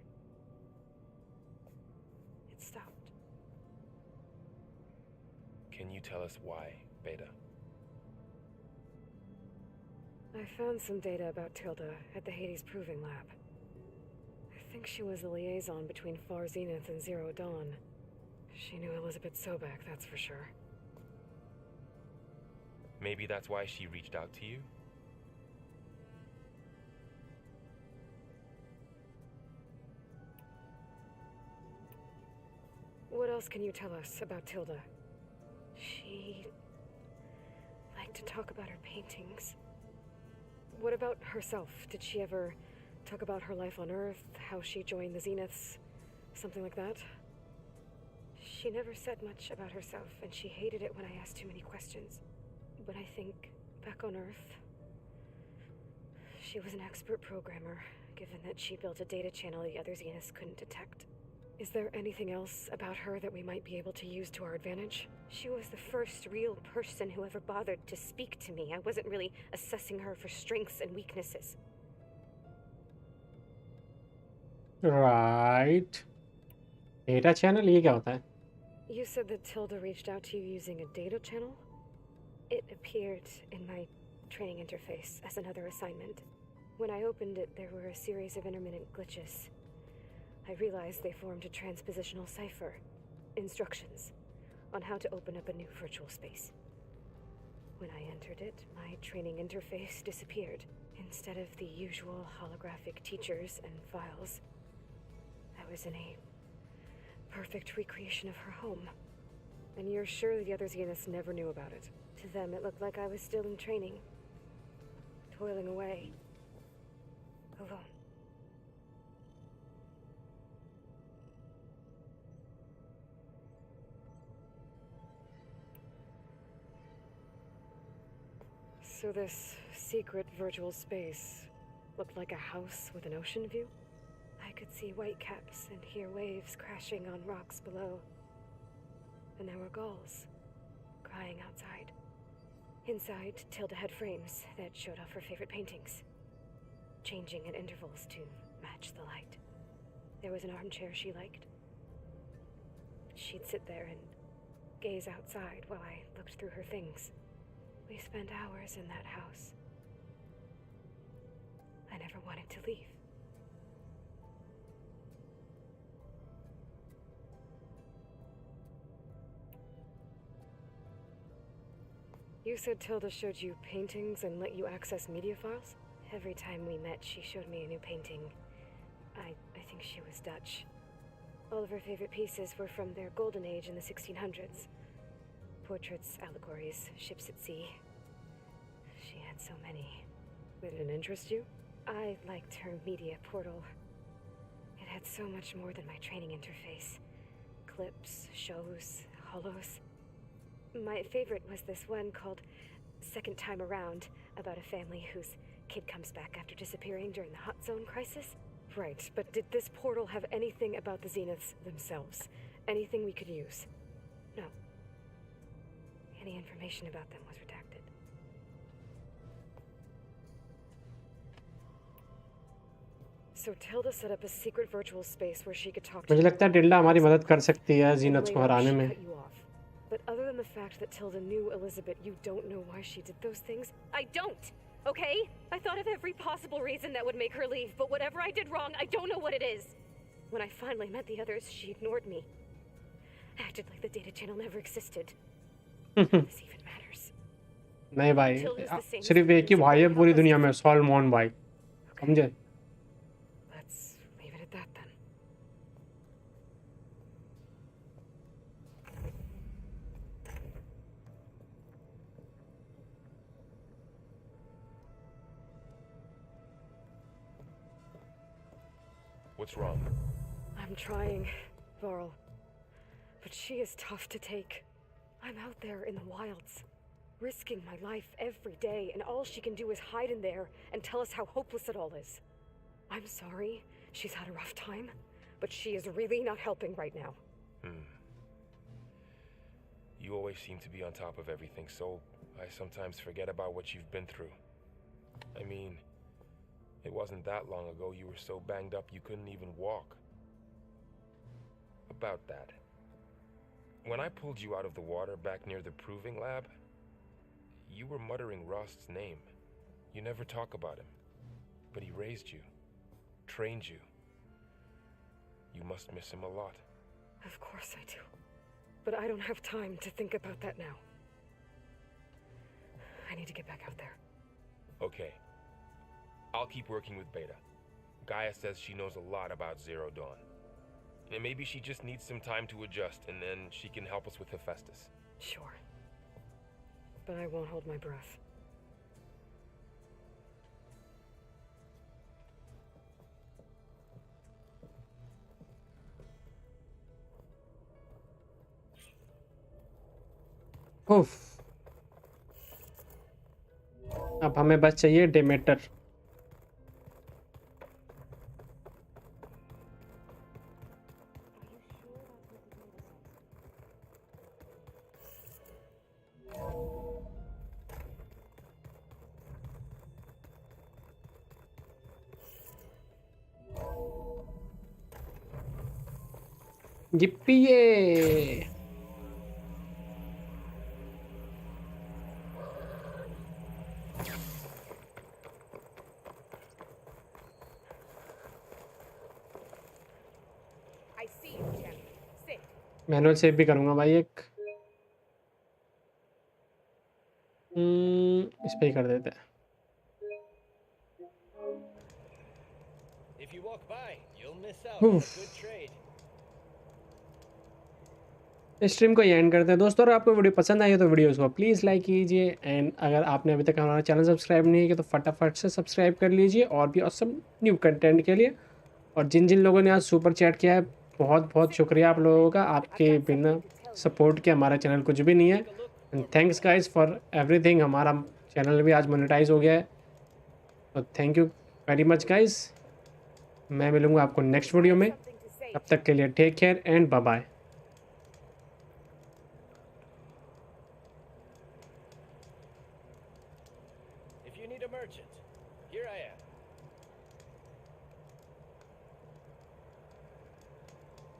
it stopped. Can you tell us why, Beta? I found some data about Tilda at the Hades Proving Lab. I think she was the liaison between Far Zenith and Zero Dawn. She knew Elizabeth Sobek, that's for sure. Maybe that's why she reached out to you? What else can you tell us about Tilda? She liked to talk about her paintings. What about herself? Did she ever talk about her life on Earth, how she joined the Zeniths, something like that? She never said much about herself, and she hated it when I asked too many questions. But I think, back on Earth, she was an expert programmer, given that she built a data channel the other Zeniths couldn't detect. Is there anything else about her that we might be able to use to our advantage? She was the first real person who ever bothered to speak to me. I wasn't really assessing her for strengths and weaknesses. Right. Data channel ये क्या होता है? You said that Tilda reached out to you using a data channel? It appeared in my training interface as another assignment. When I opened it, there were a series of intermittent glitches. I realized they formed a transpositional cipher, instructions on how to open up a new virtual space. When I entered it, my training interface disappeared. Instead of the usual holographic teachers and files, I was in a perfect recreation of her home. And you're sure the other Zeniths never knew about it? To them, it looked like I was still in training, toiling away, alone. So this secret virtual space looked like a house with an ocean view? I could see whitecaps and hear waves crashing on rocks below. And there were gulls crying outside. Inside, Tilda had frames that showed off her favorite paintings, changing at intervals to match the light. There was an armchair she liked. She'd sit there and gaze outside while I looked through her things. We spent hours in that house. I never wanted to leave. You said Tilda showed you paintings and let you access media files? Every time we met, she showed me a new painting. I think she was Dutch. All of her favorite pieces were from their golden age in the 1600s. Portraits, allegories, ships at sea. She had so many. Did it interest you? I liked her media portal. It had so much more than my training interface. Clips, shows, holos. My favorite was this one called Second Time Around, about a family whose kid comes back after disappearing during the Hot Zone crisis. Right, but did this portal have anything about the Zeniths themselves? Anything we could use? No. Any information about them was redacted. So Tilda set up a secret virtual space where she could talk to मुझे लगता है tilde हमारी मदद कर सकती है जीनत को हराने में. But other than the fact that Tilda knew Elizabeth, you don't know why she did those things? I don't! Okay? I thought of every possible reason that would make her leave, but whatever I did wrong, I don't know what it is. When I finally met the others, she ignored me. Acted like the data channel never existed. This even matters. नहीं भाई, सिर्फ एक ही भाई है पूरी दुनिया में, सॉलमॉन भाई. समझे? Let's leave it at that then. What's wrong? I'm trying, Varl. But she is tough to take. I'm out there in the wilds, risking my life every day, and all she can do is hide in there and tell us how hopeless it all is. I'm sorry, she's had a rough time, but she is really not helping right now. You always seem to be on top of everything, so I sometimes forget about what you've been through. I mean, it wasn't that long ago you were so banged up you couldn't even walk. About that. When I pulled you out of the water back near the proving lab, you were muttering Rost's name. You never talk about him. But he raised you, trained you. You must miss him a lot. Of course I do. But I don't have time to think about that now. I need to get back out there. Okay. I'll keep working with Beta. Gaia says she knows a lot about Zero Dawn. And maybe she just needs some time to adjust, and then she can help us with Hephaestus. Sure. But I won't hold my breath. उफ, अब हमें बस चाहिए Demeter. Gippy ये I see you, champion. Sit. Manual save भी करूंगा भाई एक। इस पे ही कर देते हैं। If you walk by, you'll miss out on a good trade. इस स्ट्रीम को एंड करते हैं दोस्तों। अगर आपको वीडियो पसंद आई हो तो वीडियोस को प्लीज़ लाइक कीजिए, एंड अगर आपने अभी तक हमारा चैनल सब्सक्राइब नहीं किया तो फटाफट से सब्सक्राइब कर लीजिए और भी ऑसम न्यू कंटेंट के लिए। और जिन जिन लोगों ने आज सुपर चैट किया है, बहुत बहुत शुक्रिया आप लोगों का। आपके बिना सपोर्ट के हमारा चैनल कुछ भी नहीं है। And thanks guys for everything. हमारा चैनल भी आज मोनेटाइज हो गया है, तो thank you very much guys. मैं मिलूँगा आपको नेक्स्ट वीडियो में, तब तक के लिए take care and bye bye. If you need a merchant, here I am.